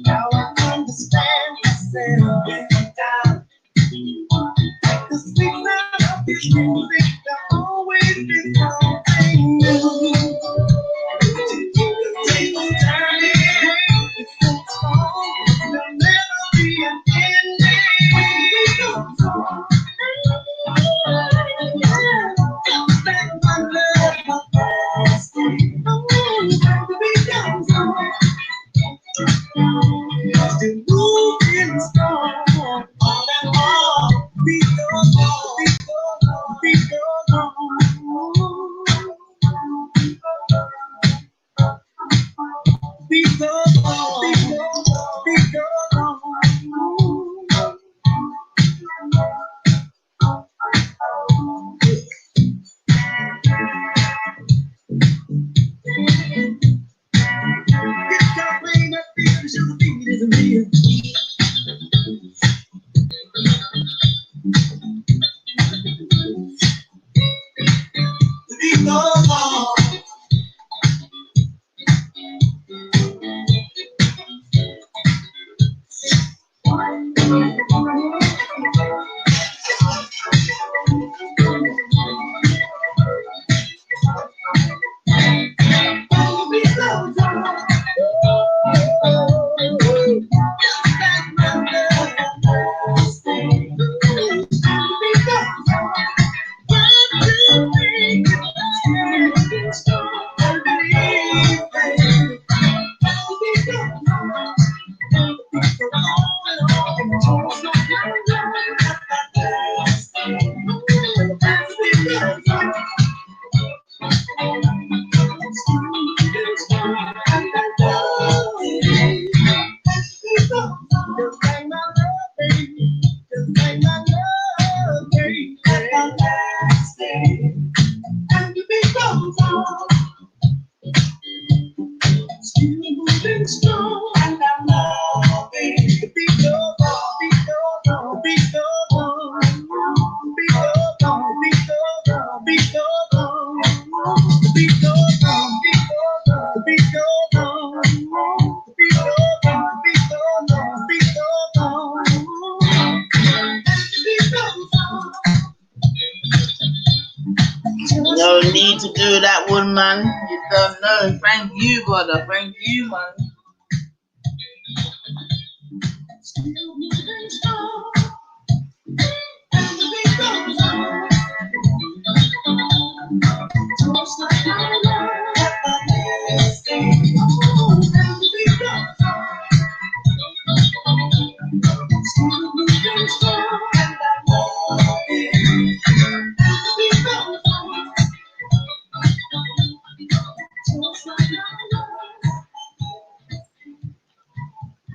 Now I understand myself down. The sweet sound of this music, there'll always be something new. The table turning, it's so strong, there'll never be an ending. Just like my love, my past. Still moving strong, on and on. We go on, we go on, we go on. We go on, we go on, we go on. It's got rain up here, the sugar beat isn't real. We go on. No need to do that one, man. You don't know. Thank you, brother. Thank you, man.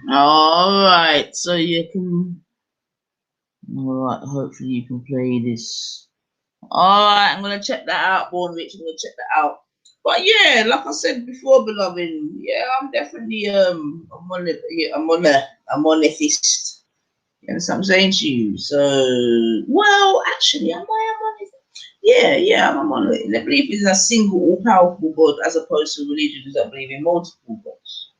All right, so you can. All right, hopefully you can play this. All right, I'm gonna check that out, Born Rich. I'm gonna check that out. But yeah, like I said before, beloved, yeah, I'm definitely I'm a monethist. You know what I'm saying to you? So, well, actually, am I a monolith? Yeah, I'm a monolith. I believe in a single, all-powerful God, as opposed to religions that believe in multiple gods.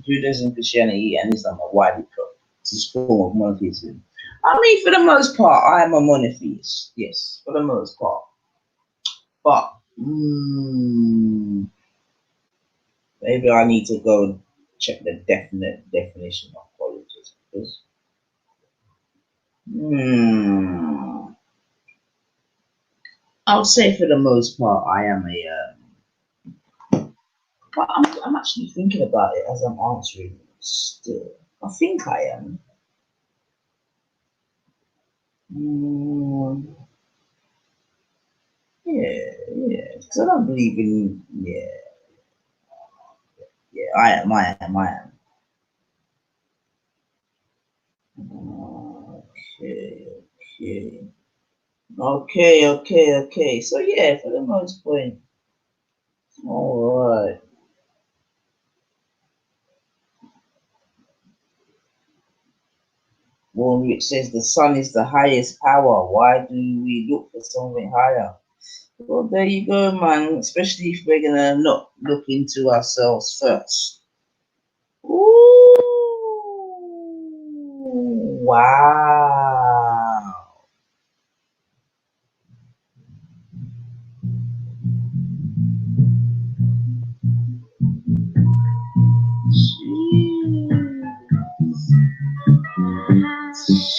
Judaism, Christianity, and Islam are widely practiced form of monotheism. I mean, for the most part, I am a monotheist. Yes, for the most part. But maybe I need to go and check the definite definition of polytheism. Because I would say for the most part, I am a. But I'm actually thinking about it as I'm answering. Still, I think I am. Yeah, because I don't believe in, I am. Okay. So yeah, for the most point, all right. One which says the sun is the highest power. Why do we look for something higher? Well, there you go, man. Especially if we're gonna not look into ourselves first. Ooh, wow.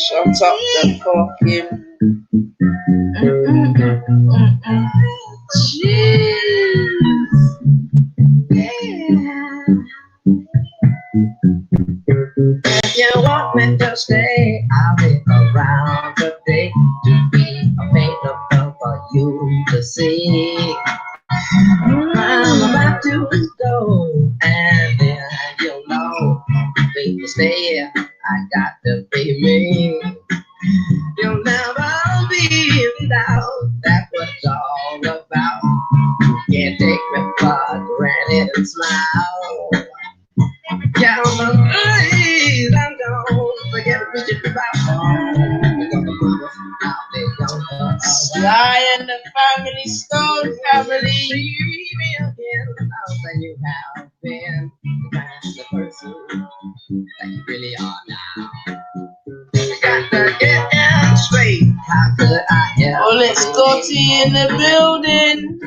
Shut up the fucking. If you want me to stay, I'll be around today to be available for you to see. I'm about to go, and then you'll know. People stay, I got to be me. You'll never be without. That's what it's all about. You can't take me for granted and smile. Count the days I'm gone. Forget what you about. Sly and the family, Stone family. See me again. I'll say you have been the person that you really are now. You got to get down straight. How could I help? Oh, let's go to you in the building.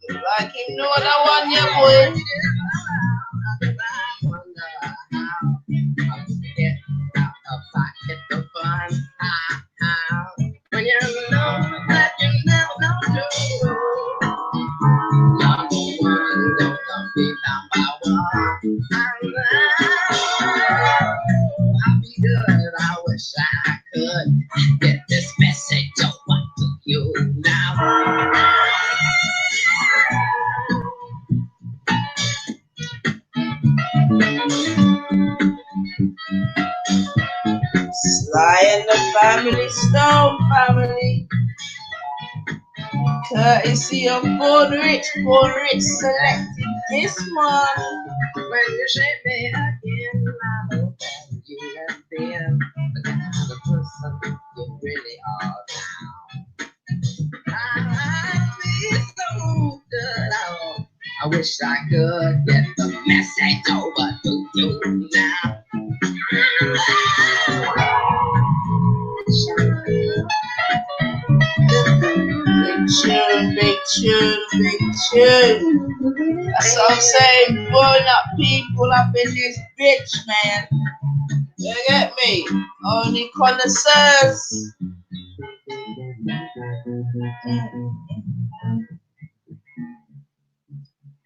Like you know what I want, yeah, boy. I wonder how to get out of pocket the fun. How when you know that you never know to. Number one, don't be number one. I'll be good. I wish I could get this message over to you now. Sly and the family, Stone family. Courtesy of Born Rich selected this one. When you shape me again, I hope that you have been the kind of person you really are now. I'll be so good. I wish I could get the message over to you now. Big tune. That's what I'm saying. Blowing up people up in this bitch, man. You get me? Only connoisseurs.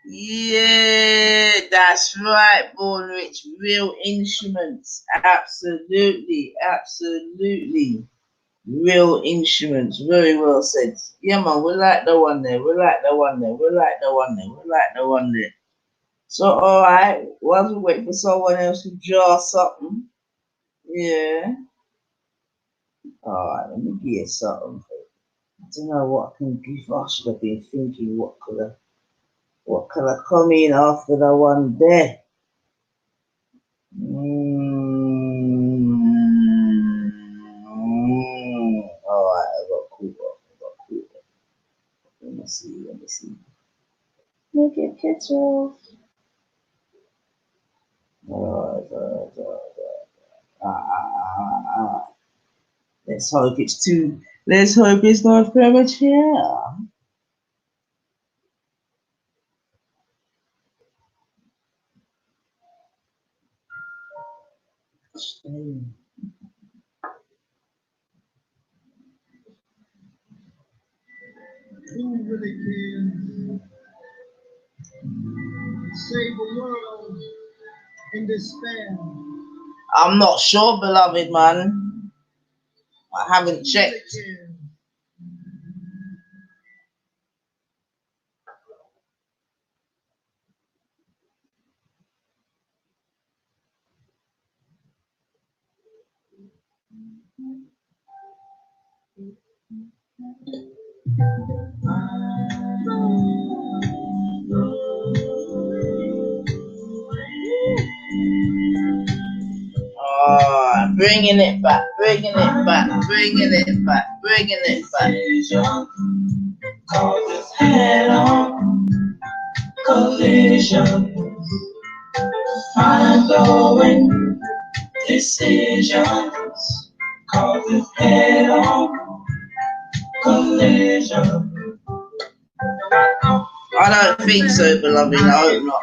Yeah, that's right, Born Rich. Real instruments. Absolutely, absolutely. Real instruments. Very well said. Yeah, man, we like the one there. We like the one there. We like the one there. We like the one there. So, all right, while we wait for someone else to draw something. Yeah. All right, let me give you something. I don't know what I can give. I should have been thinking what colour come in after the one there. Alright, I got QuiCk. Let me see. Make it catch off. Alright. Let's hope it's not premature. Who really can save the world in despair? I'm not sure, beloved man. I haven't checked. Oh, bringing it back. Causes head-on collision, mind-blowing decisions, causes head-on collision. I don't think so, beloved. I hope not.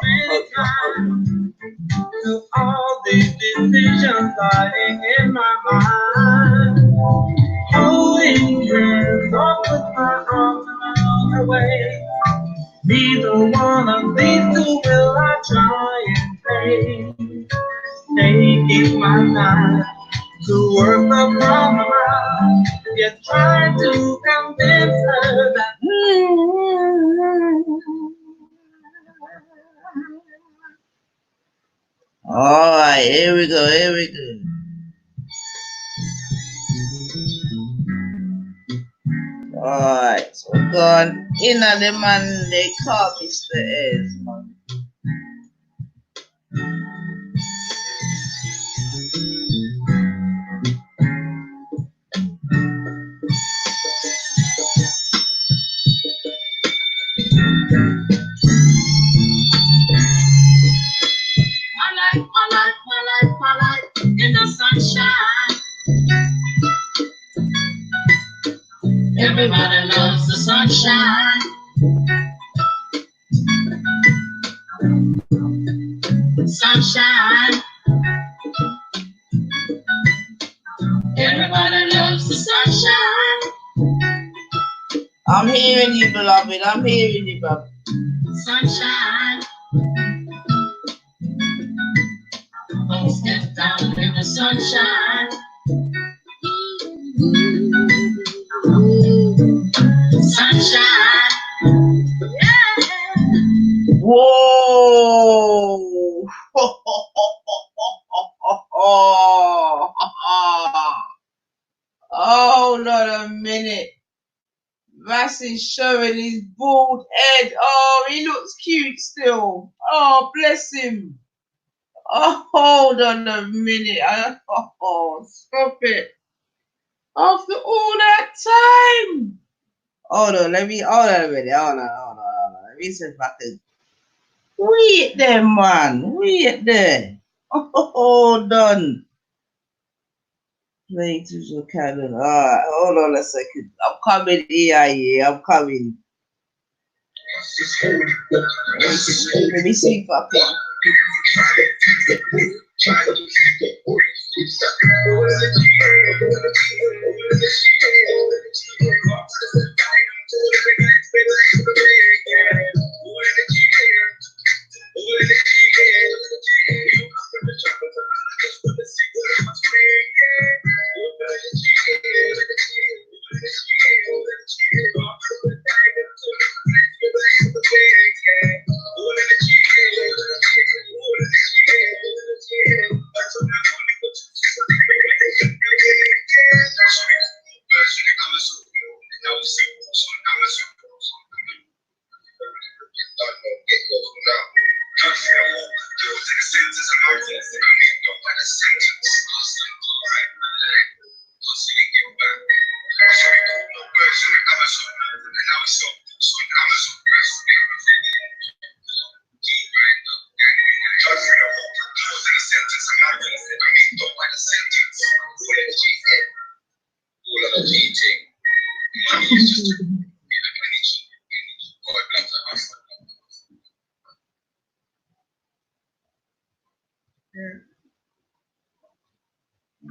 All these decisions lying in my mind. Holding hands off with my arms around her waist. Neither one of these two will I try and take. Taking my time to work the problem out. Yet trying to convince her that Alright, here we go. Alright, so we're going in at the man, they can't miss the airs, man. my life in the sunshine. Everybody loves the sunshine. Sunshine. Everybody loves the sunshine. I'm hearing you, beloved. I'm hearing you, beloved. Sunshine. Let's get down in the sunshine. Sunshine. Yeah. Whoa! Hold on a minute. Vass is showing his bald head. Oh, he looks cute still. Oh, bless him. Oh, hold on a minute. Oh, stop it. After all that time. Hold on a minute. Hold on. Let me see if I can. Wait there, man. Wait there. Hold on. Play to your calendar. Alright, hold on a second. I'm coming here. I'm coming. Let me see if I can.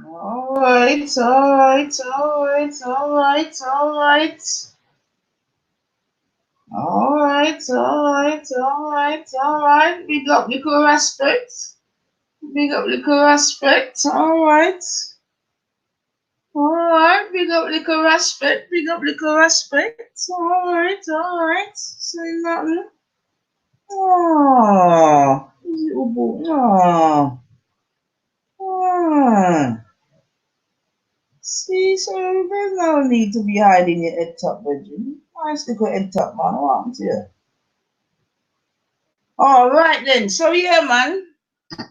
All right, all right, all right, all right, all right. All right, all right, all right, all right. Big up little respect. Big up little respect. All right. All right, big up little respect. Big up little respect. All right, all right. Say nothing. Oh, little boy. Oh. Oh. See, so there's no need to be hiding your head top, Reggie. Nice little head top, man. What happened to you? All right then. So yeah, man.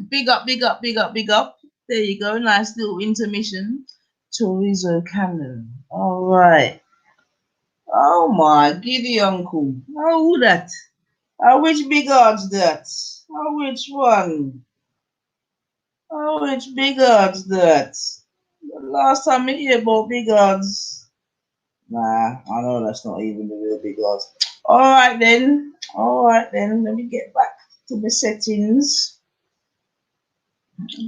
Big up, big up, big up, big up. There you go. Nice little intermission. Chorizo cannon. All right. Oh my giddy uncle. Oh, who that? Which big odds that? Which one? Which big odds that? The last time I hear about big odds. Nah, I know that's not even the real big odds. All right then. All right then. Let me get back to the settings.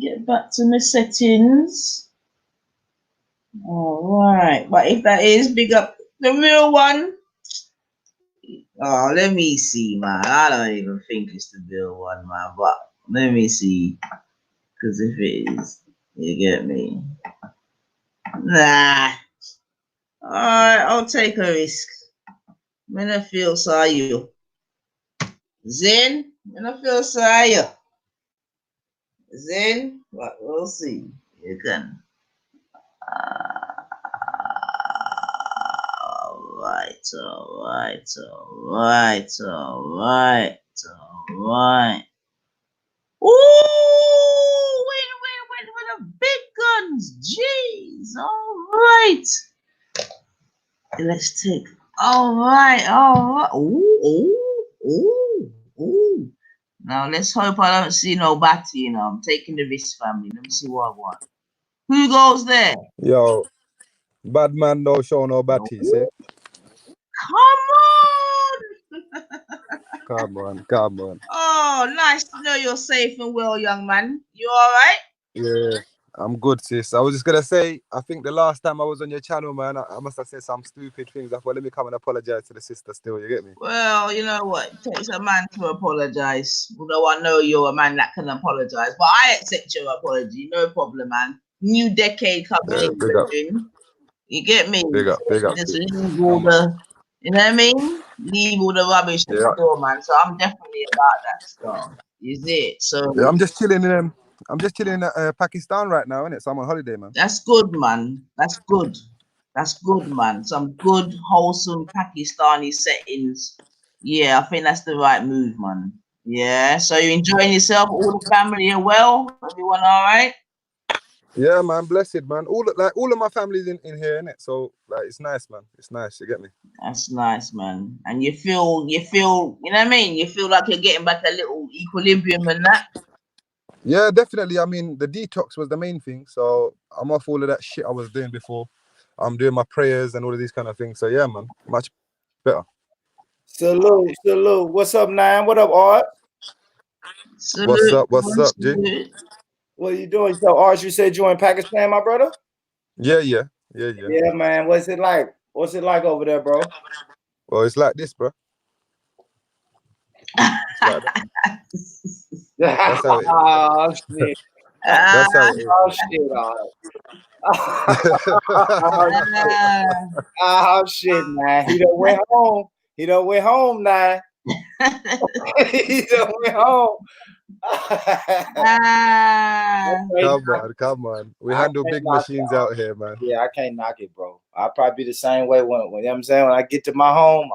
Get back to my settings. All right. But if that is big up the real one. Oh, let me see, man. I don't even think it's the real one, man. But let me see. Because if it is, you get me. Nah. Alright, I'll take a risk. When I feel sorry you. Zen, when I feel sorry you. Zen, but we'll see. You can. Alright, alright, alright, alright, alright. Ooh, wait, with the big guns. Jeez, alright. Let's take. Alright, alright. Ooh. Now let's hope I don't see no batty, you know. I'm taking the risk, family. Let me see what I want. Who goes there? Yo, bad man no show no batty, see? Come on! Come on. Oh, nice to know you're safe and well, young man. You alright? Yeah, I'm good, sis. I was just gonna say, I think the last time I was on your channel, man, I must have said some stupid things. I thought, let me come and apologize to the sister still, you get me? Well, you know what? It takes a man to apologize. Although I know you're a man that can apologize. But I accept your apology. No problem, man. New decade coming in. You get me? Big up. Just leave all the, you know what I mean? Leave all the rubbish at the door, man. So I'm definitely about that stuff. Is it? So yeah, I'm just chilling in Pakistan right now, innit? So I'm on holiday, man. that's good, man. That's good. That's good, man. Some good, wholesome Pakistani settings. Yeah, I think that's the right move, man. Yeah. So you enjoying yourself? All the family are well? Everyone all right? Yeah, man, blessed, man. All of my family's in here, innit? So like it's nice, man. It's nice, you get me? That's nice, man. And you feel, you know what I mean? You feel like you're getting back a little equilibrium and that? Yeah, definitely. I mean, the detox was the main thing. So I'm off all of that shit I was doing before. I'm doing my prayers and all of these kind of things. So yeah, man, much better. Salute. What's up, Nine? What up, Art? Salute. What's up, G? What are you doing? So, Ars, you said you in Pakistan, my brother? Yeah. Yeah, man. What's it like? What's it like over there, bro? Well, it's like this, bro. It's like that. That's how it is. Oh, shit. That's how it is, Oh, man. shit. Oh, shit, man. He done went home. He done went home now. He done went home. Come on. We handle big machines out here, man. Yeah, I can't knock it, bro. I'll probably be the same way when you know what I'm saying, when I get to my home,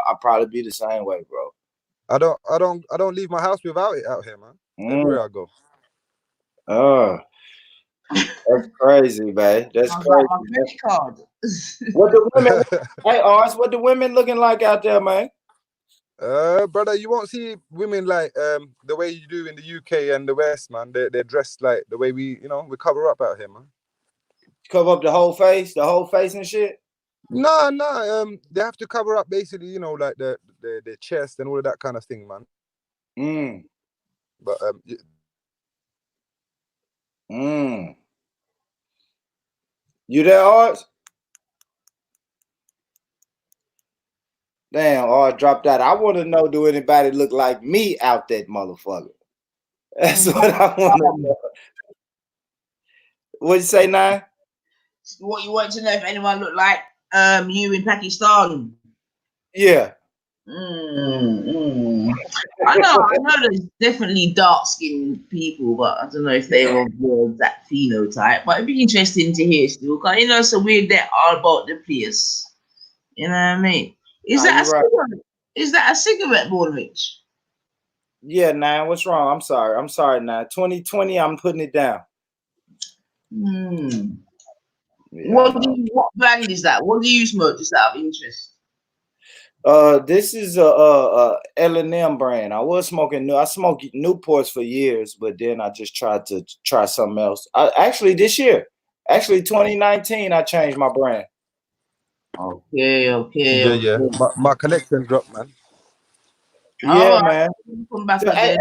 I'll probably be the same way, bro. I don't leave my house without it out here, man. Everywhere I go. Oh, that's crazy, man. That's Sounds crazy. like my credit card. What the women? Hey, Ars, what the women looking like out there, man? Brother, you won't see women like the way you do in the UK and the West, man. They're dressed like the way we cover up out here, man. Cover up the whole face and shit. No, they have to cover up basically, like the chest and all of that kind of thing, man. But You there, Ars? Damn, Ars dropped out. I want to know, do anybody look like me out that motherfucker? That's what I want to know. What'd you say, now? What you want to know if anyone look like you in Pakistan? Yeah. I know there's definitely dark-skinned people, but I don't know if they were more that phenotype. But it'd be interesting to hear still, because so weird that all about the place. You know what I mean? Is that a cigarette? Is that a cigarette, Bornrich? Yeah, nah, what's wrong? I'm sorry, nah. 2020, I'm putting it down. Yeah, what brand is that? What do you smoke, just out of interest? This is a L&M brand. I smoked Newports for years, but then I just tried to try something else. This year, 2019, I changed my brand. Okay. Yeah. My collection dropped, man. Yeah, man. Come back again.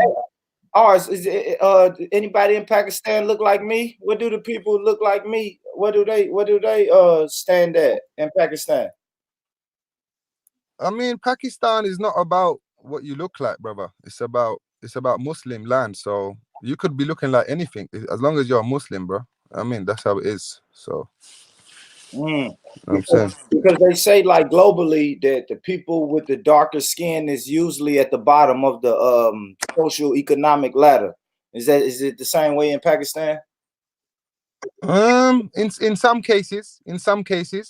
Ars, anybody in Pakistan look like me? What do the people look like me? What do they stand at in Pakistan? I mean, Pakistan is not about what you look like, brother. It's about Muslim land. So you could be looking like anything as long as you're a Muslim, bro. I mean, that's how it is. So I'm saying, because they say like globally that the people with the darker skin is usually at the bottom of the social economic ladder. Is it the same way in Pakistan? in some cases,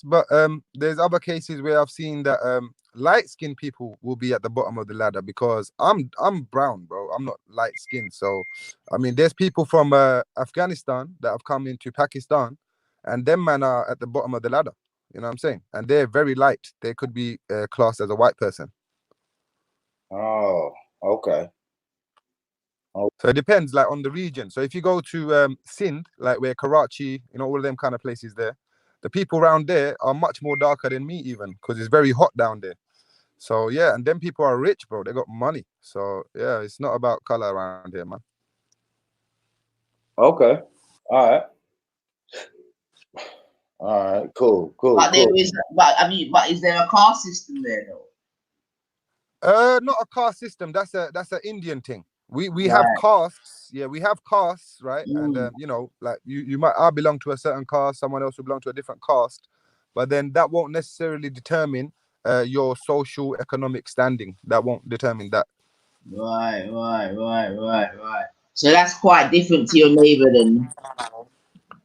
but there's other cases where I've seen that light-skinned people will be at the bottom of the ladder because I'm brown, bro. I'm not light-skinned. So I mean, there's people from Afghanistan that have come into Pakistan, and them man are at the bottom of the ladder. You know what I'm saying? And they're very light. They could be classed as a white person. Oh, okay. So it depends, like on the region. So if you go to Sindh, like where Karachi, all of them kind of places there, the people around there are much more darker than me, even because it's very hot down there. So yeah, and them people are rich, bro. They got money. So yeah, it's not about color around here, man. Okay. All right. Cool. But is there a caste system there though? Not a caste system. That's an Indian thing. We have castes. Yeah, we have castes, right? And like I belong to a certain caste, someone else will belong to a different caste, but then that won't necessarily determine your social economic standing. That won't determine that. Right. So that's quite different to your neighbor then.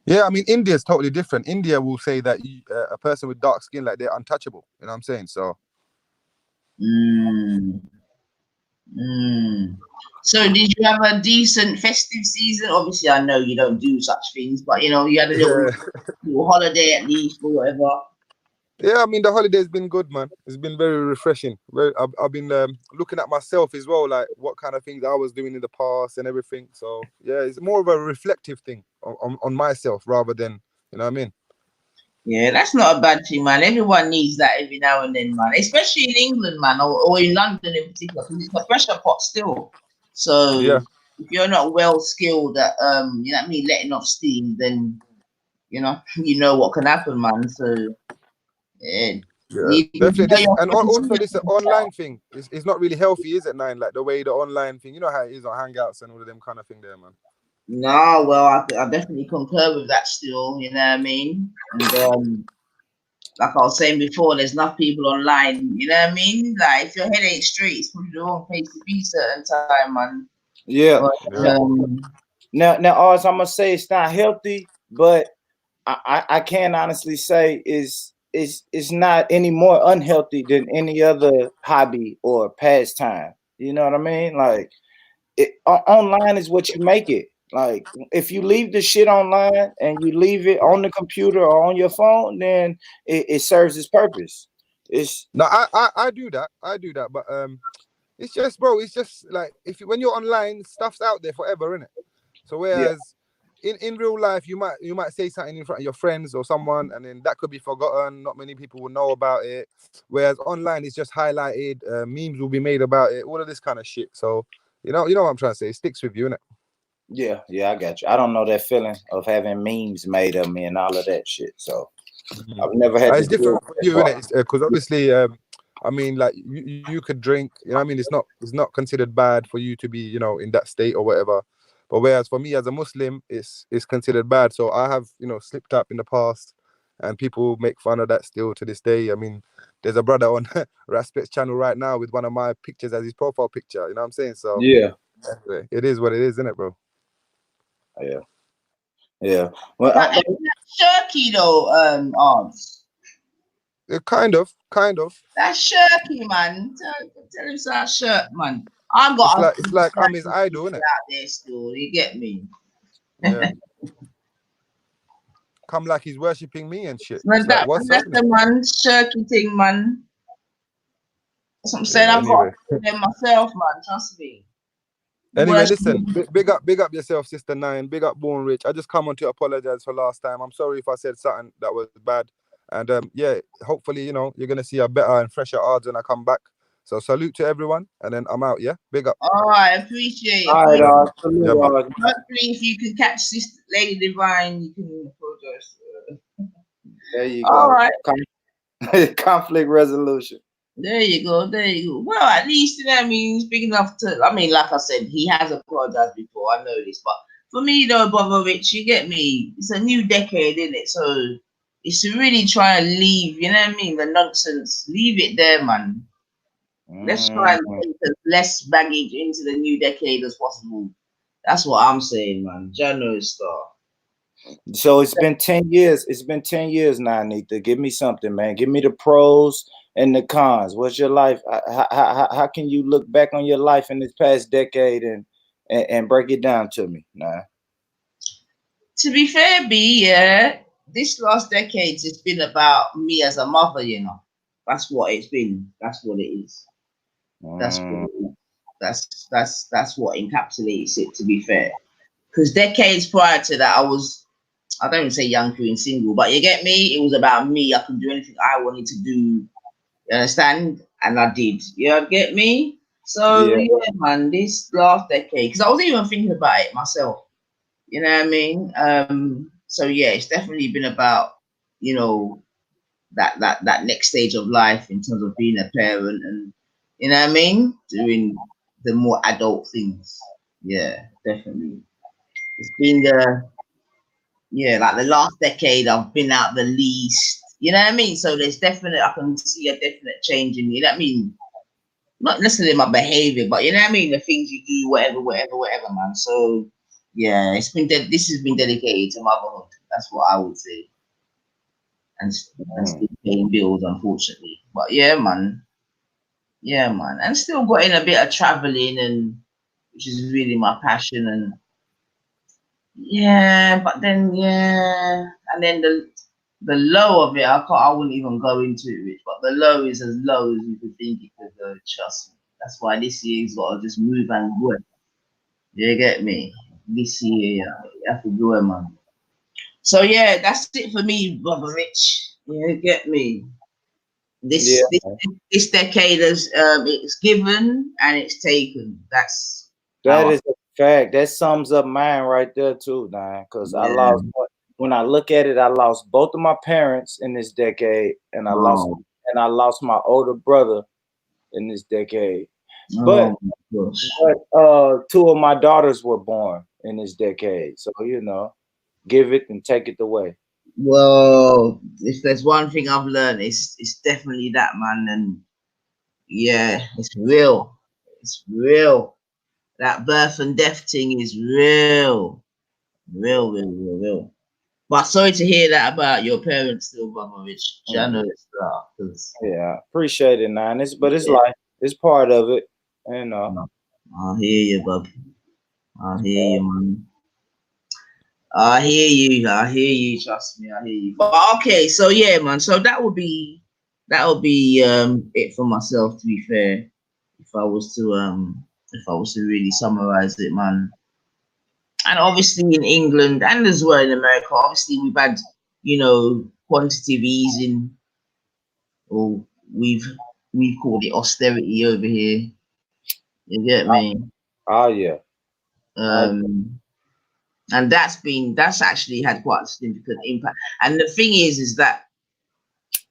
Yeah, I mean, India is totally different. India will say that a person with dark skin, like, they're untouchable. You know what I'm saying? So. So did you have a decent festive season? Obviously, I know you don't do such things, but you had a little holiday at least or whatever. Yeah, I mean, the holiday's been good, man. It's been very refreshing. I've been looking at myself as well, like what kind of things I was doing in the past and everything. So yeah, it's more of a reflective thing on myself rather than, you know what I mean? Yeah, that's not a bad thing, man. Everyone needs that every now and then, man. Especially in England, man, or in London in particular, because it's a pressure pot still. So yeah, if you're not well skilled at you know what I mean, letting off steam, then you know what can happen, man. So yeah, Definitely. This and also this online thing is not really healthy, is it, Nine? Like the way the online thing, you know how it is on Hangouts and all of them kind of thing there, man. No, well, I definitely concur with that still, you know what I mean? And like I was saying before, there's enough people online, you know what I mean? Like, if your head ain't straight, it's probably the wrong place to be certain time, man. Yeah. But, now, Oz, I'm gonna say it's not healthy, but I can honestly say is not any more unhealthy than any other hobby or pastime. You know what I mean? Like, online is what you make it. Like, if you leave the shit online and you leave it on the computer or on your phone, then it serves its purpose. It's no, I do that. I do that, but it's just, bro. It's just like when you're online, stuff's out there forever, innit? So whereas in real life, you might say something in front of your friends or someone, and then that could be forgotten. Not many people will know about it. Whereas online, it's just highlighted. Memes will be made about it. All of this kind of shit. So you know what I'm trying to say. It sticks with you, innit? Yeah, I got you. I don't know that feeling of having memes made of me and all of that shit. So I've never had It's to different for you, innit? Because obviously, I mean, like you could drink. You know what I mean? It's not considered bad for you to be, you know, in that state or whatever. But whereas for me as a Muslim, it's considered bad. So I have, you know, slipped up in the past, and people make fun of that still to this day. I mean, there's a brother on Raspet's channel right now with one of my pictures as his profile picture. You know what I'm saying? So yeah, it is what it is, isn't it, bro? Yeah. Well, but shirky though, Arms. Kind of. That's shirky, man. Tell him that shirt, man. I got It's like I'm his idol, innit? out there still. You get me? Yeah. Come like he's worshipping me and shit. Man, It's like, what's that's happening? the man shirky thing, man. That's what I'm saying. Yeah, I've got anyway. them myself, man. Trust me. Anyway, listen, big up yourself, Sister Nine. Big up Born Rich. I just come on to apologize for last time. I'm sorry if I said something that was bad. And yeah, hopefully, you know, you're gonna see a better and fresher odds when I come back. So salute to everyone, and then I'm out. Yeah, big up. All right, appreciate it. all right, Yeah, man. Hopefully, if you can catch Sister Lady Divine, you can apologize. there you All go. right. Conflict resolution. There you go. Well, at least, you know what I mean, he's big enough to, I mean, like I said, he has apologized before. I know this. But for me, though, Brother Rich, you get me? It's a new decade, isn't it? So it's to really try and leave, you know what I mean? The nonsense. Leave it there, man. Let's try and take as less baggage into the new decade as possible. That's what I'm saying, man. January star. So it's been 10 years. It's been 10 years now, Nita. Give me something, man. Give me the pros and the cons. What's your life? How can you look back on your life in this past decade and break it down to me? Nah. To be fair, B, yeah, this last decade has been about me as a mother, you know. That's what it's been. That's what it is. That's what it is. That's what encapsulates it, to be fair. Because decades prior to that, I don't even say young, free, and single, but you get me? It was about me. I could do anything I wanted to do. You understand? And I did. You get me? So, yeah, man, this last decade, because I was even thinking about it myself. You know what I mean? So, yeah, it's definitely been about, you know, that next stage of life in terms of being a parent and, you know what I mean? Doing the more adult things. Yeah, definitely. It's been like the last decade I've been out the least, you know what I mean? So I can see a definite change in me, you know what I mean? Not necessarily my behavior, but you know what I mean? The things you do, whatever, man. So yeah, this has been dedicated to motherhood. That's what I would say. And still paying bills, unfortunately. But yeah, man. And still got in a bit of traveling, and which is really my passion. And yeah, but then and then the low of it, I wouldn't even go into it, Rich. But the low is as low as you could think it could go. Trust me. That's why this year's got to just move and go. You get me? This year, you have to go, man. So yeah, that's it for me, Brother Rich. You get me? This decade has it's given and it's taken. That is a Fact, that sums up mine right there too, man. Because I Yeah. lost. When I look at it, I lost both of my parents in this decade, and I lost my older brother in this decade. But Oh my gosh. two of my daughters were born in this decade, so you know, give it and take it away. Well, if there's one thing I've learned, it's definitely that, man. And yeah, it's real. It's real. That birth and death thing is real. Real. But sorry to hear that about your parents still, Brother Rich. I know it's because Yeah, appreciate it, man. It's yeah. life. It's part of it, you know. I hear you, bub. I hear you, man. I hear you. Trust me, I hear you. But okay, so yeah, man. So that would be it for myself. To be fair, if I was to really summarize it, man. And obviously in England and as well in America, obviously we've had quantitative easing, or we've called it austerity over here. You get me? Oh yeah. And that's actually had quite a significant impact. And the thing is that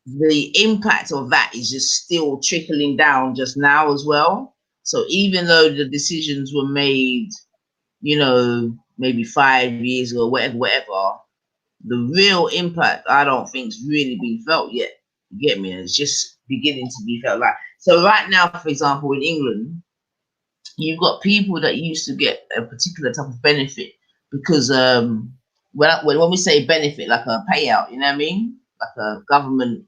the impact of that is just still trickling down just now as well. So even though the decisions were made, maybe 5 years ago, whatever, the real impact I don't think's really been felt yet. You get me? It's just beginning to be felt. Like, so right now, for example, in England, you've got people that used to get a particular type of benefit because when we say benefit, like a payout, you know what I mean, like a government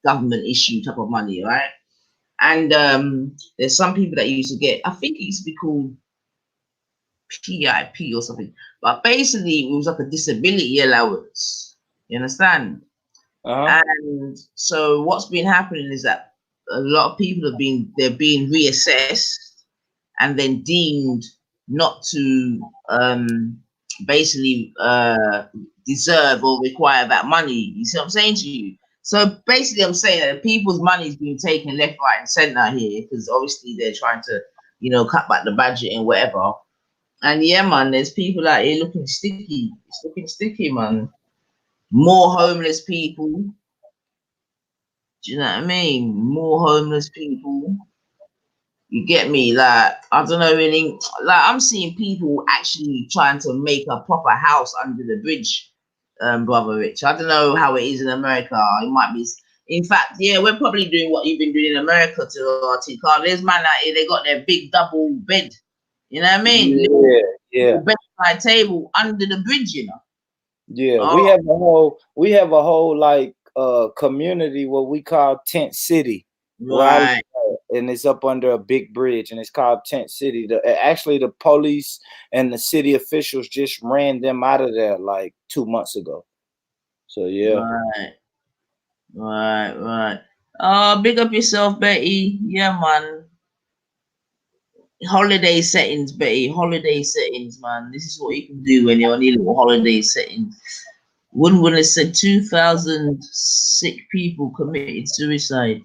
government issue type of money, right? And there's some people that used to get, I think it used to be called PIP or something, but basically it was like a disability allowance. You understand? And so what's been happening is that a lot of people they're being reassessed and then deemed not to basically deserve or require that money. You see what I'm saying to you? So basically I'm saying that people's money is being taken left, right, and center here because obviously they're trying to, cut back the budget and whatever. And yeah, man, there's people out here looking sticky. It's looking sticky, man. More homeless people. Do you know what I mean? More homeless people. You get me? Like, I don't know, really. Like, I'm seeing people actually trying to make a proper house under the bridge, Brother Rich. I don't know how it is in America. It might be. In fact, yeah, we're probably doing what you've been doing in America to RT Car. There's man out here, they got their big double bed. You know what I mean? Yeah. Bedside table under the bridge, you know. Yeah, we have a whole like community what we call Tent City. Right. And it's up under a big bridge and it's called Tent City. Actually the police and the city officials just ran them out of there like 2 months ago. So yeah. Right. Big up yourself, Betty. Yeah, man. Holiday settings, Betty. Holiday settings, man. This is what you can do when you're on your little holiday settings. Wouldn't have said 2,000 sick people committed suicide.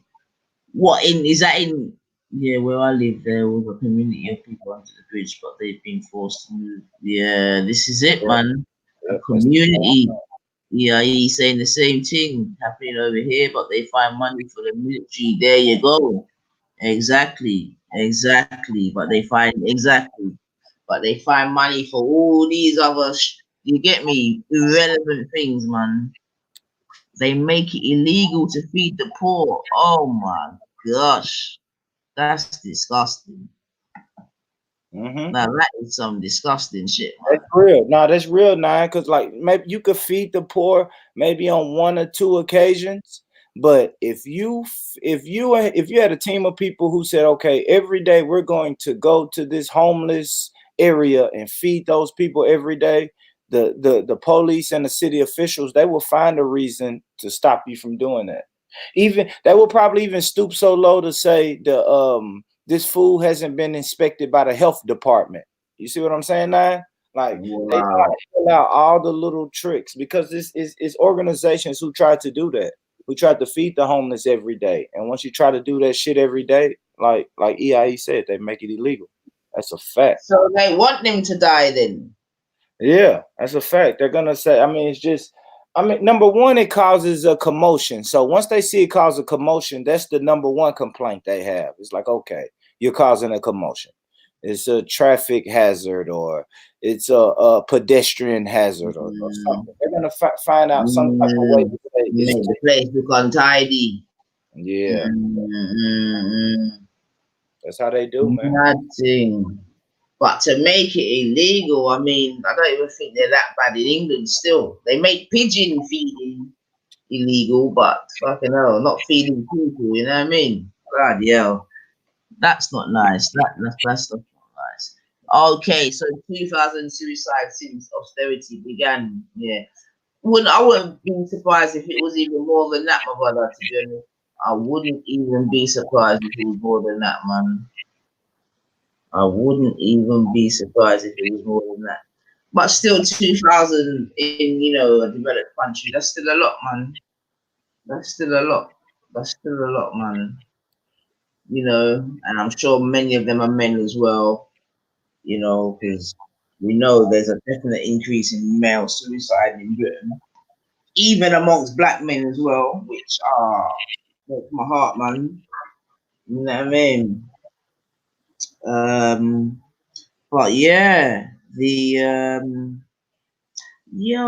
What is that in? Yeah, where I live, there was a community of people under the bridge, but they've been forced to move. Yeah, this is it, man. A community. Yeah, he's saying the same thing happening over here, but they find money for the military. There you go. Exactly. But they find money for all these other. You get me? Irrelevant things, man. They make it illegal to feed the poor. Oh my gosh, that's disgusting. Now that is some disgusting shit, man. That's real. No, that's real, now. Because like maybe you could feed the poor maybe on 1 or 2 occasions, but if you had a team of people who said, okay, every day we're going to go to this homeless area and feed those people every day, the police and the city officials, they will find a reason to stop you from doing that. Even they will probably even stoop so low to say this food hasn't been inspected by the health department. You see what I'm saying now? Like they pull out all the little tricks because this is organizations who try to do that, who try to feed the homeless every day. And once you try to do that shit every day, like EIE said, they make it illegal. That's a fact. So they want them to die then. Yeah, that's a fact. They're gonna say, I mean, it's just, I mean, number one, it causes a commotion. So once they see it cause a commotion, that's the number one complaint they have. It's like, okay, you're causing a commotion. It's a traffic hazard, or it's a pedestrian hazard, or something. They're gonna find out some type of way to say Make the place look untidy. yeah. That's how they do, man. Nothing. But to make it illegal, I mean, I don't even think they're that bad in England still. They make pigeon feeding illegal, but fucking hell, not feeding people, you know what I mean? God, hell. That's not nice. That's not nice. Okay, so 2,000 suicides since austerity began. Yeah. I wouldn't be surprised if it was even more than that, my brother, to be honest. I wouldn't even be surprised if it was more than that, man. I wouldn't even be surprised if it was more than that. But still, 2,000 in, you know, a developed country, that's still a lot, man. That's still a lot. That's still a lot, man. You know, and I'm sure many of them are men as well, you know, because we know there's a definite increase in male suicide in Britain, even amongst black men as well, which breaks my heart, man. You know what I mean? But yeah, yeah,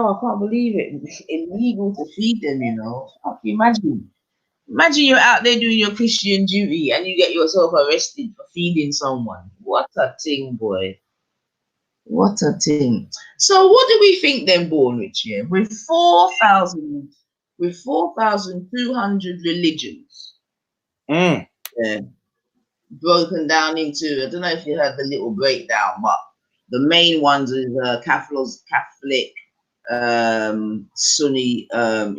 I can't believe it. It's illegal to feed them, you know. Fuck, imagine. Imagine you're out there doing your Christian duty and you get yourself arrested for feeding someone. What a thing, boy. What a thing. So what do we think then, Bornwich, yeah? With 4,200 religions. Yeah, broken down into, I don't know if you heard the little breakdown, but the main ones is Catholic, Sunni,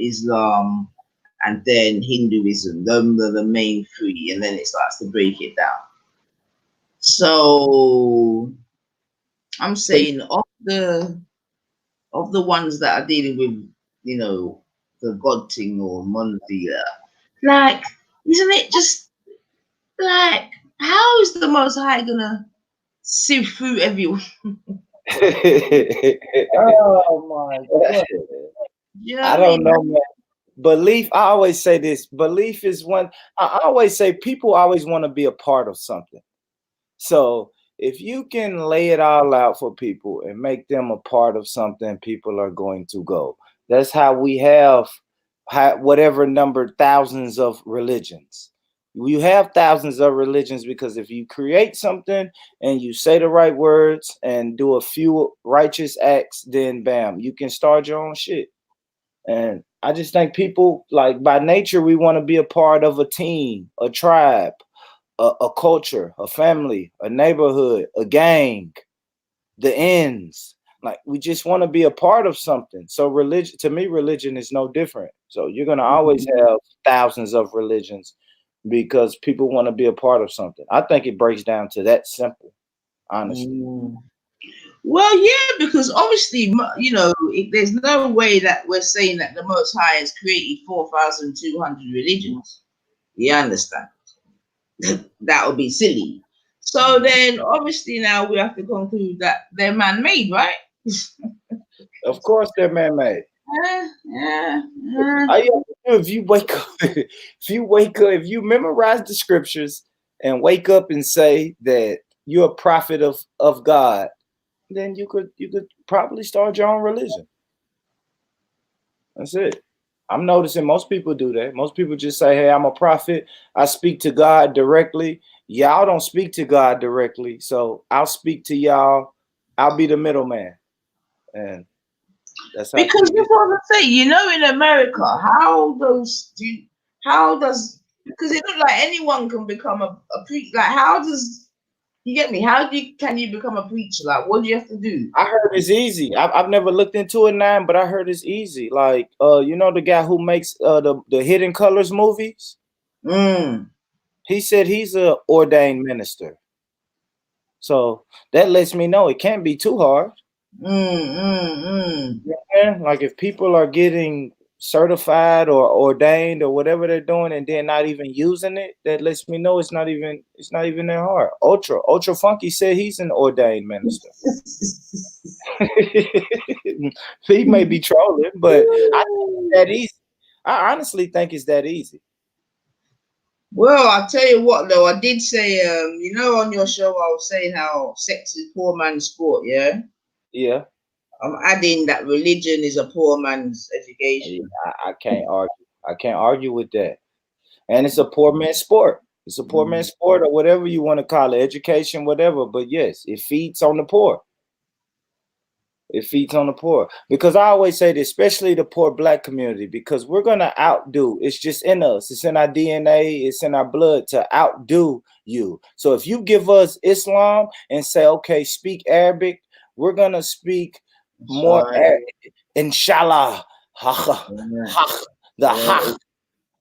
Islam, and then Hinduism. Them are the main three, and then it starts to break it down. So I'm saying of the ones that are dealing with, you know, the God thing or monotheism, like, isn't it just like, how is the Most High gonna sift through everyone? Oh my God. Yeah, I don't know, man. Belief, I always say this, belief is one, I always say people always want to be a part of something. So if you can lay it all out for people and make them a part of something, people are going to go. That's how we have whatever number thousands of religions. You have thousands of religions because if you create something and you say the right words and do a few righteous acts, then bam, you can start your own shit. And I just think people, like, by nature, we want to be a part of a team, a tribe, a culture, a family, a neighborhood, a gang, the ends. Like, we just want to be a part of something. So religion, to me, religion is no different. So you're going to always have thousands of religions because people want to be a part of something. I think it breaks down to that simple, honestly. Well, yeah, because obviously, you know, there's no way that we're saying that the Most High has created 4,200 religions. You understand? That would be silly. So then, obviously, now we have to conclude that they're man-made, right? Of course, they're man-made. Yeah. All you have to do, if you wake up, if you memorize the scriptures and wake up and say that you're a prophet of God, then you could probably start your own religion. That's it. I'm noticing most people do that. Most people just say, hey, I'm a prophet. I speak to God directly. Y'all don't speak to God directly. So I'll speak to y'all. I'll be the middleman. And that's how, because that's what I say. You know, in America, because it looks like anyone can become a preacher. Like, how does you get me? Can you become a preacher? Like, what do you have to do? I heard it's easy. I've never looked into it now, but I heard it's easy. Like, you know, the guy who makes the Hidden Colors movies. He said he's a ordained minister. So that lets me know it can't be too hard. Yeah, like if people are getting certified or ordained or whatever they're doing, and then not even using it, that lets me know it's not even that hard. Ultra Funky said he's an ordained minister. He may be trolling, but I think it's that easy. I honestly think it's that easy. Well, I'll tell you what though, I did say, you know, on your show I was saying how sex is poor man's sport, yeah? Yeah. I'm adding that religion is a poor man's education. I can't argue. I can't argue with that. And it's a poor man's sport. It's a poor man's sport, or whatever you want to call it, education, whatever. But yes, it feeds on the poor. It feeds on the poor. Because I always say this, especially the poor Black community, because we're going to outdo. It's just in us. It's in our DNA. It's in our blood to outdo you. So if you give us Islam and say, okay, speak Arabic, we're going to speak more Arabic. Inshallah.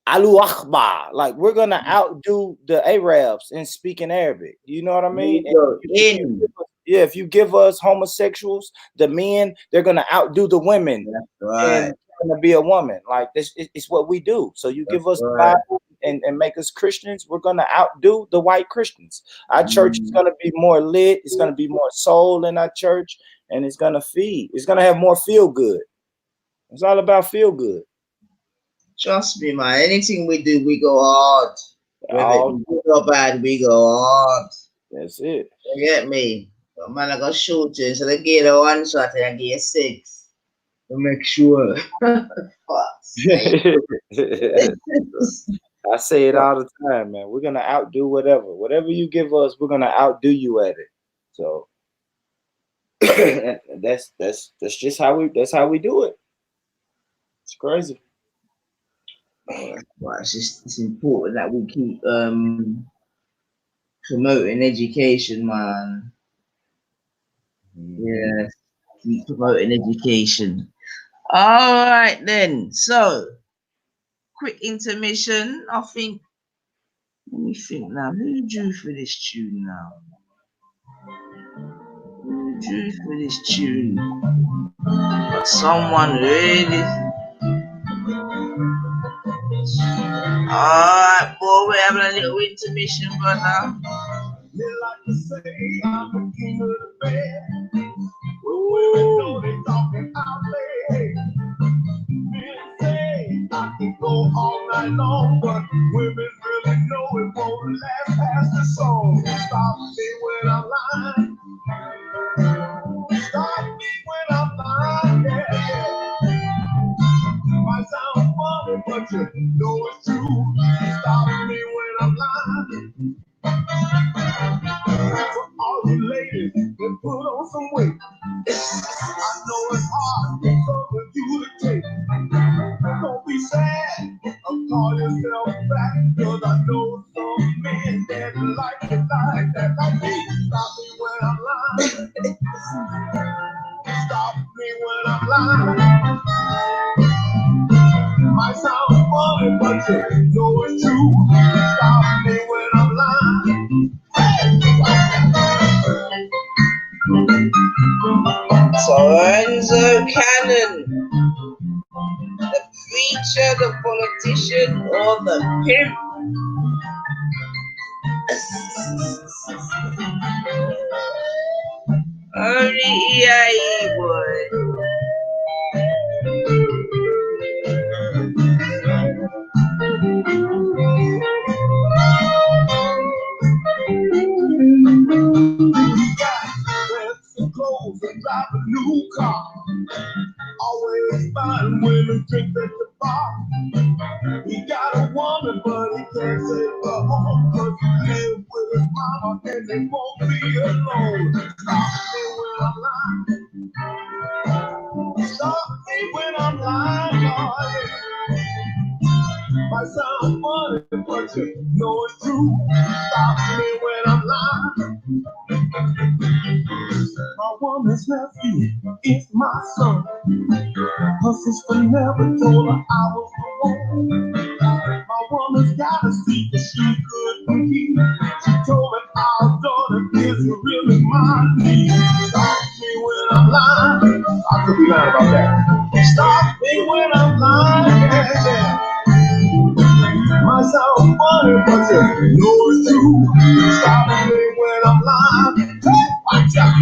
Alu Akbar. Like, we're going to outdo the Arabs in speaking Arabic. You know what I mean? If you give us homosexuals, the men, they're going to outdo the women. That's right. And going to be a woman. Like, this, it's what we do. So you give us the Bible and make us Christians, we're going to outdo the white Christians. Our church is going to be more lit. It's going to be more soul in our church. And it's going to feed. It's going to have more feel good. It's all about feel good. Trust me, man. Anything we do, we go hard. Whether it's good or bad, we go hard. That's it. You get me? But man, I got shoot you, so they give you one shot and I give you 6 to make sure. I say it all the time, man. We're gonna outdo whatever you give us. We're gonna outdo you at it. So that's just how we do it. It's crazy. Well, it's important that we keep promoting education, man. Yeah, keep promoting education. All right then. So, quick intermission. I think. Let me think now. Who drew for this tune now? Who drew for this tune? Someone really. Alright, boy, we're having a little intermission, brother. They like to say I'm the king of the bed. When women know they talking out there. Men say I can go all night long, but women really know it won't last past the song. Stop me when I'm lying. Stop me when I'm lying, yeah. Might sound funny, but you know it's true. Stop me when I'm lying. For all you ladies that put on some weight, I know it's hard for you to take. Don't be sad or call yourself back, cause I know some men that like it like that, like me. Stop me when I'm lying. Stop me when I'm lying. Might sound funny, but you know it's true. Stop me when I'm lying. Lorenzo Cannon, the preacher, the politician, or the pimp? Only EIE, boy. Clothes and drive a new car. Always find women drink at the bar. He got a woman, but he can't say her home, cause he lives with his mama and they won't be alone. Stop me when I'm lying. Stop me when I'm lying, oh yeah. Might sound funny, but you know it's true. Stop me when I'm lying. My woman's nephew is my son. Her sister never told her I was the one. My woman's got a secret she couldn't keep. She told me our daughter is really mine. Stop me when I'm lying. I could be lying about that. Stop me when I'm lying. know it's true. Stop me when I'm lying. Hey, watch out.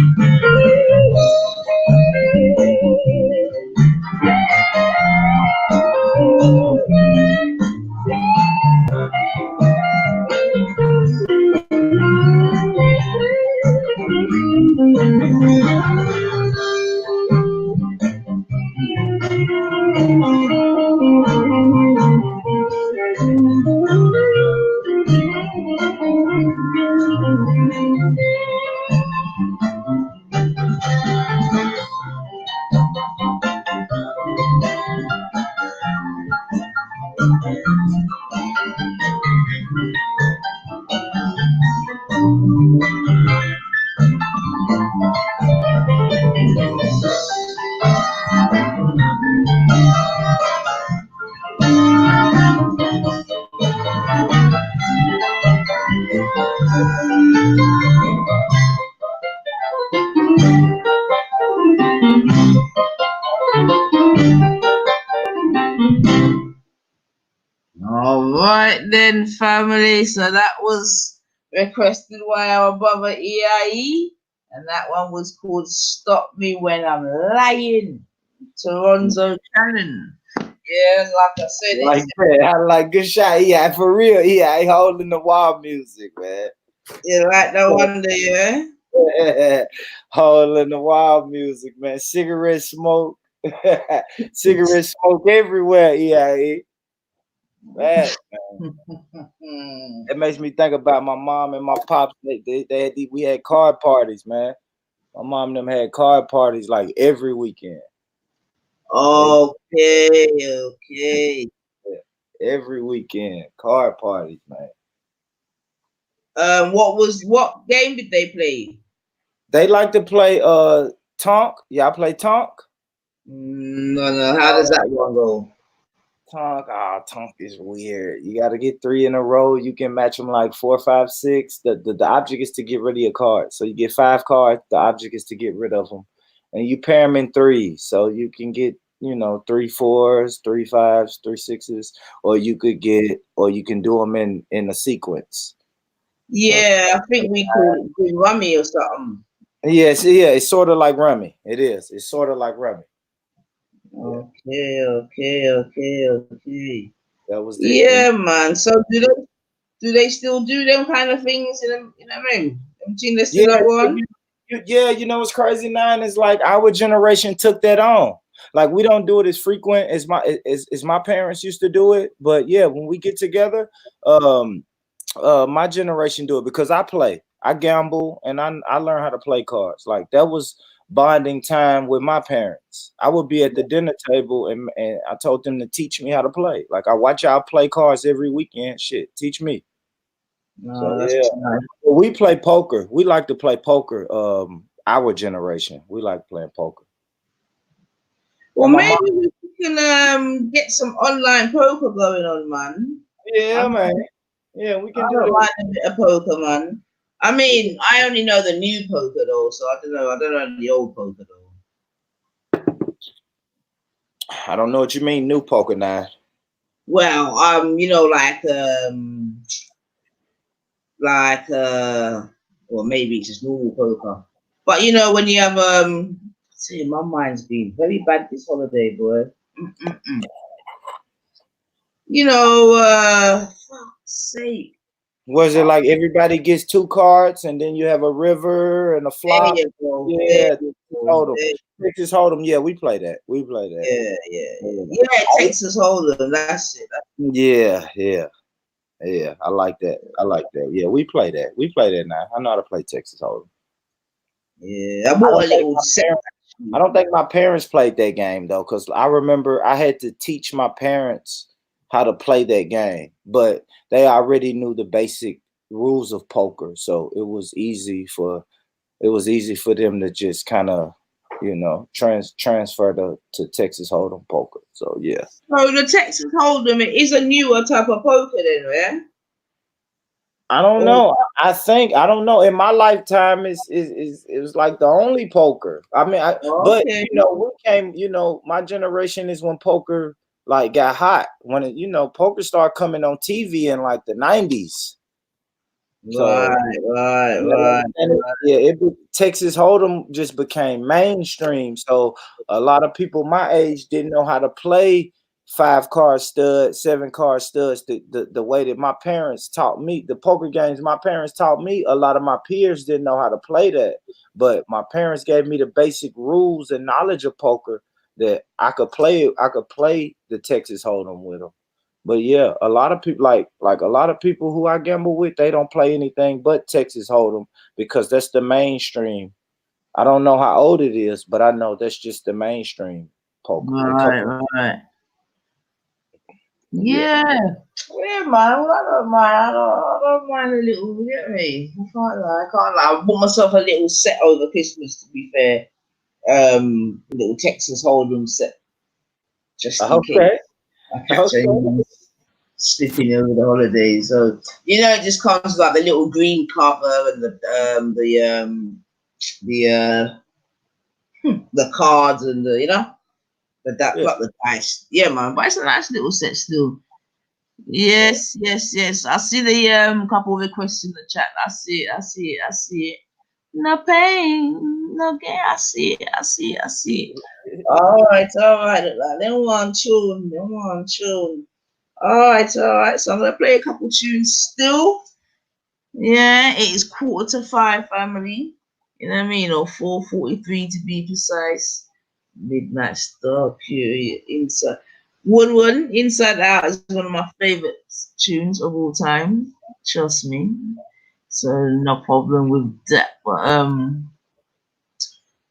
All right then, family. So that was requested by our brother EIE, and that one was called "Stop Me When I'm Lying." Toronzo Cannon. Yeah, like I said, Like that. I like good shot. Yeah, for real. Yeah, he holding the wall music, man. you like that one there, yeah? Holding the wild music, man. Cigarette smoke. Cigarette smoke everywhere. Yeah, man. It makes me think about my mom and my pops. We had card parties, man. My mom and them had card parties like every weekend. Okay, okay. Every weekend, card parties, man. What game did they play? They like to play Tonk. Y'all play Tonk? No. How does that one go? Tonk is weird. You got to get 3 in a row. You can match them like 4, 5, 6. The object is to get rid of your cards. So you get 5 cards. The object is to get rid of them, and you pair them in 3. So you can get 3 4s, 3 5s, 3 6s, or you can do them in a sequence. Yeah, I think we call it rummy or something. Yes, yeah, it's sort of like rummy. It is. It's sort of like rummy. Okay. That was man. So do they still do them kind of things in America? They still yeah, one? Yeah, what's crazy, Nine, is like our generation took that on. Like we don't do it as frequent as my parents used to do it. But yeah, when we get together, my generation do it because I gamble, and I learned how to play cards. Like that was bonding time with my parents. I would be at the dinner table and I told them to teach me how to play. Like I watch y'all play cards every weekend. Shit, teach me. No, that's nice. We play poker. We like to play poker. Our generation, we like playing poker. Well, maybe we can get some online poker going on, man. Yeah, man. Yeah, we can do I don't mind a bit of poker, man. I mean, I only know the new poker though, so I don't know the old poker though. I don't know what you mean, new poker now. Well, or maybe it's just normal poker. But when you have see, my mind's been very bad this holiday, boy. Fuck's sake. Was it like everybody gets 2 cards and then you have a river and a flop? Yeah, Texas Hold'em. Yeah, we play that. Yeah, Texas Hold'em. That's it. Yeah. I like that. Yeah, we play that now. I know how to play Texas Hold'em. Yeah, I bought a little set. I don't think my parents played that game though, because I remember I had to teach my parents how to play that game, but they already knew the basic rules of poker, so it was easy for them to just kind of transfer to Texas Hold'em poker. So yeah. So the Texas Hold'em is a newer type of poker, then, right? I don't know. I don't know. In my lifetime, it was like the only poker. I mean, but we came. My generation is when poker like got hot, when poker started coming on TV in like the 90s. So Right. Texas Hold'em just became mainstream. So a lot of people my age didn't know how to play 5-card stud, 7-card studs the way that my parents taught me. The poker games my parents taught me, a lot of my peers didn't know how to play that. But my parents gave me the basic rules and knowledge of poker that I could play. I could play the Texas Hold'em with them. But yeah, a lot of people like a lot of people who I gamble with, they don't play anything but Texas Hold'em because that's the mainstream. I don't know how old it is, but I know that's just the mainstream poker. Right. Yeah, man. I don't mind. I don't mind a little. You get me? I can't lie. I bought myself a little set over Christmas. To be fair, little Texas Hold'em set, just in case I catch anyone slipping over the holidays. So it just comes with like the little green cover and the cards and the dice. Yeah, man. But it's a nice little set still. Yes. I see the couple of requests in the chat. I see it. No pain, no gain. I see it. All right. Then one tune. All right. So I'm gonna play a couple tunes still. Yeah, it is 4:45, family. You know what I mean? Or 4:43 to be precise. Midnight Star period. Inside Out is one of my favorite tunes of all time. Trust me. So no problem with that. But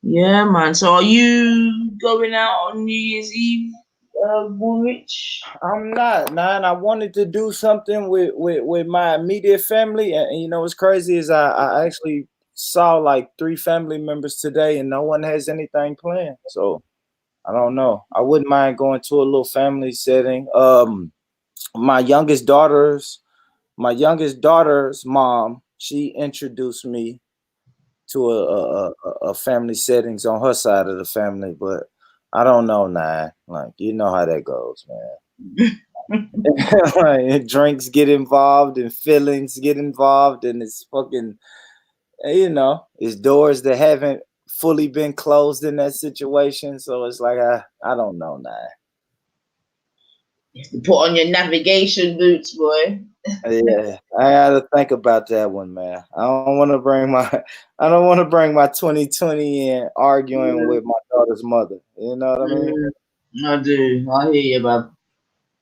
yeah, man. So are you going out on New Year's Eve, Woolwich? I'm not, man. I wanted to do something with my immediate family, and what's crazy is I actually saw like 3 family members today, and no one has anything planned. So I don't know. I wouldn't mind going to a little family setting. My youngest daughter's mom, she introduced me to a family settings on her side of the family, but I don't know now. Like, you know how that goes, man. Like, drinks get involved and feelings get involved, and it's fucking, it's doors that haven't fully been closed in that situation. So it's like I don't know now. You put on your navigation boots, boy. Yeah, I gotta think about that one, man. I don't want to bring my 2020 in arguing with my daughter's mother. You know what I mean? I do. I hear you, bub.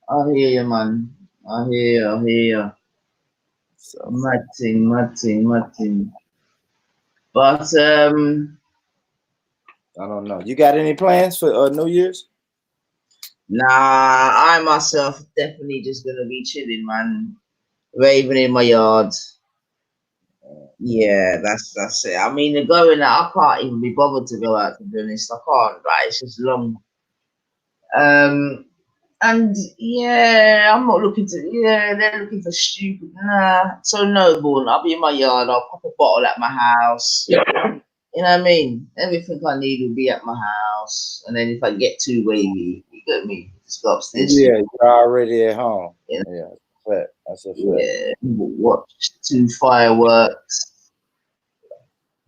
I hear you, man. I hear you. So mad thing. But I don't know. You got any plans for New Year's? Nah, I myself definitely just gonna be chilling, man. Raving in my yard. Yeah, that's it. I mean, going out, I can't even be bothered to go out, to be honest. I can't. Like, it's just long. And yeah, I'm not looking to. Yeah, they're looking for stupid. Nah, so no, Born. I'll be in my yard. I'll pop a bottle at my house. You know what I mean? Everything I need will be at my house. And then if I get too wavy, you get me? Just go upstairs. Yeah, you're already at home. Yeah, that's a fact. Yeah, watch 2 fireworks.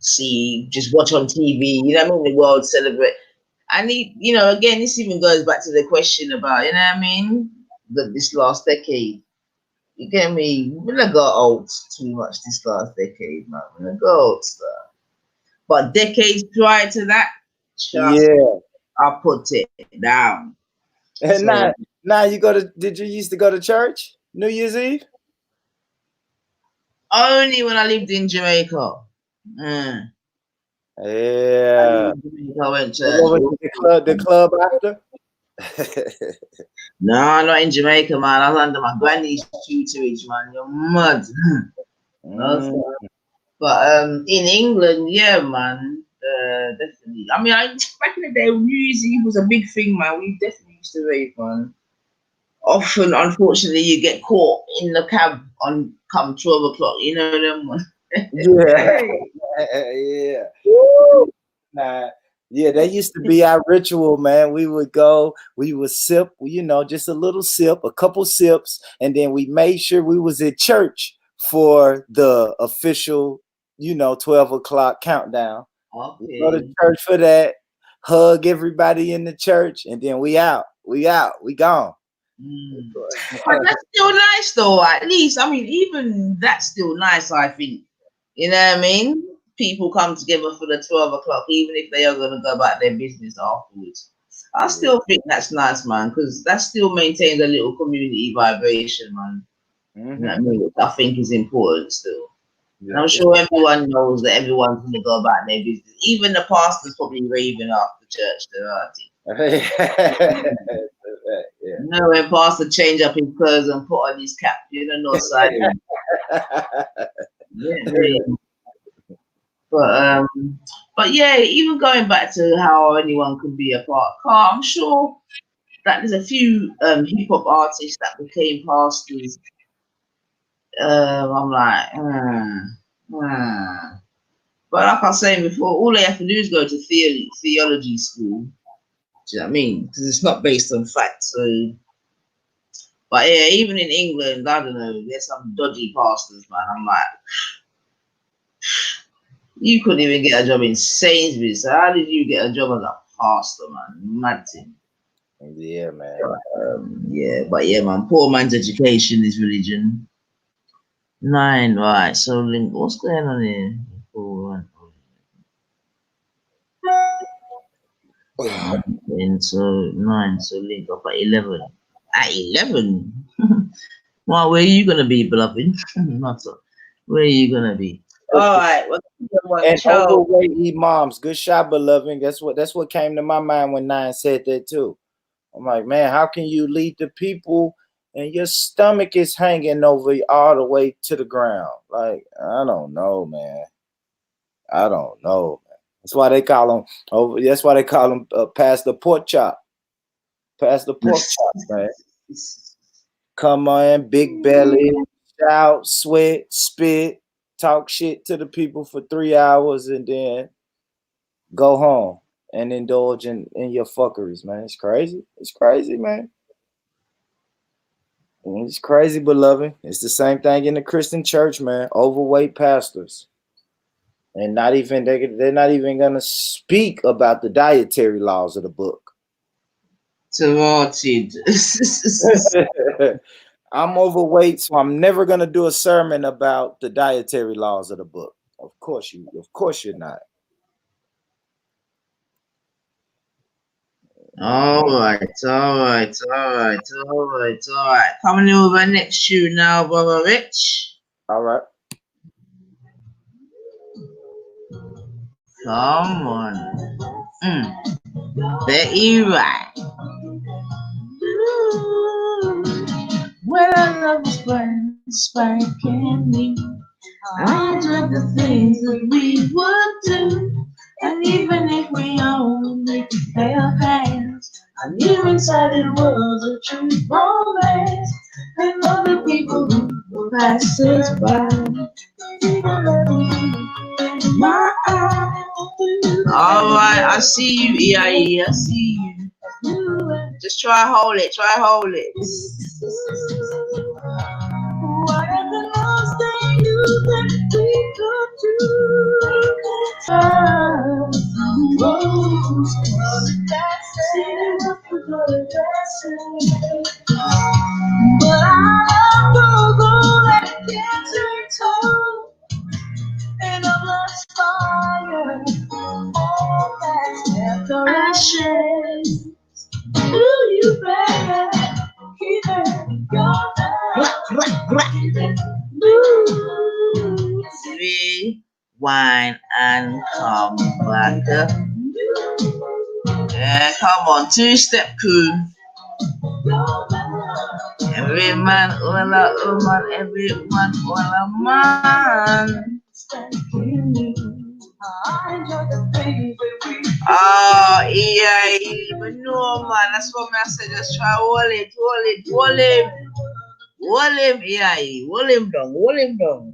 Just watch on TV. You know what I mean? The world celebrate. I need, again, this even goes back to the question about, you know what I mean? This last decade. You get me? When I got old too much this last decade, man. When I got old stuff. But decades prior to that, I put it down. And so, now did you used to go to church New Year's Eve? Only when I lived in Jamaica. Yeah. I went to the club after? No, not in Jamaica, man. I was under my granny's tutorage, man. You're mad. But in England, yeah, man. Definitely. I mean, back in the day, New Year's Eve was a big thing, man. We definitely used to rave, man. Often, unfortunately, you get caught in the cab come 12 o'clock. You know them, man. Yeah. Nah. Yeah, that used to be our ritual, man. We would go, we would sip, just a little sip, a couple sips, and then we made sure we was at church for the official, 12 o'clock countdown. Okay. We go to church for that, hug everybody in the church, and then we out. We gone. But that's still nice though, at least. I mean, even that's still nice, I think. You know what I mean? People come together for the 12 o'clock, even if they are going to go about their business afterwards. I still think that's nice, man, because that still maintains a little community vibration, man. You know what I mean? Which I think is important still. And I'm sure everyone knows that everyone's going to go about their business. Even the pastor's probably raving after church, You know, when pastor change up his clothes and put on his cap, no side. But yeah, even going back to how anyone can be a part, I'm sure that there's a few hip hop artists that became pastors. I'm like, But like I was saying before, all they have to do is go to theology school. Do you know what I mean? Because it's not based on facts. So, but yeah, even in England, I don't know, there's some dodgy pastors, man. I'm like, you couldn't even get a job in Sainsbury's. So how did you get a job as a pastor, man? Mad thing. Yeah, man. But yeah, man. Poor man's education is religion. 9, right? So link. What's going on here? 4, 1. And so 9. So link up at 11. At 11. Well, where are you gonna be, beloved? Not so. Where are you gonna be? All right. And overweight imams. Good shot, beloved. That's what came to my mind when 9 said that too. I'm like, man, how can you lead the people and your stomach is hanging over all the way to the ground? Like, I don't know, man. I don't know, man. That's why they call them Pastor Pork Chop. Pastor Pork Chop, man. Come on, big belly, shout, sweat, spit, talk shit to the people for 3 hours, and then go home and indulge in your fuckeries, man. It's crazy. It's crazy, man. It's crazy, beloved. It's the same thing in the Christian church, man. Overweight pastors. And they're not even gonna speak about the dietary laws of the book. ThReAt. I'm overweight, so I'm never gonna do a sermon about the dietary laws of the book. Of course you're not. All right. Coming over next tune now, Brother Rich. All right. Come on. ThReAt. When I love is spanking me, I enjoy the things that we would do. And even if we only held hands, I knew inside it was a true romance. And other people who pass us by, my eyes. All right, I see you, EIE. I see you. Just try hold it. What are the most things that we could do? But I love that can't turn cold, and I've lost fire. All that's left are ashes. Do you better keep it going? Rewind and come back up. Yeah, come on, 2-step crew. Every man, all a woman, every man, all a man. Oh, yeah, but no, man, that's what I said. Just try hold him, yeah, hold him down.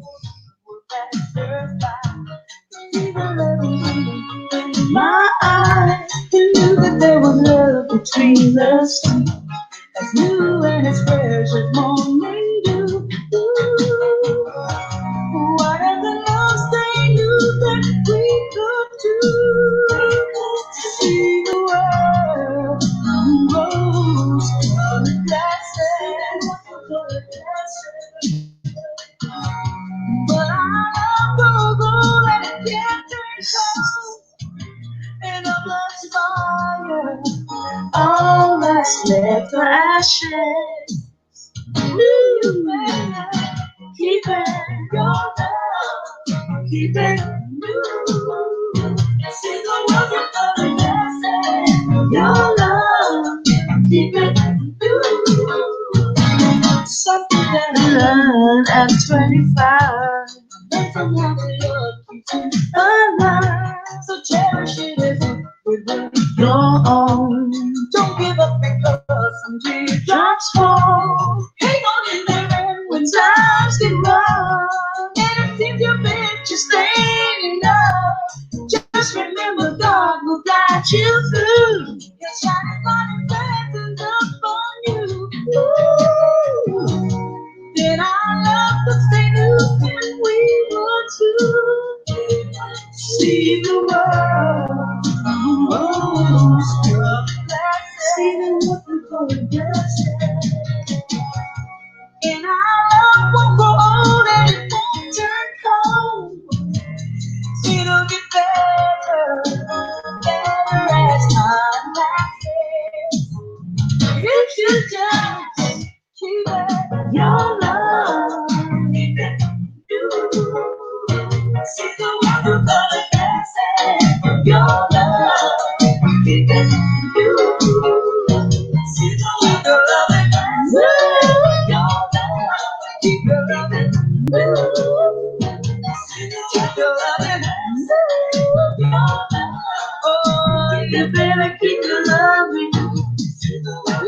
My eyes knew that there was love between us, as new and as fresh as morning dew. And a blood's fire, all that's left are ashes. You better keep it, your love, keep it new. See the world with other blessings, your love, keep it new. Something that I learned at 25. Learn from how to love keeps you alive. So cherish it as if it were your own. Don't give up because some teardrops fall. Hang on in there when times get rough. And it seems you've been just staying up. Just remember God will guide you through. He'll shine his light and blessings upon you. Ooh. Then our love could stay new and we want to see the world. Oh, see the world before it gets there. And our love won't grow old and it won't turn cold. It'll get better, better as time passes. If you just keep it, your love, keep it you. See the world through the glasses, your love, keep it you. See the world through the glasses, your love, keep your loving you. Keep your loving your love. Oh, you better keep your loving.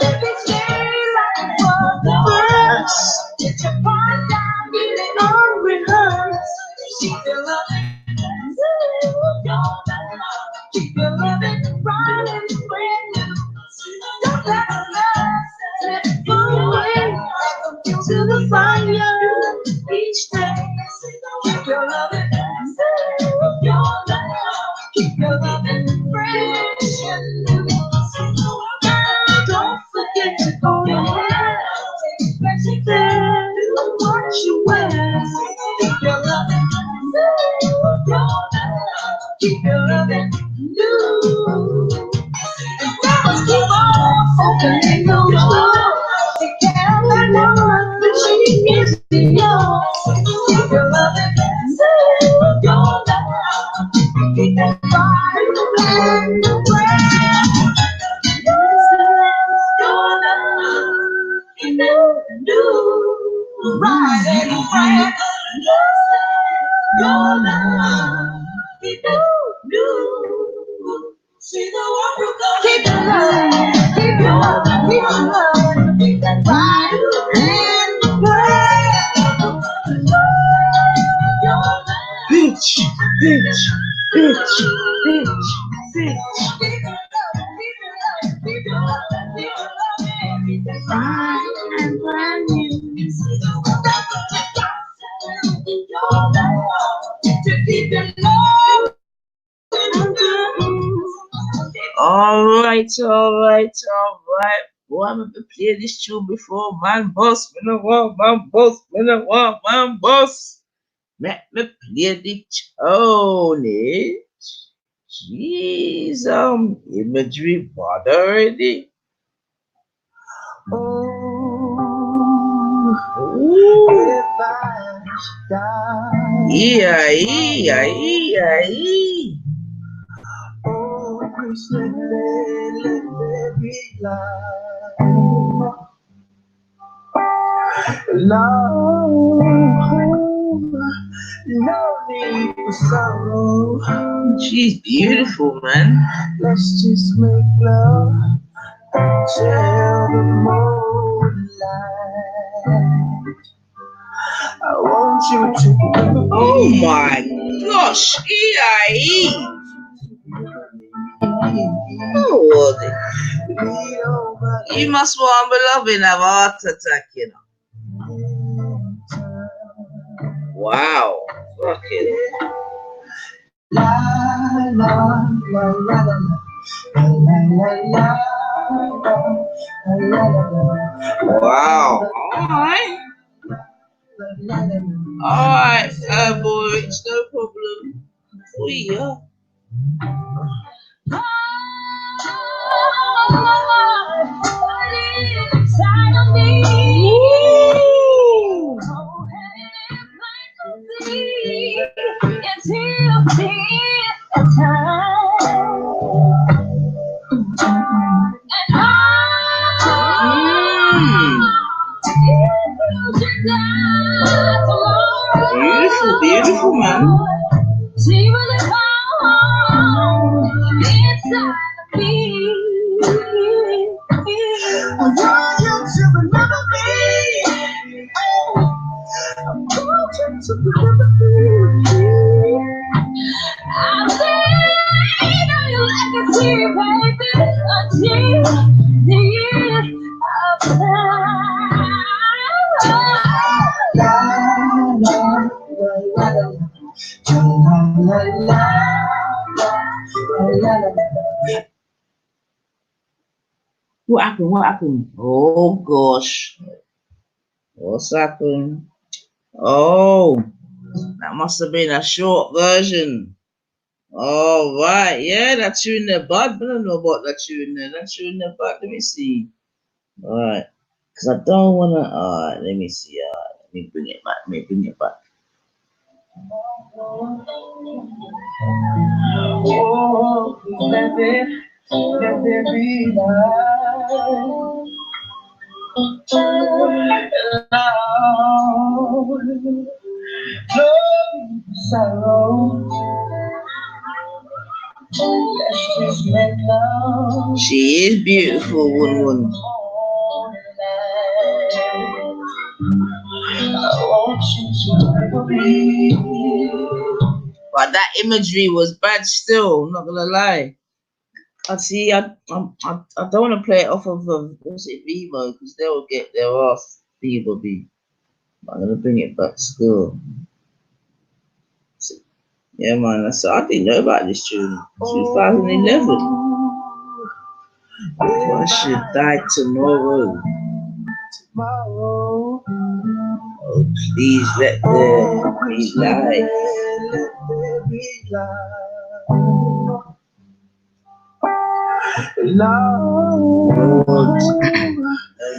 Let me stay like for the first. Get your part down, get it on rehearse. Keep your loving, keep your loving right and brand new. Don't let the love slip away. To the fire each day. Keep your loving, keep your loving fresh and new. Don't forget to go ahead. Take care of what you wear. Keep your loving, keep your loving new. And fellas, keep on opening those doors. Take care of that woman when she is yours. Keep your loving, your love. Keep that fire and the brand. Your love, keep it new. Right and brand. Your love, keep it new. See the world through the keep your love, keep your love, keep your love, keep that fire and the brand. Your love, bitch, bitch, bitch, bitch, bitch. Right and brand new. To keep your love. All right. Boy, I'm gonna play this tune before man boss. Man boss. Let me play the tune. Jeez, imagery bother already. No need for sorrow. She's beautiful, man. Let's just make love till the moonlight. I want you to. Oh my gosh, EIE. Oh, you must want me loving a heart attack, you know. Wow, fucking. La la la la la la la la la la. Wow. All right, boy, it's no problem. yeah. Beautiful, beautiful, man. See what it's on inside of me. I want you to remember me. I want you to remember me. I'll say you like a tear, baby, until the end of time. What happened? What happened? Oh gosh. What's happened? Oh, that must have been a short version. All right, yeah, that tune there, bud. I don't know about that tune there. That tune there, bud. Let me see. All right, because I don't want to. All right, let me see. Let me bring it back. Let me bring it back. Oh, let there be love. No sorrow. Let's just make love. She is beautiful, Wun. But that imagery was bad still, I'm not gonna lie. I see, I don't want to play it off of, what's it, Vivo, because they will get their ass, Vivo be. I'm gonna bring it back still. Yeah, man, I didn't know about this tune. 2011. I should die tomorrow. Oh, please let there be light. Lord, no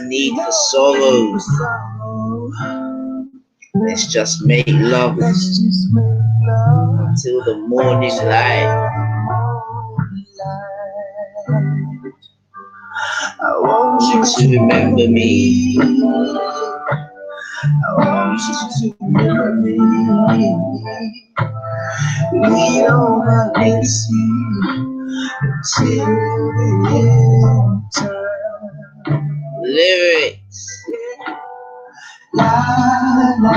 need for sorrow. Let's just make love until the morning light. I want you to remember me. I want you to remember me. We don't have legacy until the end time. Lyrics. La la la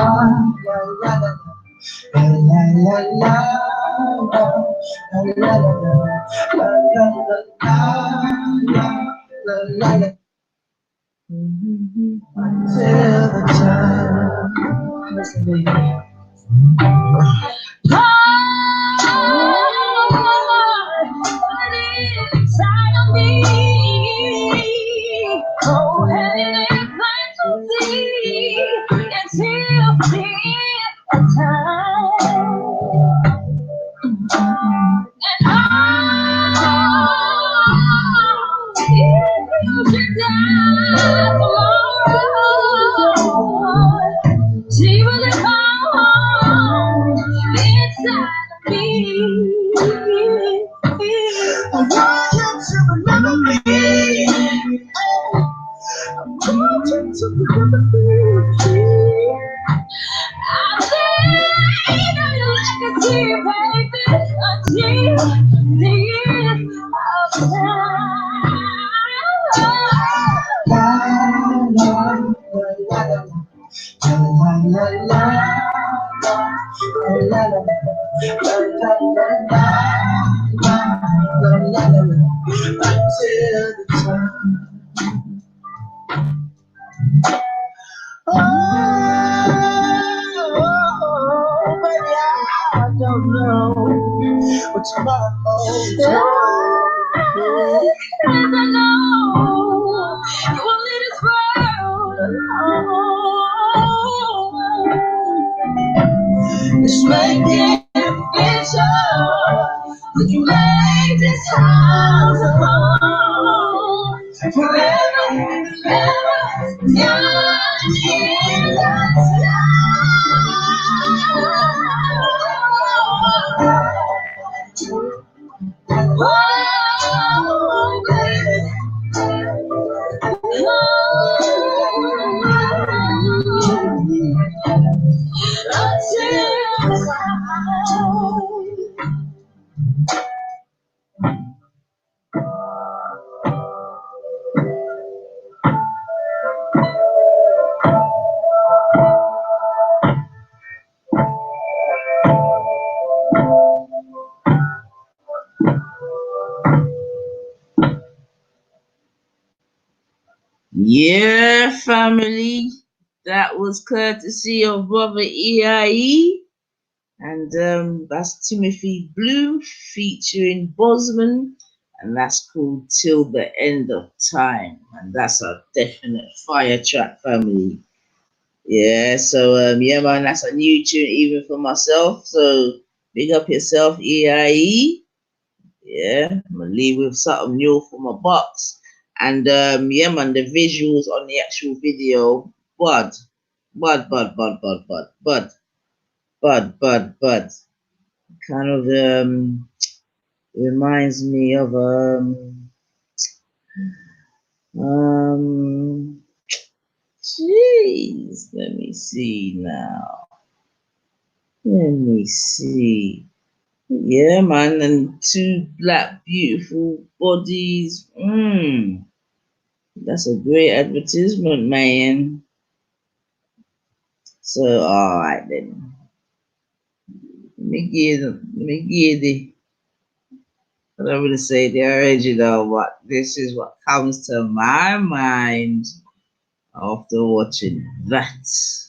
la la. La la la la la la la la la. Until the time. Inside of me. Oh, and it ain't plain to see until the end of time. And if you should die tomorrow, she will come inside of me. I want you to remember me. I want you to remember me. I'll say you like a tear, baby, until the end of time. La la la la la la la until the time. Oh, baby, I don't know what tomorrow holds. I know you won't leave this world alone. Let's make it official. You make this house a home forever, ever, young in the oh, baby. Yeah, family. That was courtesy of Brother EIE. And that's Timothy Blue featuring Bosman. And that's called Till the End of Time. And that's a definite fire track, family. Yeah, so yeah, man, that's a new tune even for myself. So big up yourself, EIE. Yeah, I'm gonna leave with something new for my box. And yeah, man, the visuals on the actual video, bud. Kind of reminds me of jeez, let me see now. Let me see. Yeah, man, and two black beautiful bodies. That's a great advertisement, man. So, all right then. Let me give the what I'm gonna say the original. What this is what comes to my mind after watching that.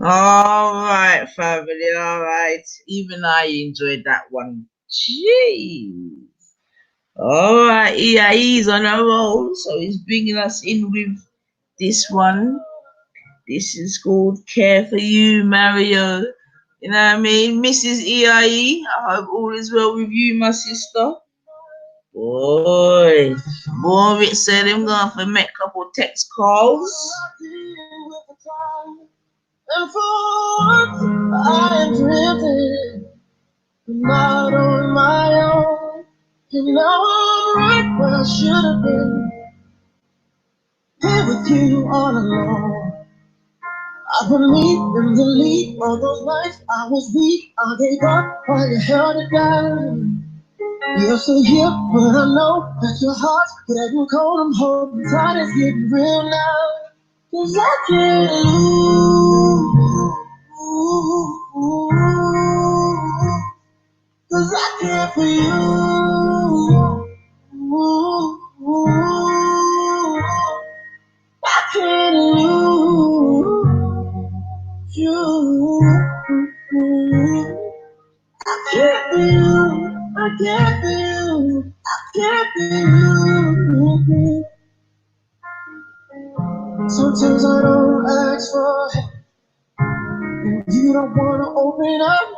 All right, family. All right. Even I enjoyed that one. Jeez. All right. He's on a roll. So he's bringing us in with this one. This is called Care for You, Mario. You know what I mean? Mrs. EIE, I hope all is well with you, my sister. Boy, Rick said I'm going to make a couple text calls. And for I am driven, not on my own. And now I'm right where I should have been. Here with you all alone. I believe in the lead of those nights I was weak. I gave up while you held it down. You're still here, but I know that your heart's getting cold. I'm holding tight, it's getting real now. 'Cause I can't lose. 'Cause I care for you. I can't lose you. I care for you. I care for you. I care for you. Sometimes I don't ask for help. You don't wanna open up.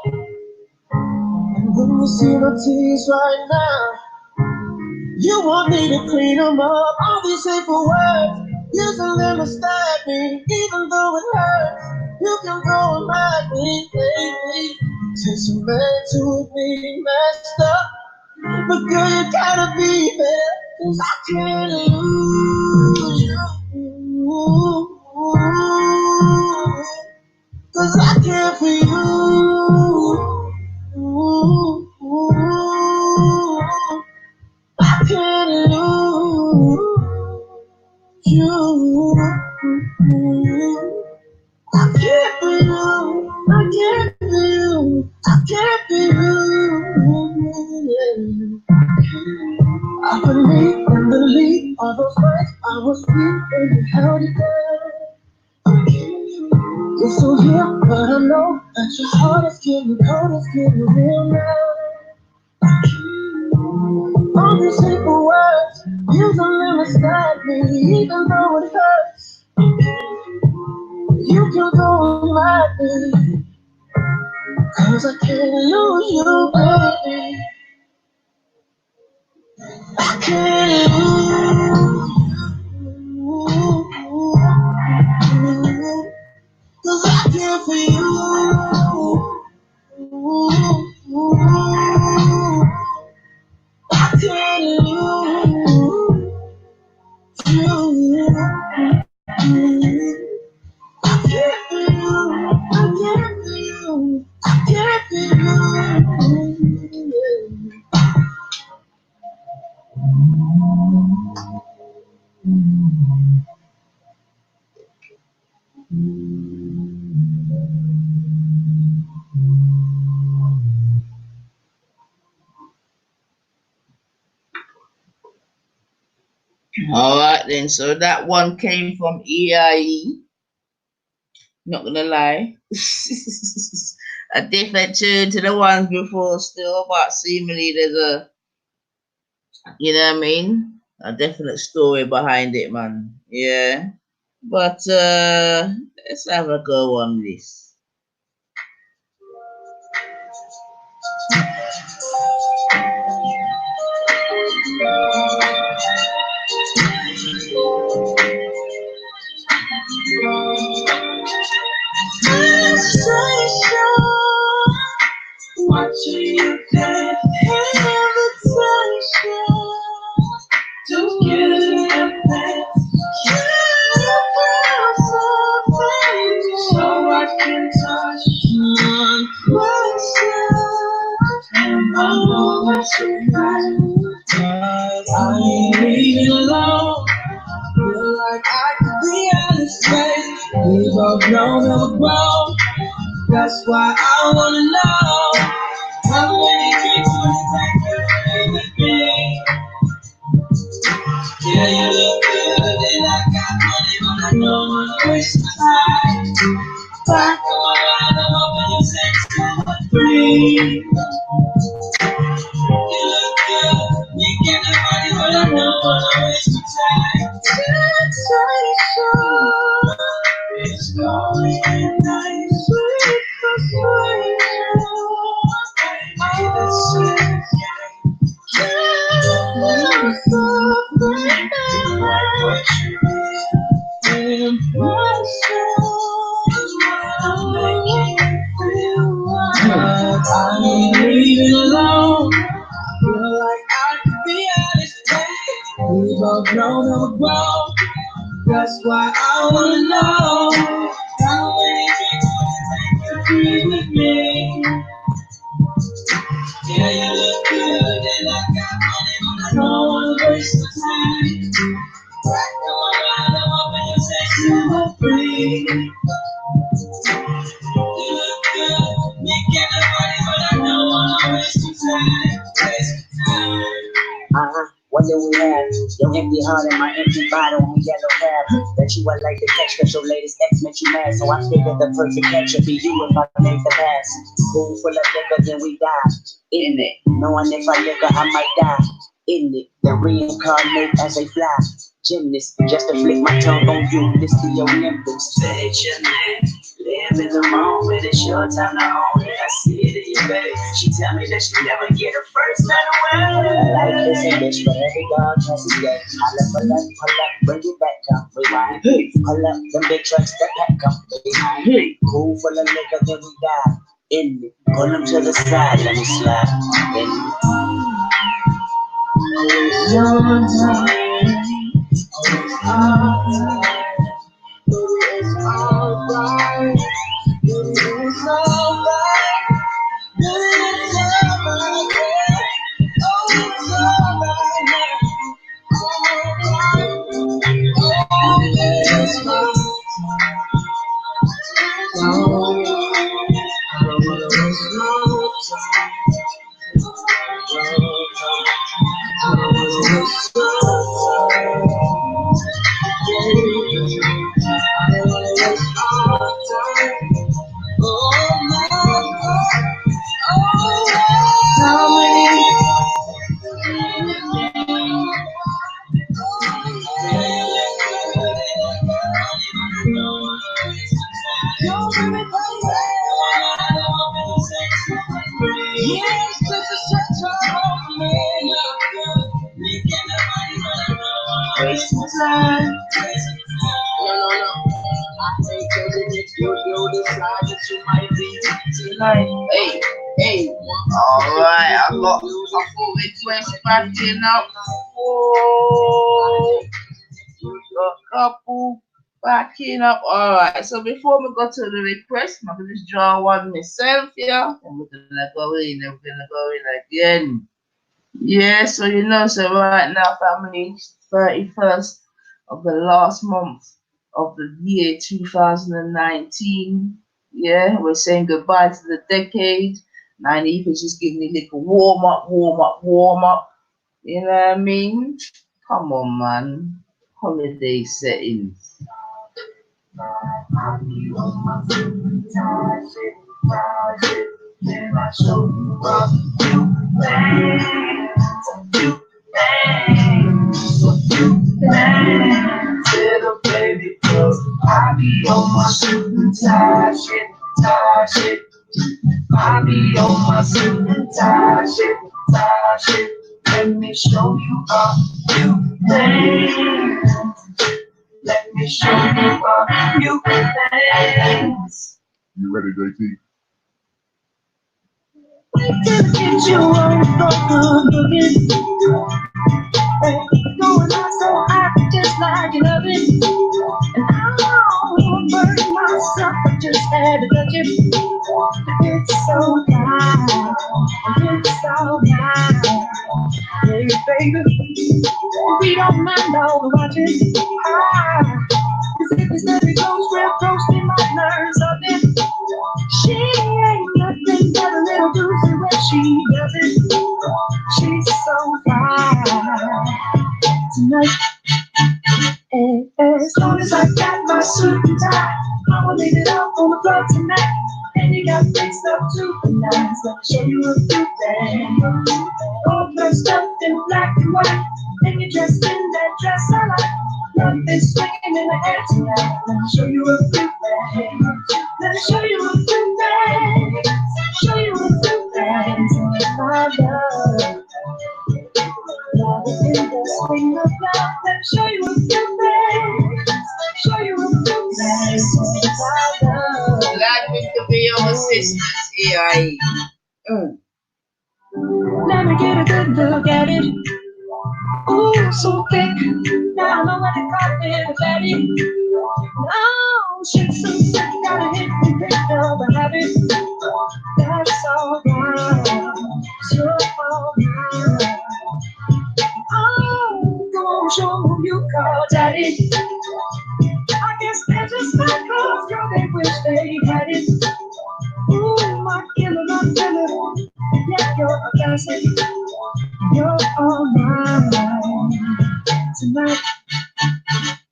And when you see my tears right now, you want me to clean them up. All these hateful words, using them to stab me, even though it hurts. You can go and ride me, baby. Take some man to be messed up, but girl, you gotta be there, 'cause I can't lose you. 'Cause I care for you. I can't lose you. I care for you. I care for you. I care for you. I believe in the lead of those nights I was weak and you held it down. You're still here, but I know that your heart is getting cold, it's getting real now. All these hateful words, use them to stab me, even though it hurts. You can go and ride me, 'cause I can't lose you, baby. I can't lose you, 'cause I care for you. I can't lose you. I care for you. I care for you. I care for you. All right then. So that one came from EIE. Not gonna lie, a different tune to the ones before still, but seemingly there's a You know what I mean? A definite story behind it, man. Yeah. But let's have a go on this. Watching you dance, invitation to get in your pants. So I can touch one myself and one moment tonight. I ain't leaving alone. Feel like I could be on this place. We both know that we're grown. That's why I wanna know how many drinks would it take to be with me? Yeah, you look good and I got money, but I don't wanna waste my time. Back around, I'm hoping you say 2 or 3. You look good, you get the money, but I don't wanna waste my time. It's going nice, sweet persuasion. I ain't leaving alone. Feel like I could be honest. We both know that we're grown. That's why I wanna know how many drinks would it take to be with me? Yeah, you look good and I got money, but I don't wanna waste my time. Back on around, I'm hoping you say 2 or 3. You look good, you get the money, but I don't wanna waste my time. Waste my time. What do we have? Your empty heart and my empty bottle on yellow cab. Bet you I like to catch cause your latest ex meant you mad. So I figured the perfect catch would be you if I made the pass. Pool full of liquor, then we die. In it. Knowing if I liquor, I might die. In it. Then reincarnate as a fly. Gymnast, just to flick my tongue on you. This be your Olympics. Say your name. Live in the moment, it's your time to own it. I see it in your baby. She tell me that she never get her first man away. Life is a bitch, but every dog has his day. Pull up, bring it back up, rewind. Pull up, them big trucks that come behind. Pool full of liquor, then we die. In it, pull them to the side, let me slide. In it. It's alright. It's alright. It's alright. Oh, it's alright. Waste my time. No. I think you decide that you might be tonight. Hey. Alright, I got a full request backing up. Whoa. Got a couple backing up. Alright, so before we go to the request, I'm gonna just draw one myself here. And we're gonna go in again. Yeah, so so right now, family, 31st of the last month of the year 2019. Yeah, we're saying goodbye to the decade. Now, you can just give me a little warm up. You know what I mean? Come on, man. Holiday settings. Then I show you up, you little baby, cause I be on my suit and tie shit. I be on my suit and tie shit. Let me show you a few things. Let me show you a few things. You ready, JT? We can get you on so good looking. Hey, going on so hot, just like you love it. And I don't burn myself, I just had to touch it. It's so high, it's so high. Hey, baby, we don't mind all the watching. Cause if it's very close, real close, we might learn something. She ain't nothing but a little doozy when she does it. She's so fine tonight. And as long as I got my suit and tie, I'ma leave it up on the floor tonight. And you got big stuff too, nice. Let me show you a few things. All dressed up in black and white, and you're dressed in that dress I like. Love is swinging in the air tonight. Let me show you a few things. Let me show you a few things. Show you a few things. My love. Love is in the swing of love. Let me show you a few things. Show you a few things. My love. Glad we could be your assistants, EIE. Let me get a good look at it. Ooh, so thick. Now I know what they call it, a fatty. Oh, she's so sick, gotta hit me, pick up a habit. That's all right, so alright. Oh, go on, show who you call daddy. I guess they're just my cause, girl, they wish they had it. Ooh, my killer, my killer. Yeah, you're a classic. You're all mine tonight.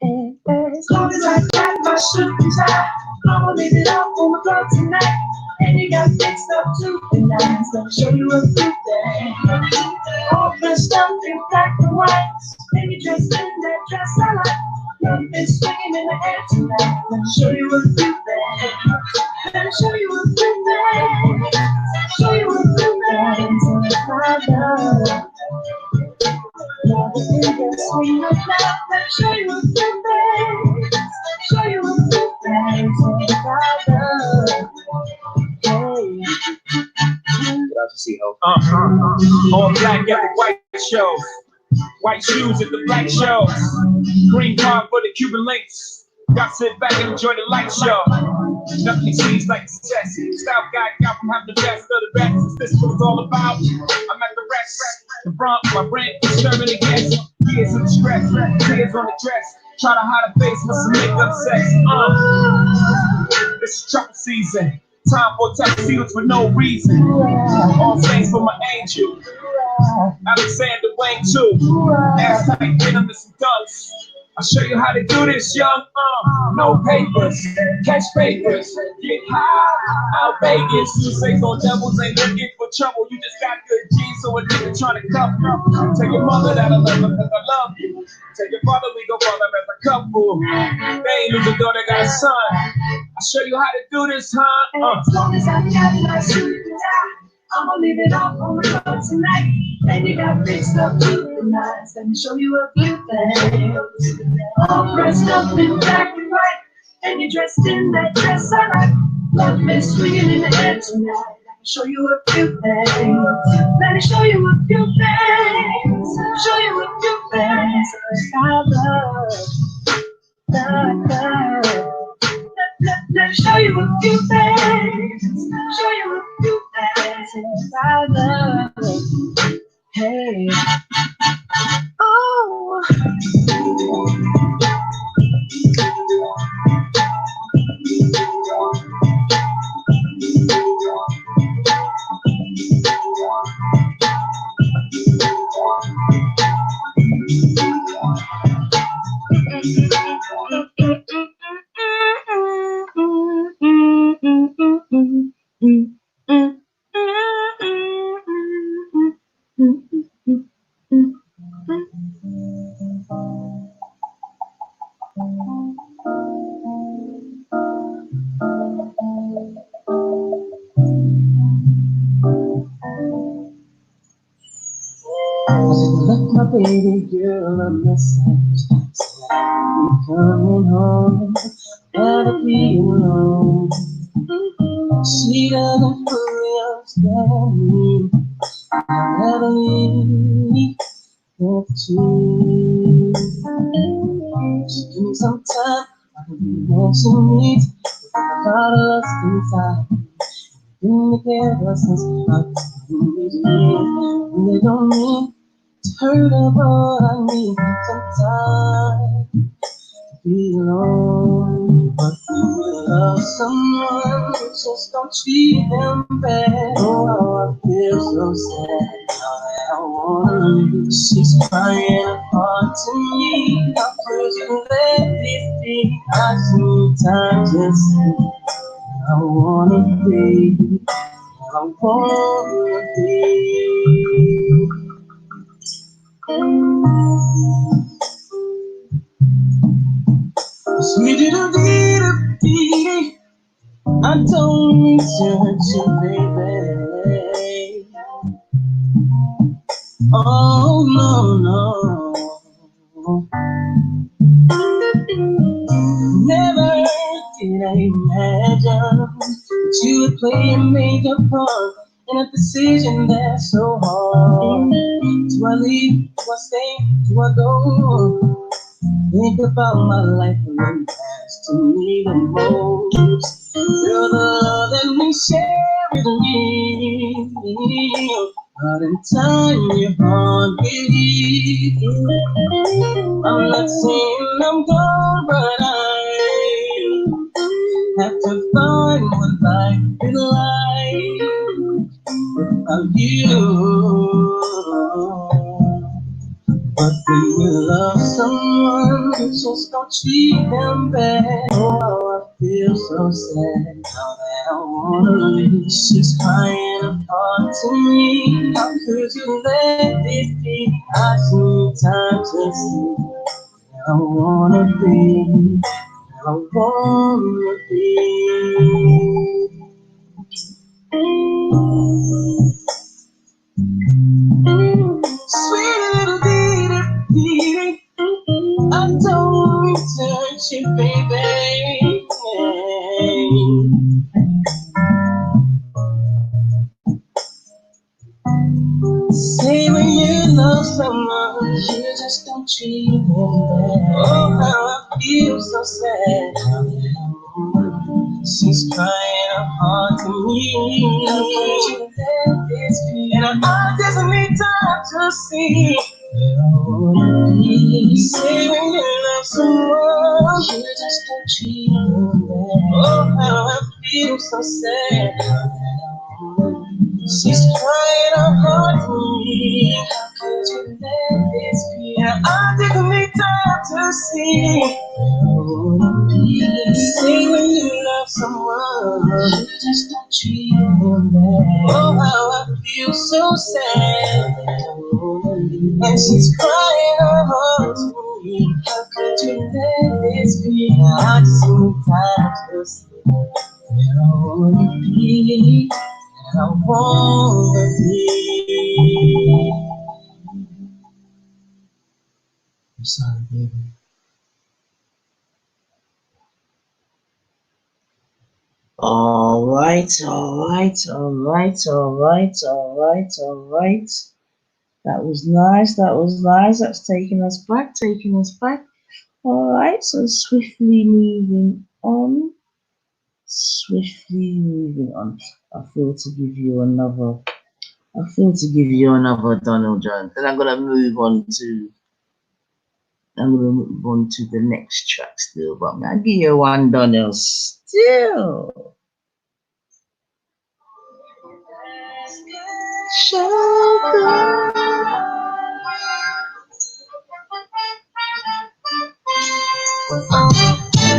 And as long as I got my suit and tie, I'ma leave it up on the floor tonight. And you got big stuff too, and nice. Let me show you a few things. All dressed up in black and white, and you dressed in that dress I like. Love is swinging in the air tonight. Let me show you a few things. Let me show you a few things. Show you a few things. My love. Love is in the swing of love. Let me show you a few things. Show you a few things. My love. Hey. What else you see, Ho? All black at the white shows. White shoes at the black shows. Green card for the Cuban links. Got to sit back and enjoy the light show. Nothing seems like success. Style guy got from having the best of the best. Is this what it's all about? I'm at the rest. The front, my rent, disturbing against. Years of stress, tears on the dress. Try to hide a face with some makeup sex. This is trouble season. Time for tuxedos for no reason. All thanks for my angel. Alexander Wang too. Ass tight denim and some dunks. I'll show you how to do this, young. No papers, catch papers, get high, out Vegas. You say no devils ain't looking for trouble. You just got good genes, so a nigga trying to cuff you. Tell your mother that I love her because I love you. Tell your father we gon' fall up as a couple. They ain't lose a daughter, got a son. I'll show you how to do this, huh? As long as I got my suit and tie, I'ma leave it off on the floor tonight. And you got big stuff too, nice. Let me show you a few things. All dressed up in black and white, and you're dressed in that dress I like. Love is swinging in the air tonight. Let me show you a few things. Let me show you a few things. Show you a few things. I love. Let me show you a few things. Show you a few things. I love. Hey. Oh. My baby girl, I'm missing. I'm coming home, gotta be alone. She doesn't fully understand me. I gotta leave with you. Just give me some time, I can be what she needs. With a lot of lust inside. Been together since our teenage years. And they don't mean to hurt her, but I need some time to be alone. But you love someone, just don't treat them bad. Oh, how I feel so sad. Now that I wanna leave, she's crying apart to me. How could you let this be? I need time to see. I wanna be, I wanna be. Sweet little dee. I don't mean to hurt you, baby. Oh no, no. Never did I imagine that you would play a major part in a decision that's so hard. Do I leave? Do I stay? Do I go? Think about my life and what matters to me the most. You're the love that we share with me. But in time, your heart believes. I'm not saying I'm gone, but I have to find what life is like without you. But when you love someone, just don't treat them bad. Oh, how I feel so sad. Now that I wanna leave, she's crying apart to me. How could you let this be? I need time to see. I wanna be, I wanna be. Sweet little dee. I don't mean to hurt you, baby. Say when you love someone, you just don't treat them bad. Oh, how I feel so sad. She's crying her heart to me. How could you let this be? And our heart doesn't need time to see. Say when you love someone, you just don't treat them bad. Oh, how I feel so sad. She's crying her heart to me. How could you let this be? And I didn't need time to see. Say when you love someone, you just don't treat them bad. Oh, how I feel so sad. And she's crying her heart to me. How could you let this be? I just need time to see. Where I wanna be, I wanna be. I'm sorry, baby. All right. That was nice. That's taking us back. All right, so swiftly moving on. I feel to give you another Donald Jones. Then I'm gonna move on to the next track still, but I'll give you one Donald still.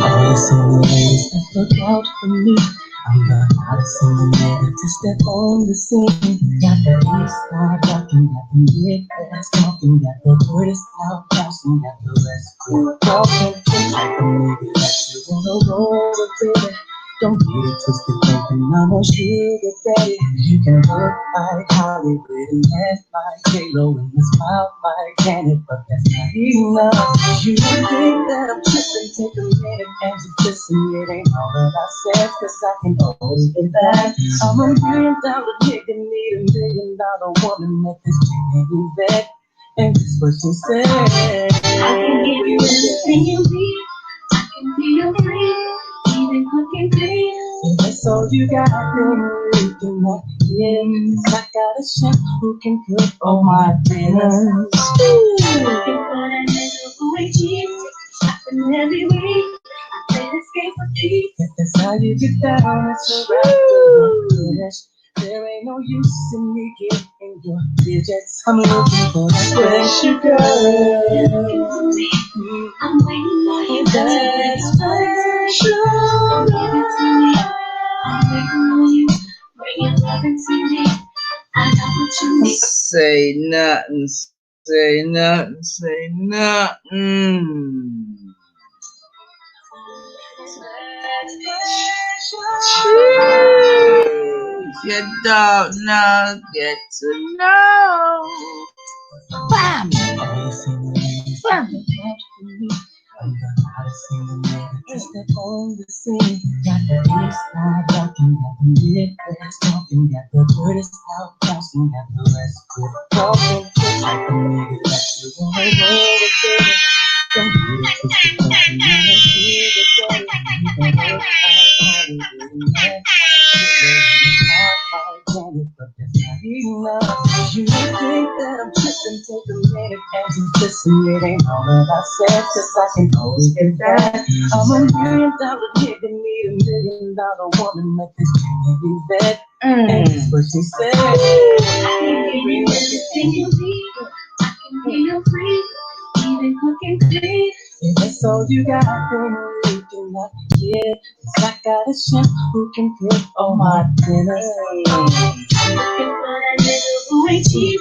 I've seen the ladies that look out for me. I'm the hottest in the nigga to step on the scene. Got that east side rockin', got them big ass talking, got the British South bouncing, got the West Coast talking. The type of nigga that you wanna roll with, baby. Don't get it twisted, thinking I'm a sugar daddy. You can look like Hollywood and act like J-Lo and smile like Janet, but that's not enough. You think that I'm tripping, take a minute and just listen. It ain't all that I said, cause I can always get that. I'm $1 million nigga, need $1 million woman at this junior vet. And this what she said. I can give you everything you need. I can be your friend, even cooking clean. If that's all you got, then you can not get. I got a chef who can cook all my dinners. Looking for that nigga who ain't cheap, shopping every week. I play this game for cheap. If that's how you get down, it's a wrap for finish. There ain't no use in me getting your digits. I'm looking for that special girl. I'm waiting for you to be special. Give it to me. I'm waiting on you. Bring your love into me. I got what you need. Say nothing, say nothing, say nothing. You don't know, get to know. Bam! Bam! I'm the hottest in the nigga, just that on the scene. Got the east side rocking, got the Midwest talking, got the dirty South bouncing, got the West Coast talking. Like a nigga that you wanna roll with, baby. Don't get it twisted, thinking I'm a sugar daddy. You can work out Hollywood and act like Janet, but that's not enough. You think that I'm tripping, take a minute and just listen. It ain't all that I said, cause I can always get that. I'm $1 million nigga, need $1 million woman at this junior vet. And that's what she said. I can give you everything you need. I can be your friend, even cooking clean. If that's all you got, then you cannot get. Cause I got a chef who can cook all my dinners. Looking for that nigga who ain't cheap,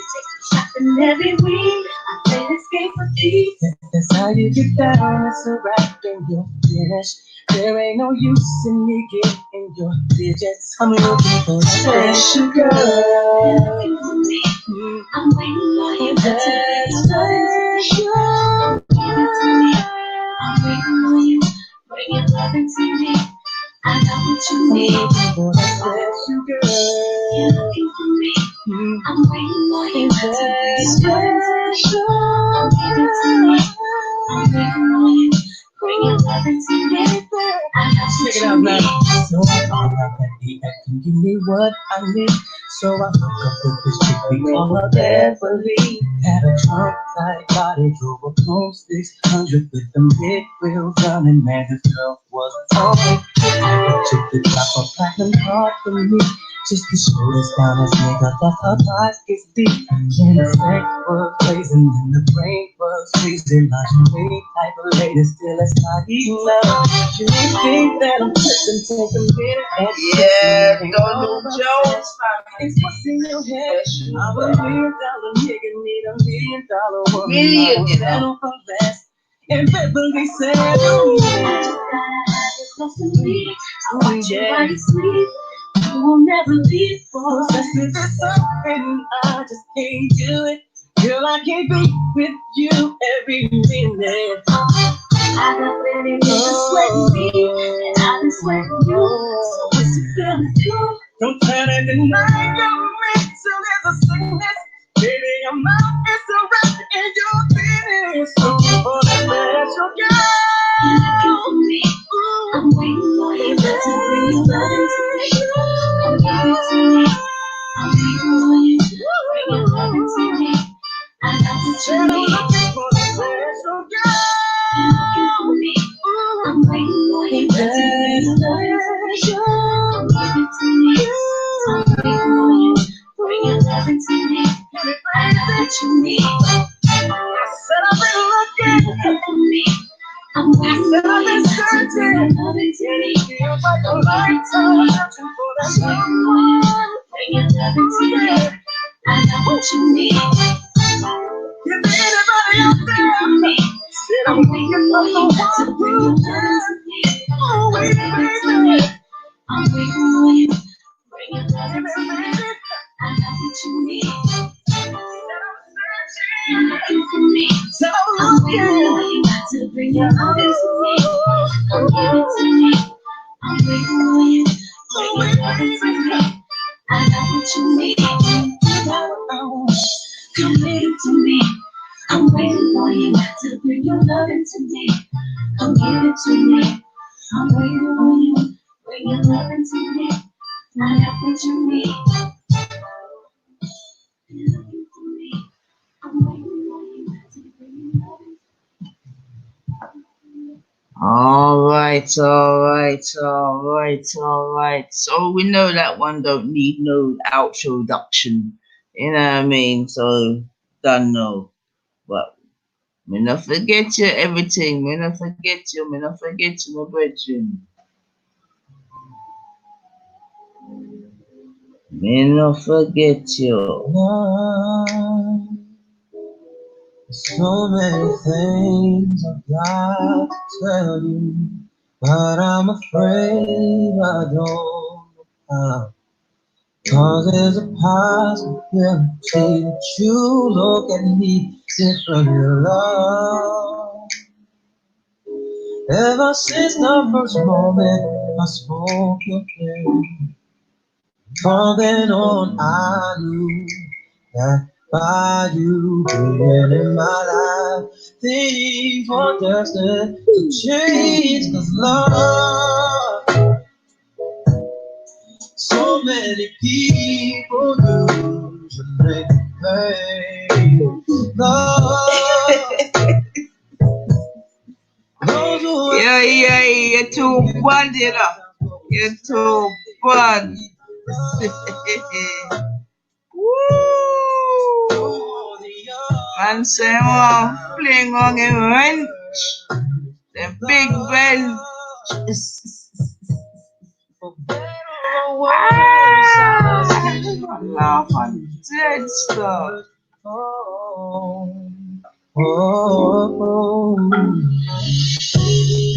shopping every week. I play this game for cheap. If that's how you get down, it's a wrap and you're finished. There ain't no use in me getting your digits. I'm looking for a special girl. Looking for me. I'm waiting for you to be special. Give it to me. I'm waiting on you. Bring your love into me. I got what you need. I'm looking for a special girl. You're looking for me. I'm waiting on you to be special. Give it to me. I'm waiting on you. Bring your love into me. I got what you need. So I found out that ThReAt can give me what I need. So I hook up with this chick we call her Beverly. Had a trunk tight body, drove a Chrome 600 with them big wheels running. Man, this girl was talking. I took the top of platinum card for me. Just to show this down as nigga that her pockets deep. And the sex was blazing and the brain was freezing. Lingerie type of lady, still it's not enough. You think that I'm tripping, take a minute and Yeah, Donald Jones. it's what's in your head. I'm $1 million nigga, need $1 million woman. Million, you know. Settle for less. And Beverly said, oh, yeah. Just gotta have it close to me. I want you while you sleep. You will never leave for us. This something I just can't do it. Girl, I can't be with you every minute. I got plenty niggas sweating me, and I've been sweating you. So what's it gonna do? Don't try to deny your mental is a sickness. Baby, your mouth is a rap and you're finished. Looking for that special girl. You're looking for me. I'm waiting for you to bring your love into me. I'm giving it to me. I'm waiting on you. Bring your love into me. I got what you need. I'm looking for that special girl. You're looking for me. I'm waiting for you to bring your love into me. I'm giving it to me. I'm waiting on you. Bring your love into me. I got what you need. I said I've been looking. You're looking for me. I'm waiting for you to bring your love into me. Feels like a lifetime searching for that someone. Bring your love into me. I got what you need. Is there anybody out there? I'm waiting for you to bring your love into me. Oh, wait, baby. Bring your love into me. I know what you need. You're looking for me. So I'm waiting to bring your love into me. Come give it to me. I'm waiting for you. Bring your love into me. I know what you need. Come waiting to me. I'm waiting for you to bring your love into me. Come give it to me. I'm waiting for you. Bring your love into me. I know what you need. You're looking for me. I'm waiting for you to bring your love into me. All right. So we know that one don't need no introduction. You know what I mean? So don't know. But me not forget you everything. Me not forget you, my brethren. Me not forget you. So many things I've got to tell you, but I'm afraid I don't know how. 'Cause there's a possibility that you look at me differently, love. Ever since the first moment I spoke your name, from then on I knew that by you being in my life, things were destined to change. 'Cause love, so many people lose and they pay. Love, yeah, you're too bad, you know. You're too bad. Woo! Man say, oh, playing on a wrench. The big bell. Laugh and dead stuff.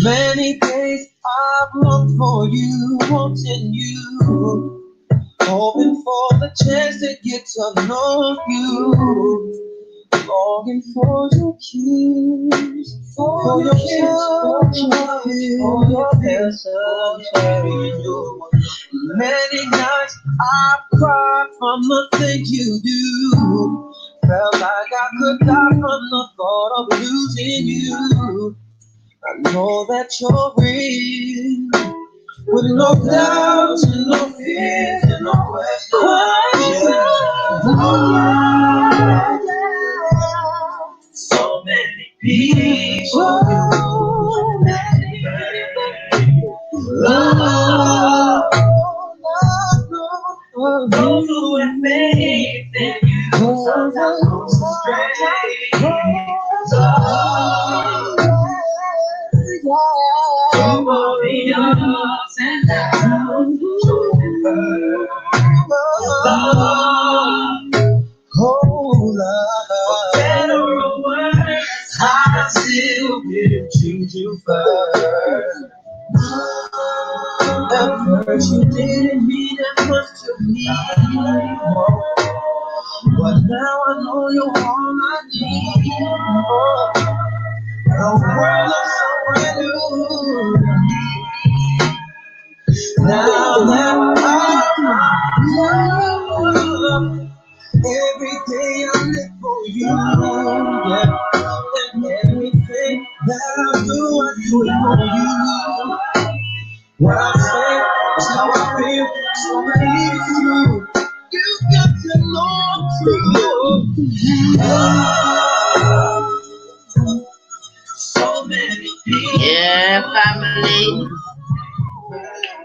Many days I've looked for you, wanting you, hoping for the chance to get to know you, longing for your kiss, for your many nights I've cried from the things you do. Felt like I could die from the thought of losing you. I know that you're real, with no doubts and no fears and no questions. So many people, love, those who have faith in you sometimes go astray. Come on, the ups and downs, love, for better or worse, I still will choose you first. At first you didn't mean that much to me, but now I know you're all I need. The world looks so brand new. Now that I'm love, every day I live for you, yeah. And everything that I do it for you. What I say is how I feel, so many true. You got to know I'm true. So many people. Yeah, family.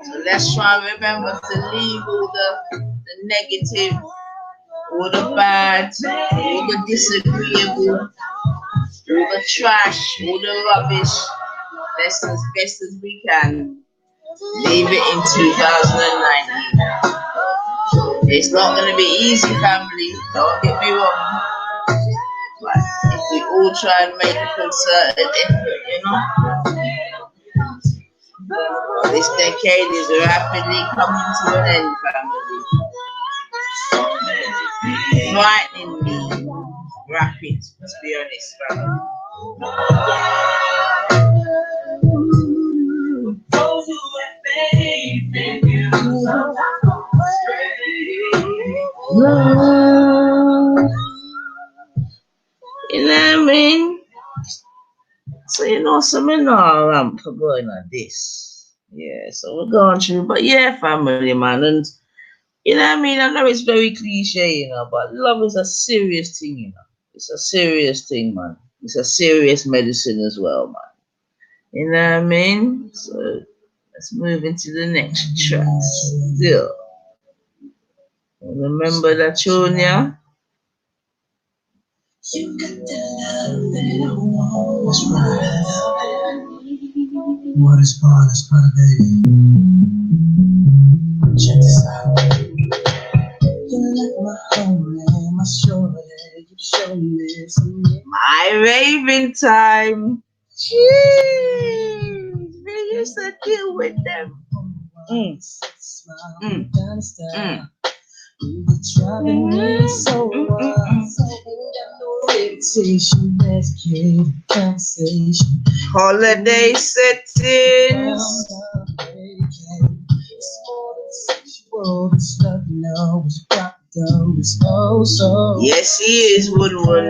So let's try and remember to leave all the negative, all the bad, all the disagreeable, all the trash, all the rubbish. Best as we can. Leave it in 2019. It's not going to be easy, family. Don't get me wrong. But if we all try and make a concerted effort, you know, This decade is rapidly coming to an end, family. Frighteningly rapid, to be honest, family. You know what I mean? So you know, some in our ramp for going like this. Yeah, so we're going through, but yeah, family man, and you know what I mean? I know it's very cliche, you know, but love is a serious thing, you know. It's a serious thing, man. It's a serious medicine as well, man. You know what I mean? So let's move into the next track. Still. Remember that tune, yeah? You got the love that I want. That's right. What is fun, baby. Check this out. You're like my homie, my shoulder. You show me something. My raving time. Jeez, they used to deal with them. You're driving me so wild. Conversation. Holiday settings. Yes, he is, Woodward.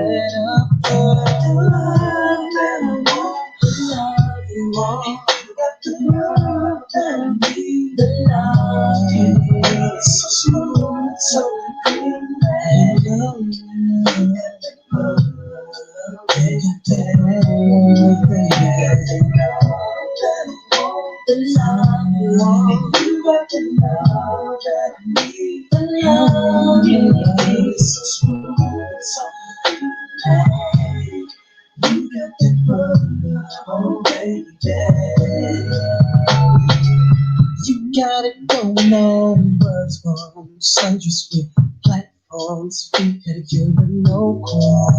You got it going on, words wrong, sundress with platforms, feet pedicure with no corn.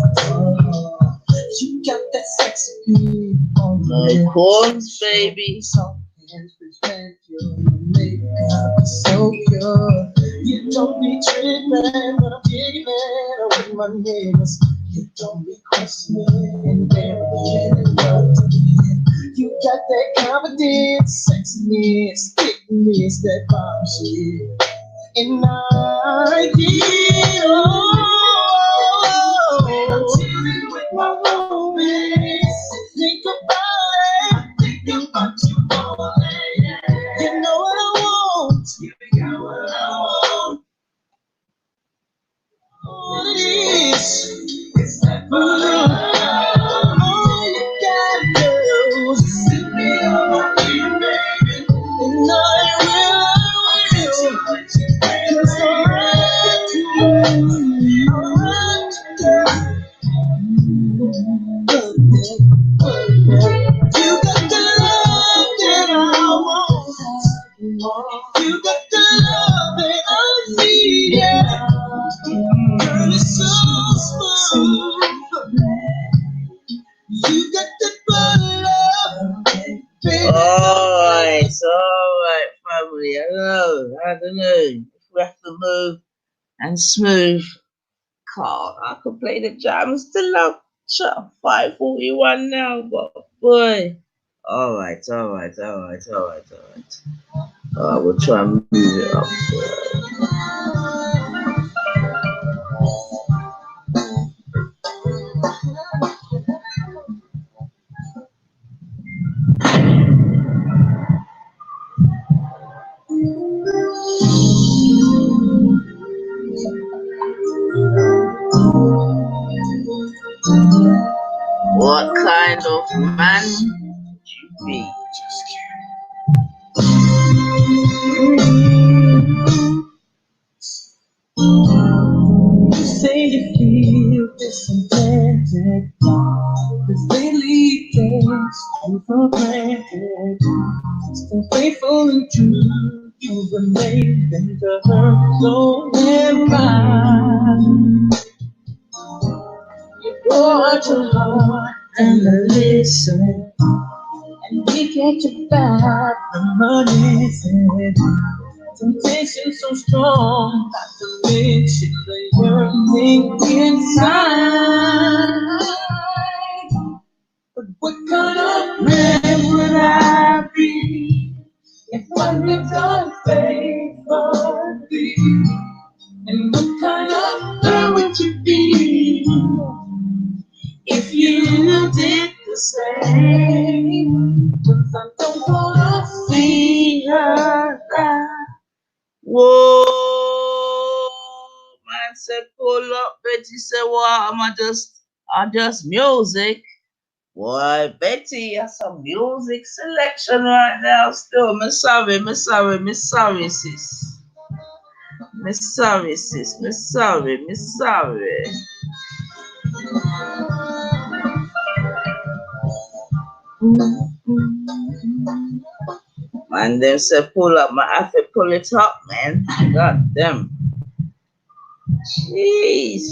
You got that sexy beat on the corns, baby. Soft hands with manicure, makeup is so pure. You don't be tripping, but I'm digging it with my neighbors. You don't be questioning, burying what to get. You got that confidence, sexiness, thickness, that bomb shit. And I get I'm chilling with my roommates. Think about it, think about you all day. You know what I want, you got what I want. All it is that love. All you gotta do is sit me on my feet, baby. And I will. Cause I'm right to you. I'm right to you got the love that I want. You got the love that I need, yeah. Girl, it's so smooth. You got the love, baby. Alright, family. I don't know. If we have to move and smooth, Carl, I could play the jam. I'm still up. 5:41 now, but boy. Alright. We'll try and move it up. What kind of man would you be? You say you feel disenchanted, cause lately things you for granted. Still faithful and true, you remain into her soul and mind. You pour out your heart and listen, and we get you back. The money said, temptation so strong, not to mention the yearning inside. But what kind of man would I be if I lived unfaithfully? And what kind of girl would you be if you did the same? 'Cause I don't wanna see her cry. Whoa, man said pull up. Betty said, "What? I just music." Boy, Betty, that's some music selection right now. Still, me sorry, sis. Me sorry, sis. Me sorry. Man, them say pull up. I have to pull it up, man. God damn. Jeez.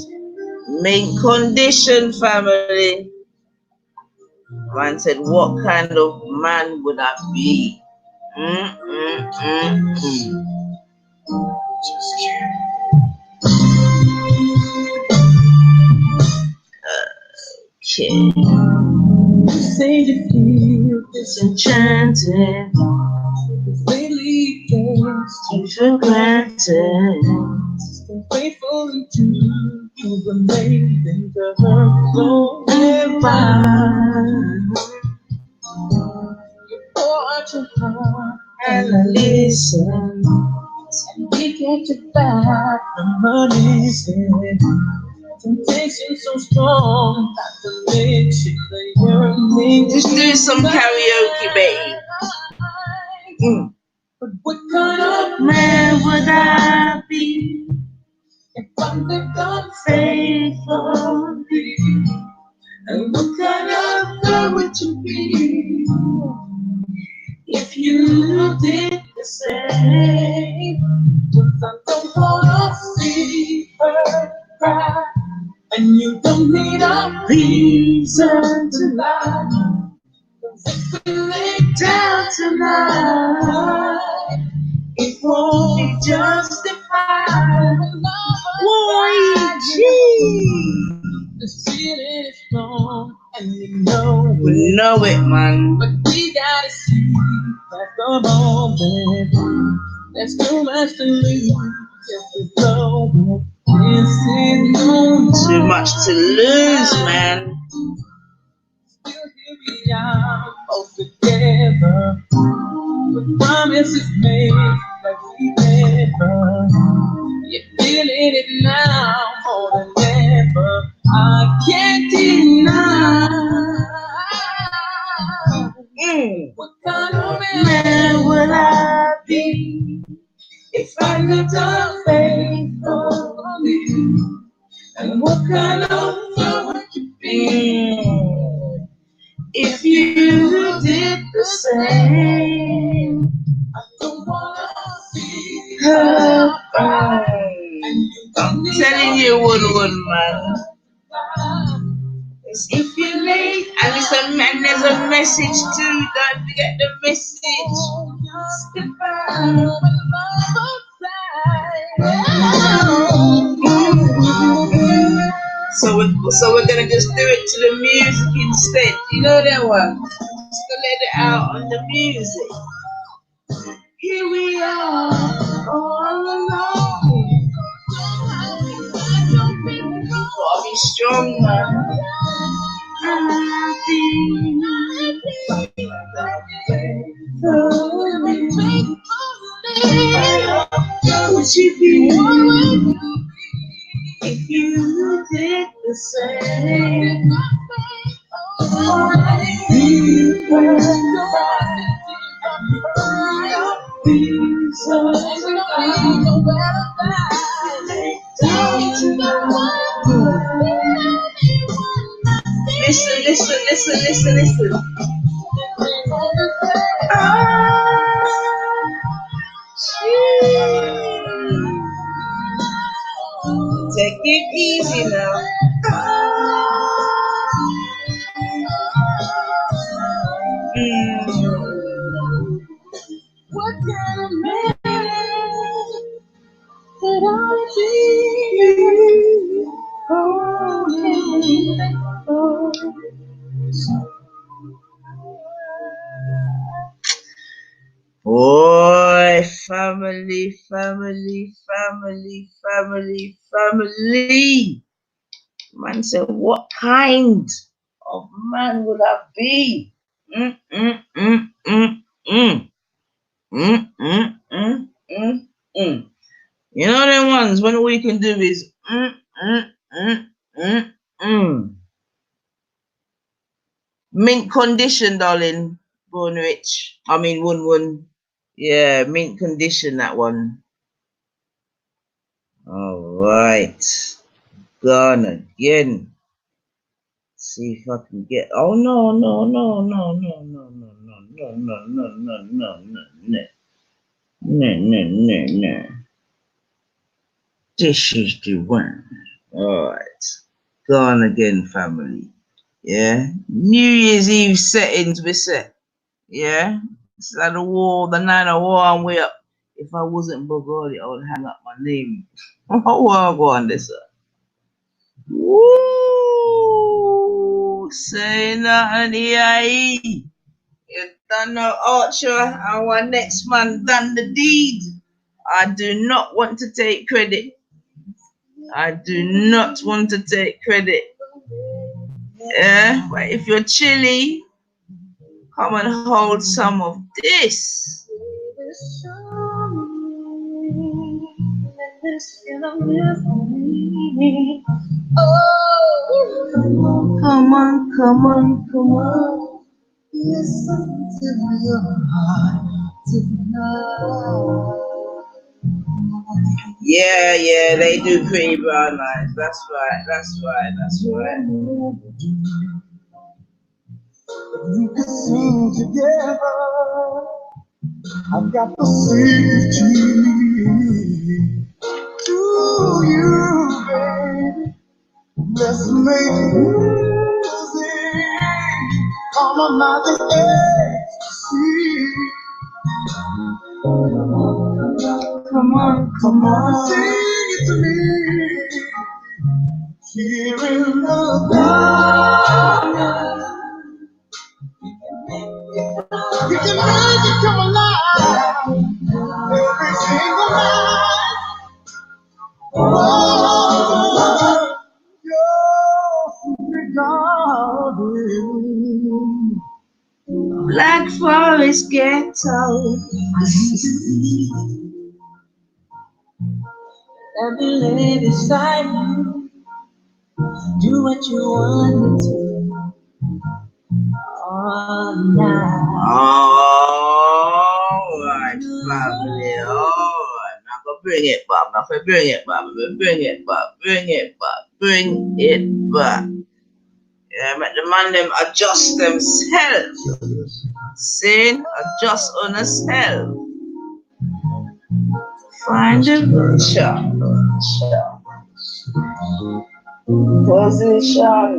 Main condition, family. Man said, what kind of man would I be? Just kidding. Okay. Say you feel Disenchanted. lately things Take for granted. so faithful into you, amazing to her so divine. You pour out your heart And I listen. and we get you back. The money said, temptation so strong, not to mention the yearning. Just do some karaoke, baby. But what kind of Man would I be if I lived faithfully? unfaithfully? And what kind of girl would you be if you did the same? 'Cause I don't wanna see her cry, and you don't need a reason to lie. 'Cause if we lay down tonight, it won't be justified. Boy, gee. This feeling is strong, and you know We know it, man. but we gotta see that the moment. There's too much to lose. Just to go. This is no Too much to lose, man. Still here we are, both together. With promises made like we never. You're feeling it now more than ever. I can't deny. What kind of man would I be if I lived unfaithfully? And what kind of girl would you be if you did the same? I don't wanna see her cry. I'm telling you, man. It's if you late, and it's there's a message too. Don't forget the message. So we're gonna just do it to the music instead. You know that one? Just gonna let it out on the music. Here we are, all alone. Gotta be strong, man. What would you be if you did the same? Listen. Take it easy now. Boy, family. Man said, what kind of man would I be? Mm, mm, mm, mm, mm. Mm, mm, mm, mm, mm. You know them ones when all you can do is mint condition, darling. Born rich. I mean Wun. Yeah, mint condition, that one. Alright. Gone again. See if I can get no. This is the one. Alright. Gone again, family. Yeah. New Year's Eve settings we set. Yeah. It's like the war, the 9 of war, and way up. If I wasn't Bogoli, I would hang up my name. What I go on this? Woo! Say nothing, EIE. You done no Archer, and our next man done the deed. I do not want to take credit. I do not want to take credit. Yeah, but if you're chilly, come and hold some of this. Oh, come on. Listen to your heart tonight. Yeah, they do pretty brown eyes. That's right. We can sing together. I've got the secret to you, baby. Let's make music on a magic ecstasy. Come on, sing it to me. Here in the dark, we can make it come alive every single night. Oh, you're regarding Black Forest Ghetto. Let me live beside you. Do what you want to all night. Alright, family. Alright. Now go bring it back. Bring it back. Yeah, make the man them adjust themselves. Saying adjust on themselves. Find a position.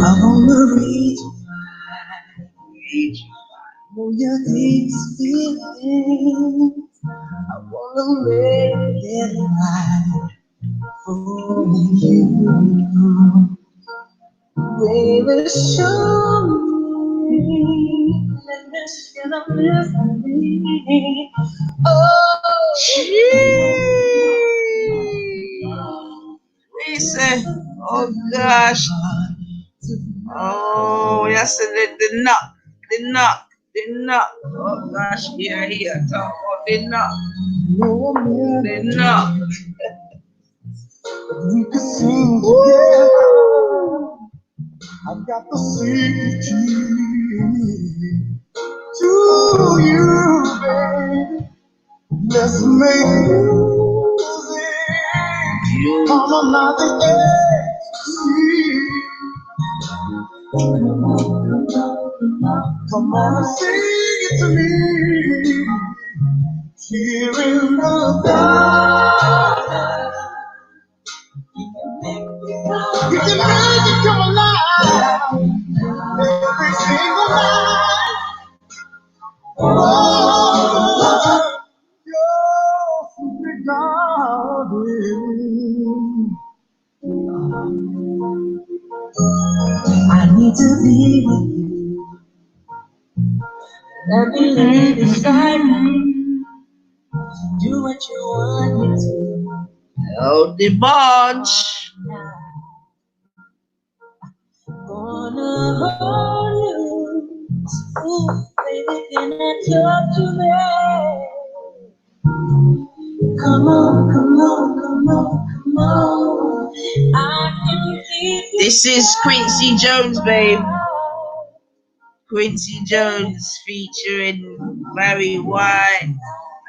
I wanna reach for your deep feelings. I wanna make it right for you. Baby, show me. Let me see the mystery. Oh, we say, oh gosh. Oh, yes, the knock. Oh gosh, here. Talk about the knock. We can sing together. I've got the secret to you, baby. Let's make music. Come on, now the ecstasy. Come on, sing it to me. Here in the dark, we can make it come alive every single night. Oh, you're regarding I need to be with you. Let me lay beside you. Do what you want me to. Oh, the bunch. Gonna hold you. Ooh, baby, can I talk to me? Come on, come on, come on, come on. I can keep you. This is Quincy Jones, babe. Quincy Jones featuring Barry White.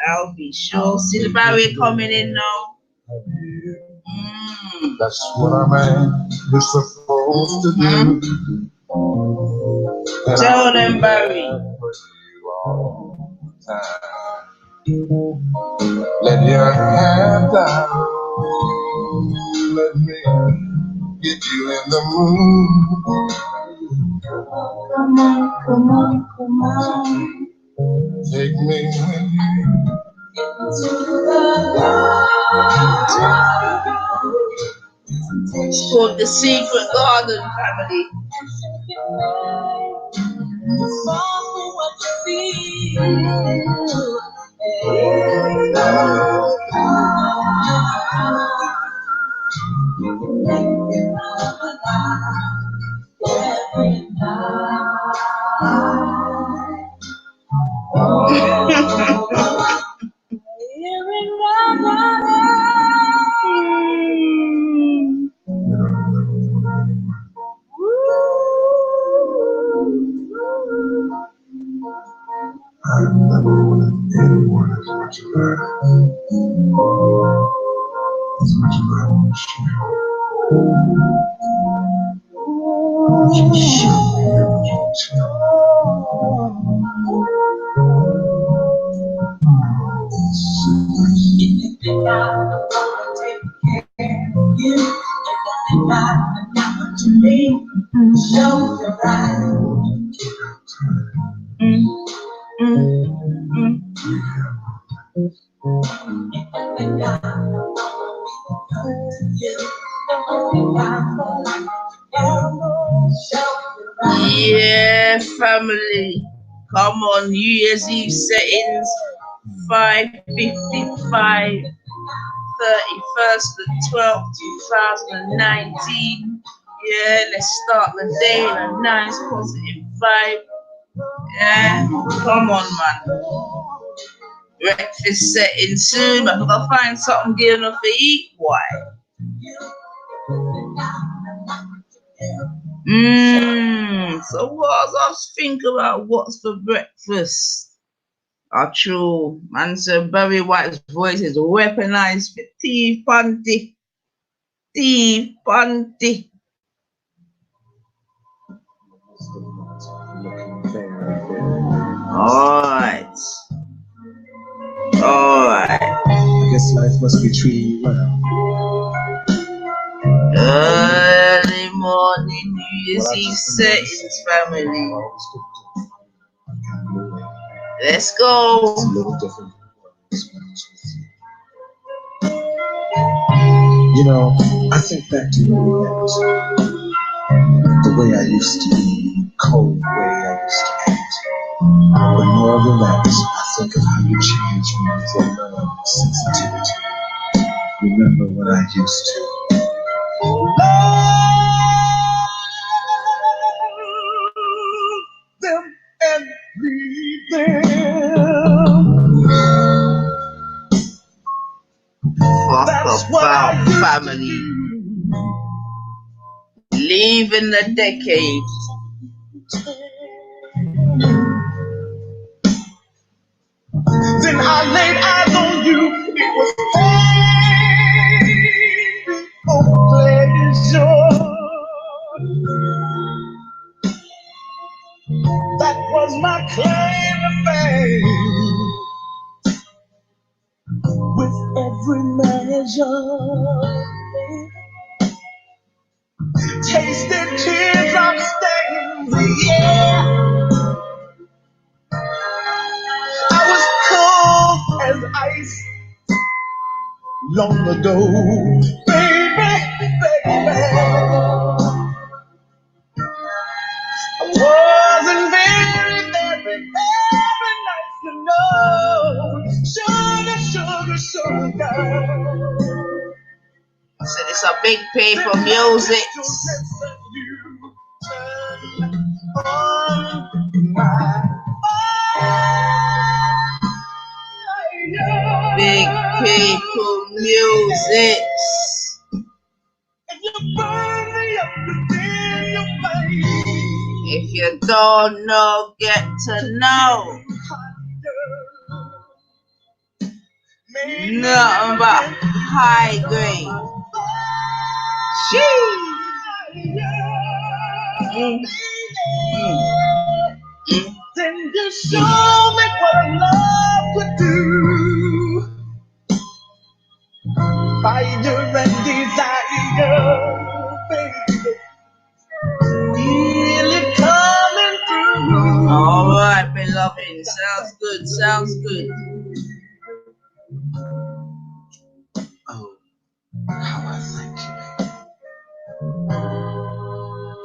I'll be sure. See the Barry coming in now. That's what a man is supposed to do. Tell them, Barry. Let your hair down. Let me get you in the mood. Come on, come on, come on. Take me with you. To the garden. It's called The Secret Garden Family. I've never wanted anyone as much as I want you. You show me everything If you think I'm gonna take care of you, if you think I'm not what you need, show your right. Yeah, family. Come on, New Year's Eve settings. 5:55, 31st the 12th, 2019. Yeah, let's start the day in a nice positive vibe. Yeah, come on, man. Breakfast setting soon, but I'm gonna find something good enough to eat. Why? So what I was thinking about what's for breakfast? True. Man said Barry White's voice is weaponized for tea panty. Tea panty. Alright. I guess life must be treating you well. Early morning New Year's Eve settings, family. Let's go. It's a little different. You know, I think back to the way I used to be, cold way I used to act. But more than that, I think of how you changed me with your love and sensitivity. Remember when I used to love them and leave them. Fuck about family. Leaving the decade. Then I laid eyes on you. It was pain before pleasure. That was my claim to fame. With every measure, tasted teardrops stains the air. I was cold as ice long ago, baby, baby. Big People Music. Big People Music. If you don't know, get to know. Nothing but high grade. Then you show me what love could do. Fire and desire, baby. Feel it coming through. All right, beloved. Sounds good. Sounds good. Oh, how I thank you.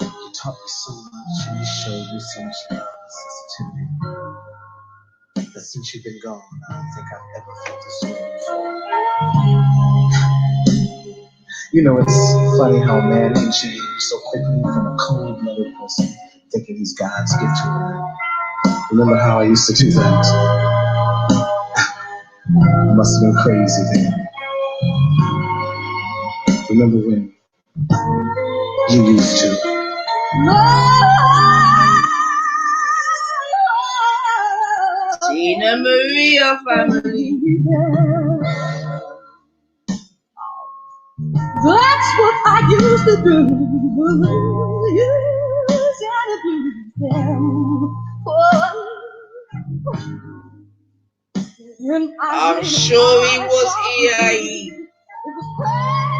You taught me so much and you showed me so much love and sensitivity. But since you've been gone, I don't think I've ever felt this way before. You know, it's funny how a man can change so quickly from a cold-blooded person thinking he's God's gift to him. Remember how I used to do that? I must have been crazy then. Remember when you used to? Tina Maria family. That's what I used to do. I'm sure he was here.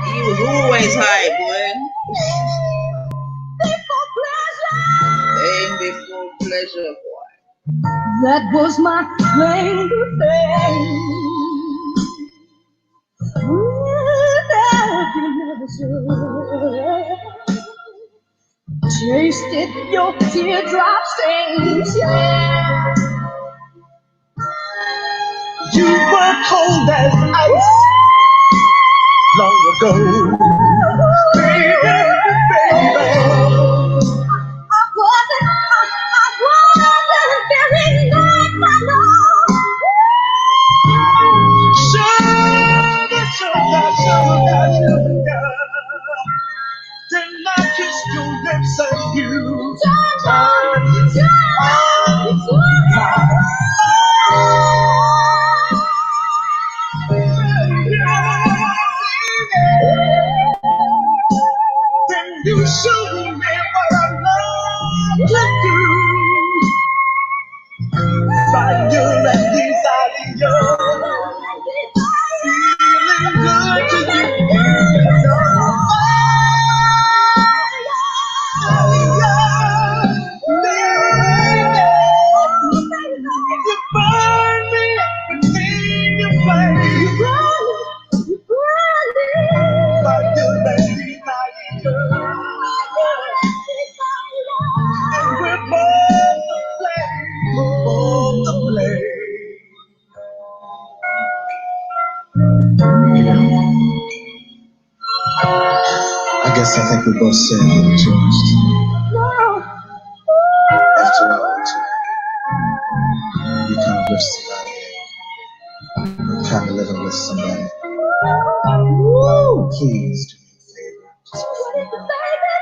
He was always high, boy. Aim before pleasure, boy. That was my claim to fame. Tasted your teardrop stains, yeah. You were cold as ice long ago, baby, baby. I wasn't very nice, I know. Sugar. Then I kissed your lips and you Then you showed me what I love to do. Fire and desire, feeling good to you. You burn me between your flames. You burn me. Fire and desire, and we're both to blame. Both to blame. I guess I think we both said what we chose. After all, you kind of wish somebody, kind of living with somebody. Please do me a favor.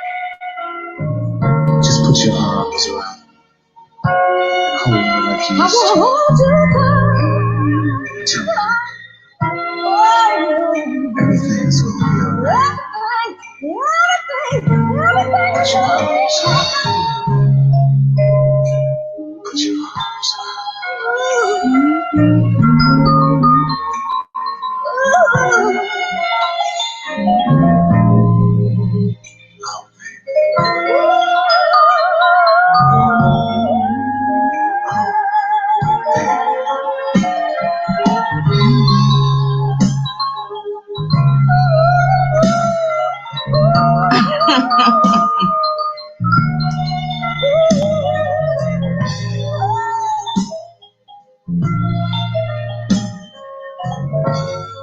Just put your arms around me. Hold me like you used to. Tell me everything's gonna be alright. Put your arms around me. Put your arms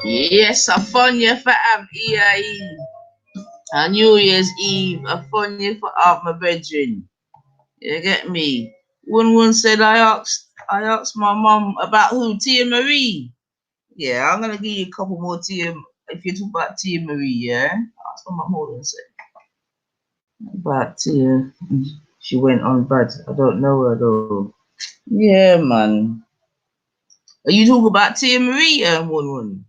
Yes, I found you for EAE. On New Year's Eve, I phone you for out my bedroom. You get me? One said I asked my mum about who? Tia Marie. Yeah, I'm gonna give you a couple more Tia if you talk about Tia Marie, yeah? Ask my mum hold on a sec. About Tia. She went on bad. I don't know her though. Yeah, man. Are you talking about Tia Marie, one?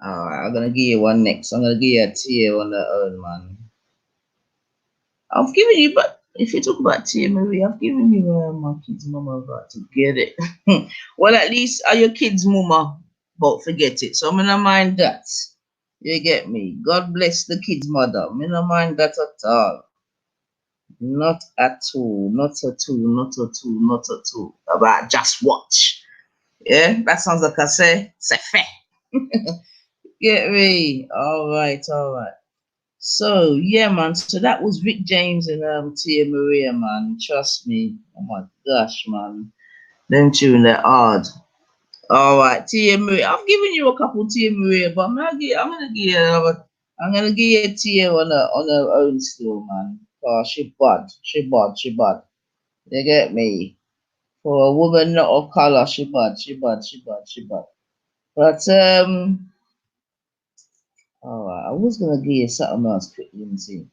Alright, I'm gonna give you one next. I'm gonna give you a Tia on her own, man. I've given you, but if you talk about Tia Marie, I've given you my kid's mama about to get it. Well, at least are your kids' mama, but forget it. So I'm gonna mind that. You get me? God bless the kid's mother. I'm gonna mind that at all. Not at all. Not at all. Not at all. Not at all. About just watch. Yeah, that sounds like I say fair. Get me? All right. So yeah, man. So that was Rick James and Tia Maria, man. Trust me. Oh my gosh, man. Them tune they're hard. All right, Tia Maria. I've given you a couple Tia Maria, but I'm gonna give you another. I'm gonna give you a Tia on her own still, man. Oh, she bad. You get me? For a woman not of color, she bad. But alright, I was gonna give you something else quickly. Let me see.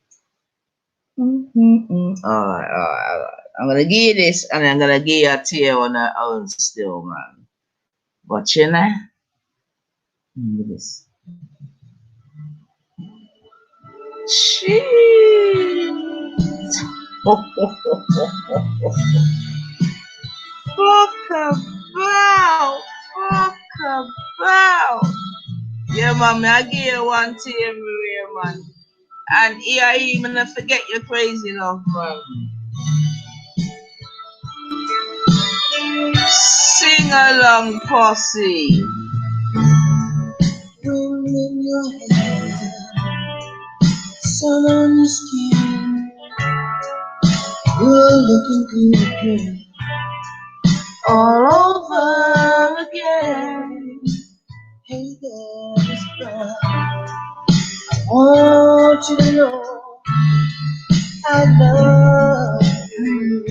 Alright. I'm gonna give you this, and I'm gonna give you a Tia on her own still, man. But you know, look at this. Jeez. Fuck about. Yeah, man, I give you one Tia Maria, man. And here you gonna forget your crazy love, man. Sing along, posse. Wind in your hair, sun on your skin. You're looking good again, all over again. Hey there, Miss Brown. I want you to know I love you.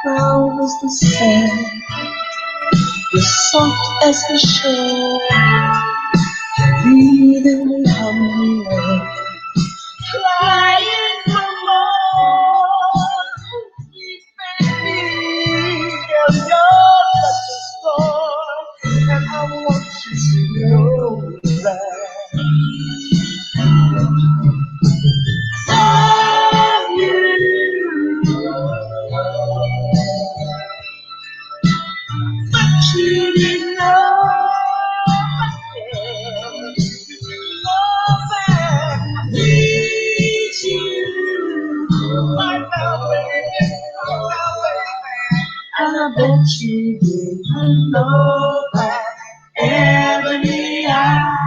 Brown as the sand, you're soft as the shore. Breathing me humbly, crying for more. Sweet baby, you're such a star, and I want you to know that I love you. But you didn't know I need you, my baby, and I bet you didn't know that every hour.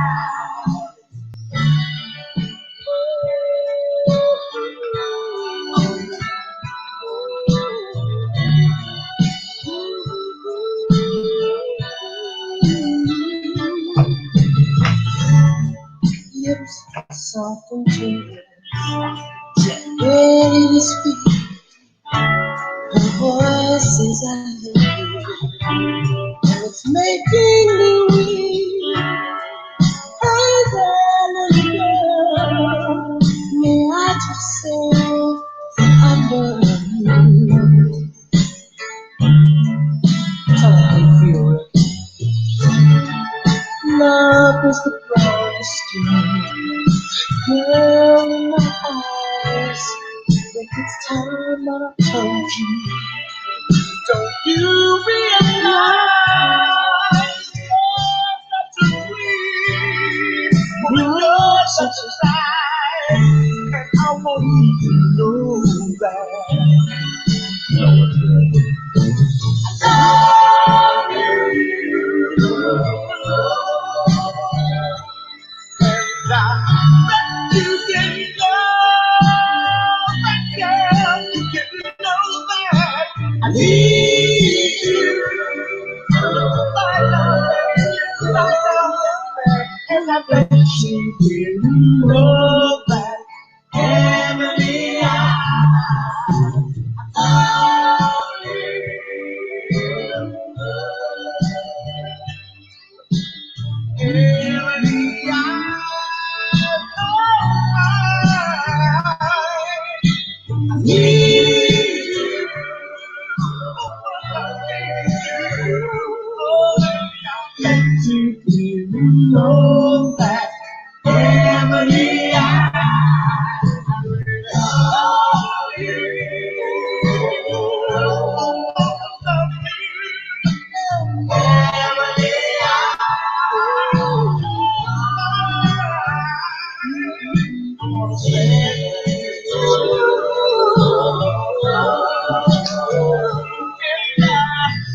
Lips soft and tender, ready to speak. Her voice says I love you, and it's making me weak. Hey there, little girl, may I just say I love you. Tell me how you feel, Rick. Love is the brightest girl in my eyes. Think it's time that I told you. Don't you realize love's not to free? You're such a sight, and I want you to know that. I love you. And I bet you can know that, girl. You can know that I need you. I love you. I and I bet you didn't know that Emily, know that Emily,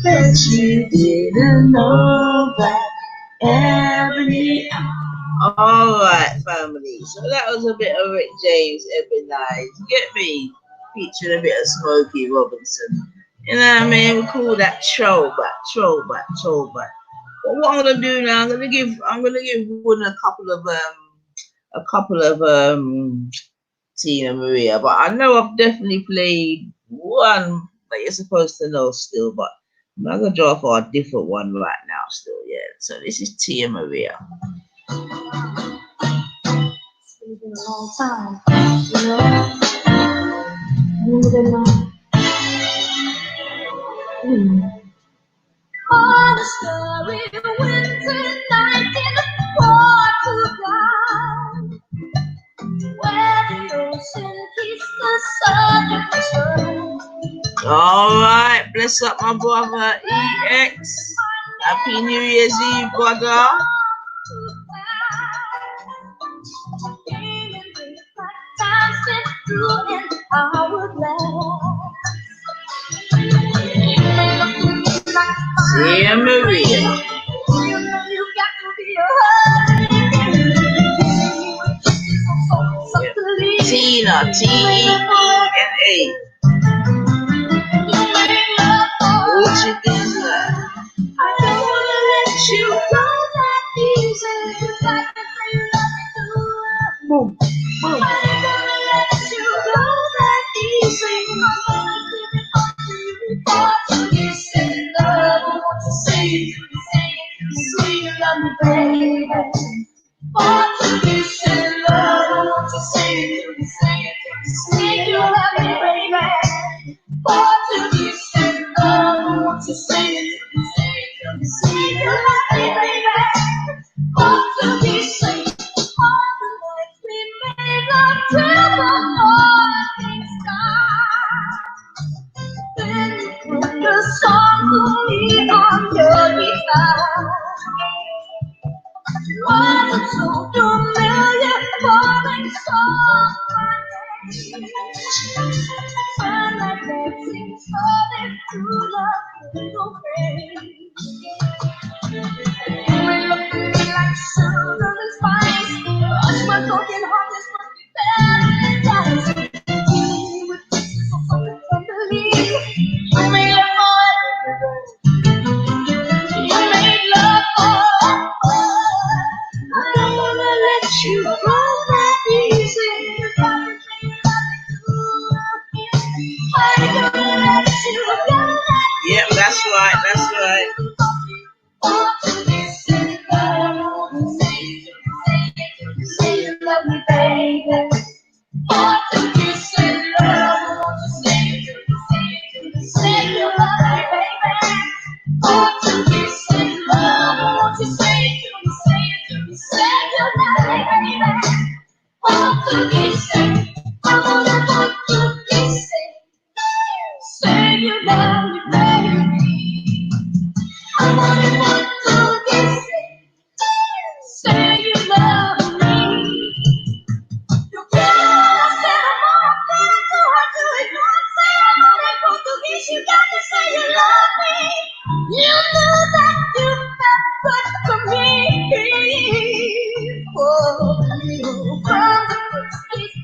bet you didn't know that Ebony. All right, family. So that was a bit of Rick James, Ebony. Get me featuring a bit of Smokey Robinson. You know what I mean? We call that throwback. But what I'm gonna do now, I'm gonna give Wood a couple of Tina Maria, but I know I've definitely played one that you're supposed to know still, but I'm gonna draw for a different one right now still, yeah. So this is Tia Maria. It's been a long time, you know. On a starry winter night in Portugal, where the ocean kissed the southern shore. All right, bless up my brother EX. Happy New Year's Eve, brother. Tia Maria. Tina, T-E-E-N-A. What you doing there? I don't wanna let you go that easy. Boom, boom. I don't wanna let you go that easy. Portuguese in love, I want to say it, sweet love me, baby. Portuguese in love, I want to say it, sweet love me, baby. Portuguese in love, I want to say it, sweet love me, baby. Portuguese in all the nights we made love till the morning star. Then you put the song to me on your guitar. Wasn't so familiar, falling song my name. When I dancing slowly through love little face. You look to me like sugar and spice. Rush my broken heart, this must be paradise. You with kisses so soft and tenderly. You made love for. I don't wanna let you go that easy. I don't wanna let you go that easy. Yep, that's right. Say you love me, baby. Portuguese in love, won't you say you love me, baby. Portuguese in love, won't you say you love me, baby. Portuguese, I wanna Portuguese, say you love me, baby. I wanna Portuguese, say you love me. You gotta say I'm on to it. Don't say I'm on that Portuguese. You gotta say you love me. You know that you felt good for me. Oh, you from the first kiss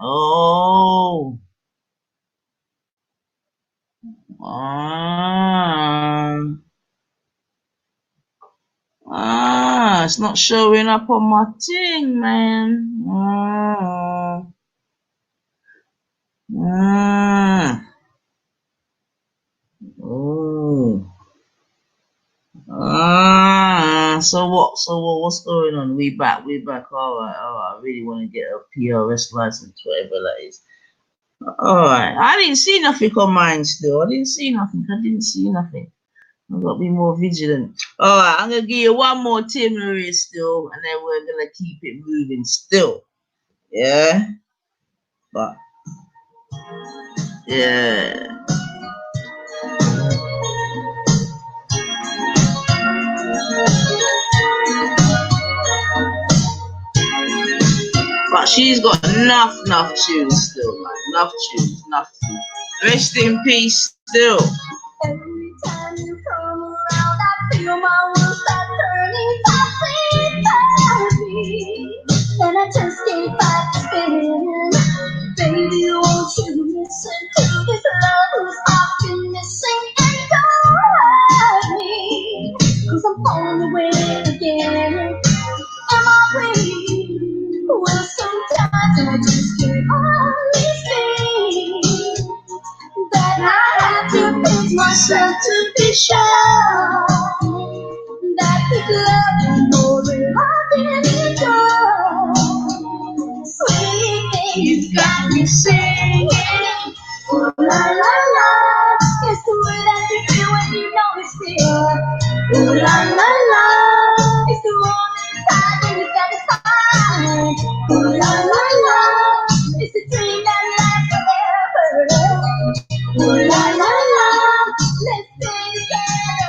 Oh. It's not showing up on my thing, man. So what's going on? We back. All right. I really want to get a PRS license, whatever that is. All right. I didn't see nothing on mine still. I didn't see nothing. I've got to be more vigilant. All right. I'm going to give you one more ThReAt still, and then we're going to keep it moving still. Yeah. But, yeah. But she's got enough tunes still, man. Enough tunes. Rest in peace still. Every time you come around, I feel my world start turning topsy-turvy. And I just can't fight the spin. Baby, won't you listen to this love who's often missing and don't hurt me? 'Cause I'm falling away again. Am I weak? Well, sometimes I just can't always see that I have to pinch myself to be sure that this love is more than I've been enjoyed. Sweet thing, you've got me singing. Ooh, la la la, it's the way that you feel when you know it's real. Ooh, la la la, it's the only time when you satisfied. Ooh, la la la, it's a dream that lasts forever. Ooh, la la la, let's stay together.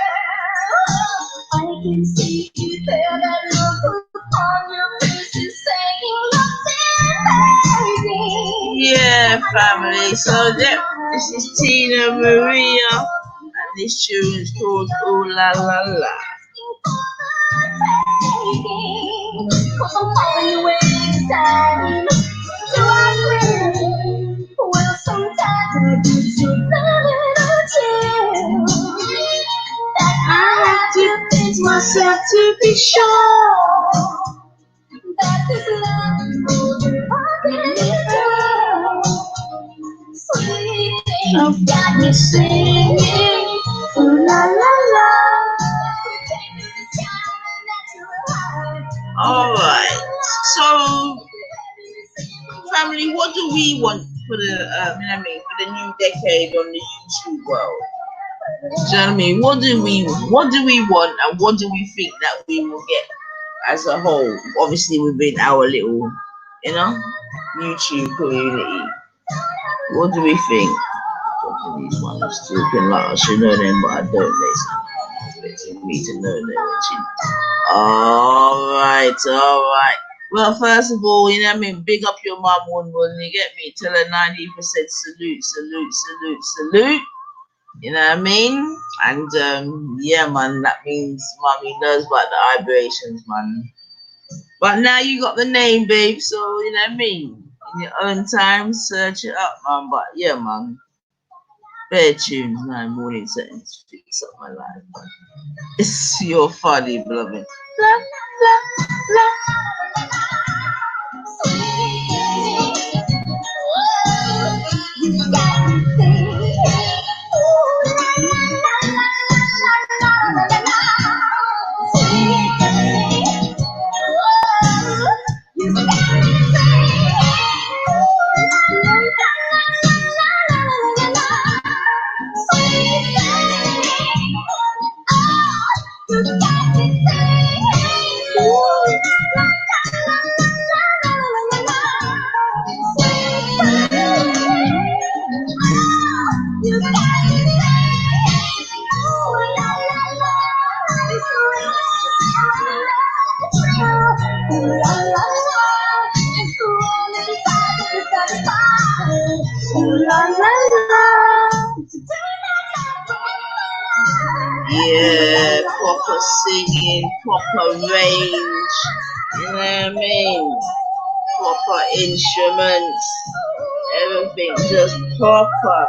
I can see you there, that look upon your face is saying nothing, baby. Yeah, family. So this is Tina Maria, and this tune is called Ooh La La La. Cause I'm falling away this time. Do I agree? Well, sometimes I just feel a little chill that I have to pinch myself to be sure that this love is more than I can endure. Sweet thing, you've got me singing. Ooh la la la. All right. So, family, what do we want for the for the new decade on the YouTube world? Do you know what I mean? What do we want, and what do we think that we will get as a whole? Obviously, within our little, YouTube community. What do we think? These ones talking like I should know them, but I don't. They expecting me to know them. All right. Well, first of all, big up your mum, one, you get me? Tell her 90% salute. You know what I mean? And yeah, man, that means mommy knows about the vibrations, man. But now you got the name, babe, so you know what I mean? In your own time, search it up, man. But yeah, man. Bare tunes, 9 morning settings, fix up my life, man. It's your funny, beloved. La, la, la. Yeah, proper singing, proper range. You know what I mean? Proper instruments. Everything just proper.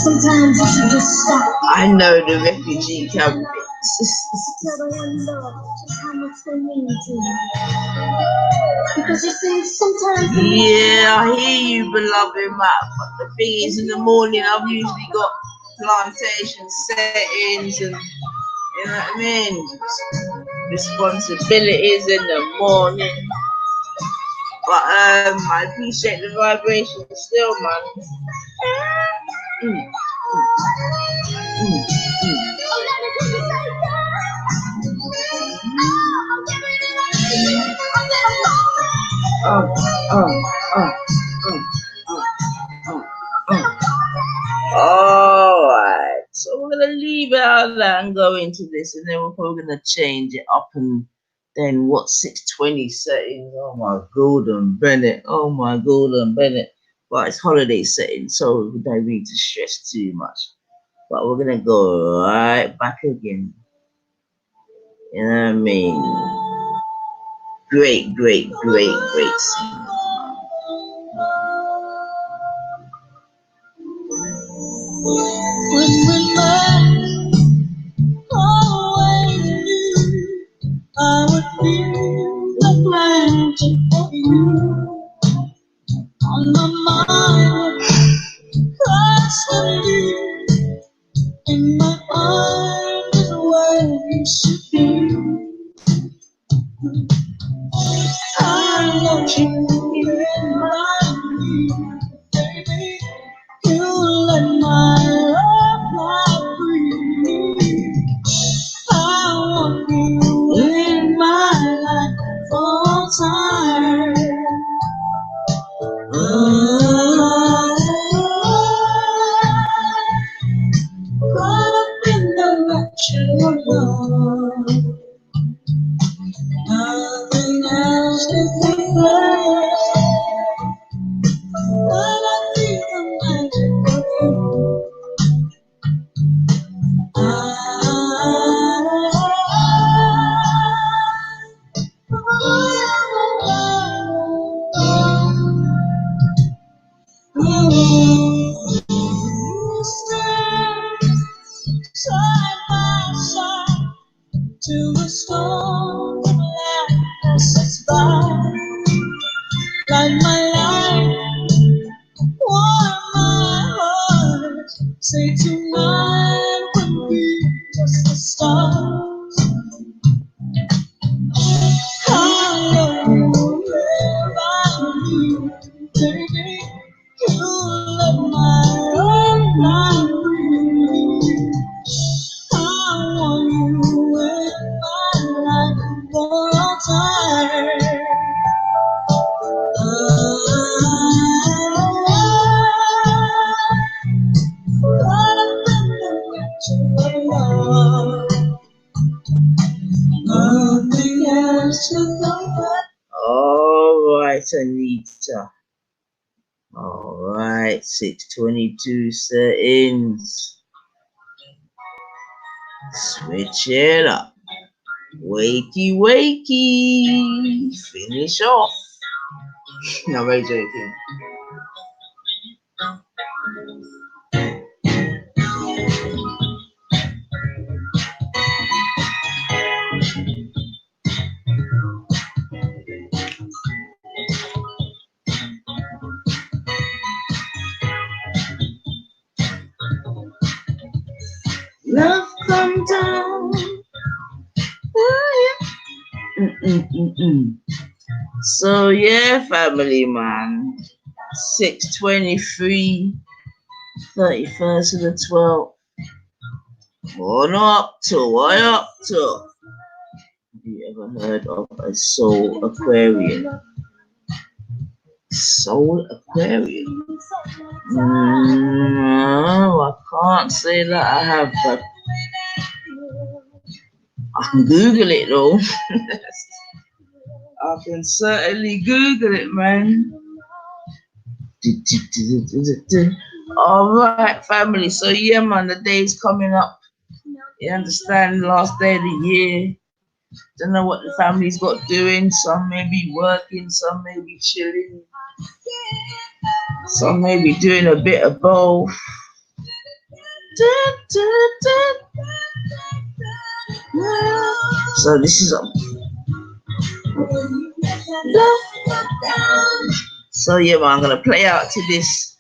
Sometimes you should just stop. I know the refugee camp mix. Tell the one love just how much they mean to you. Because you see, sometimes. Yeah, I hear you, beloved Matt. But the thing is, in the morning, I've usually got plantation settings and, you know what I mean? Responsibilities in the morning. But I appreciate the vibration still, man. Alright, so we're gonna leave it out there and go into this, and then we're probably gonna change it up and then what 620 settings. Oh my golden Bennett. But it's holiday settings, so we don't need to stress too much. But we're gonna go right back again. You know what I mean? Great singers. When we met, always knew I would feel the magic of you on my mind. Constantly in my arms is where you should be. I want you in my dreams, baby. You let my love fly free. I want you in my life full time. Caught up in the natural love. Nothing else can compare. When I feel the magic of you, side by side till the storm passes by. Light my light, warm my heart. Say tonight will be just the start. I love you wherever you, baby. You let my own life breathe. I want you in my life for all time. Caught up in the natural love. Nothing else to compare. Alright, Anita. Alright, 622 settings. Switch it up. Wakey. Finish off. No, very joking. Love come down. So yeah, family man. 623, 31st of the 12th. What up to? Have you ever heard of a soul aquarium? Soul Aquarium. No, I can't say that I have, but I can Google it though. I can certainly Google it, man. All right, family. So yeah, man, the day's coming up. You understand? Last day of the year. Don't know what the family's got doing. Some may be working, some may be chilling, some may be doing a bit of both. So this is a so yeah, man, I'm gonna play out to this.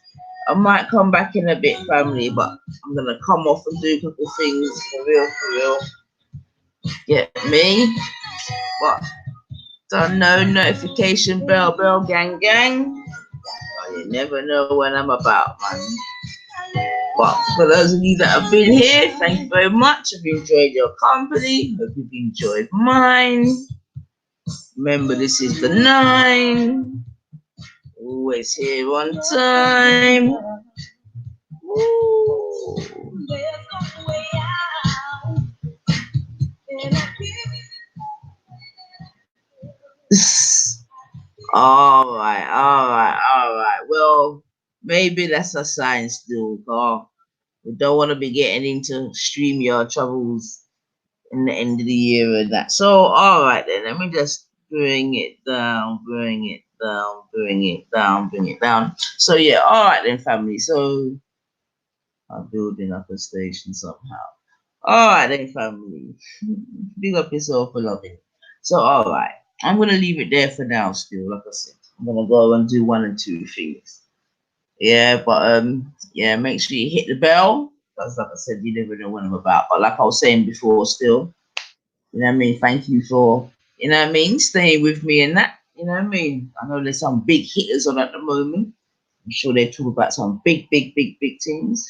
I might come back in a bit, family, but I'm gonna come off and do a couple things for real. Get me? But don't know, notification bell, gang. Oh, you never know when I'm about, man. But for those of you that have been here, thank you very much. I've enjoyed your company. Hope you've enjoyed mine. Remember, this is the 9. Always here on time. Woo. All right. Well, maybe that's a sign still. We don't want to be getting into StreamYard troubles in the end of the year and that. So, all right then. Let me just bring it down. So yeah, all right then, family. So I'm building up a station somehow. All right then, family. Big up yourself for loving. So, all right. I'm going to leave it there for now still, like I said. I'm going to go and do 1 and 2 things. Yeah, but, yeah, make sure you hit the bell. Because, like I said, you never know what I'm about. But like I was saying before still, you know what I mean? Thank you for, you know what I mean, staying with me and that. You know what I mean? I know there's some big hitters on at the moment. I'm sure they talk about some big things.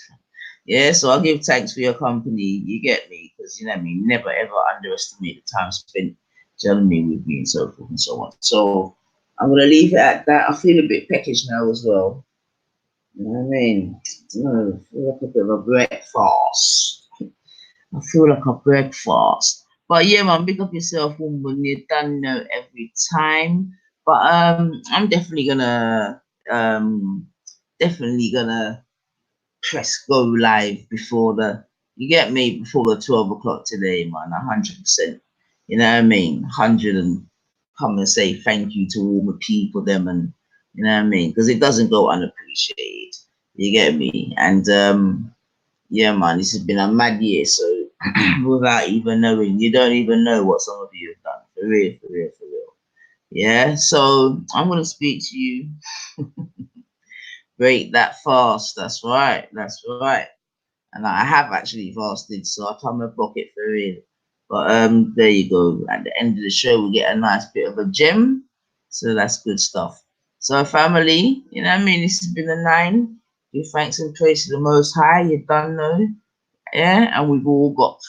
Yeah, so I'll give thanks for your company. You get me? Because, you know what I mean? Never, ever underestimate the time spent journaling with me and so forth and so on. So I'm going to leave it at that. I feel a bit peckish now as well. You know what I mean? I feel like a bit of a breakfast. But yeah, man, pick up yourself, woman. You don't know every time. But I'm definitely gonna press go live before the, you get me, before the 12 o'clock today, man. 100%. You know what I mean? 100, and come and say thank you to all the people, them, and you know what I mean? Because it doesn't go unappreciated. You get me? And yeah, man, this has been a mad year. So without even knowing, you don't even know what some of you have done. For real. Yeah. So I'm gonna speak to you. Break that fast. That's right. And I have actually fasted, so I come and block it for real. But there you go. At the end of the show, we get a nice bit of a gem. So that's good stuff. So family, you know what I mean? This has been a 9. Give thanks and praise to the Most High. You done know, yeah. And we've all got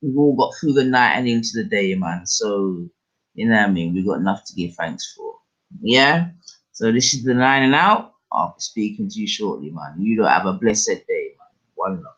through the night and into the day, man. So you know what I mean? We've got enough to give thanks for. Yeah. So this is the 9 and out. I'll be speaking to you shortly, man. You don't have a blessed day, man. One love.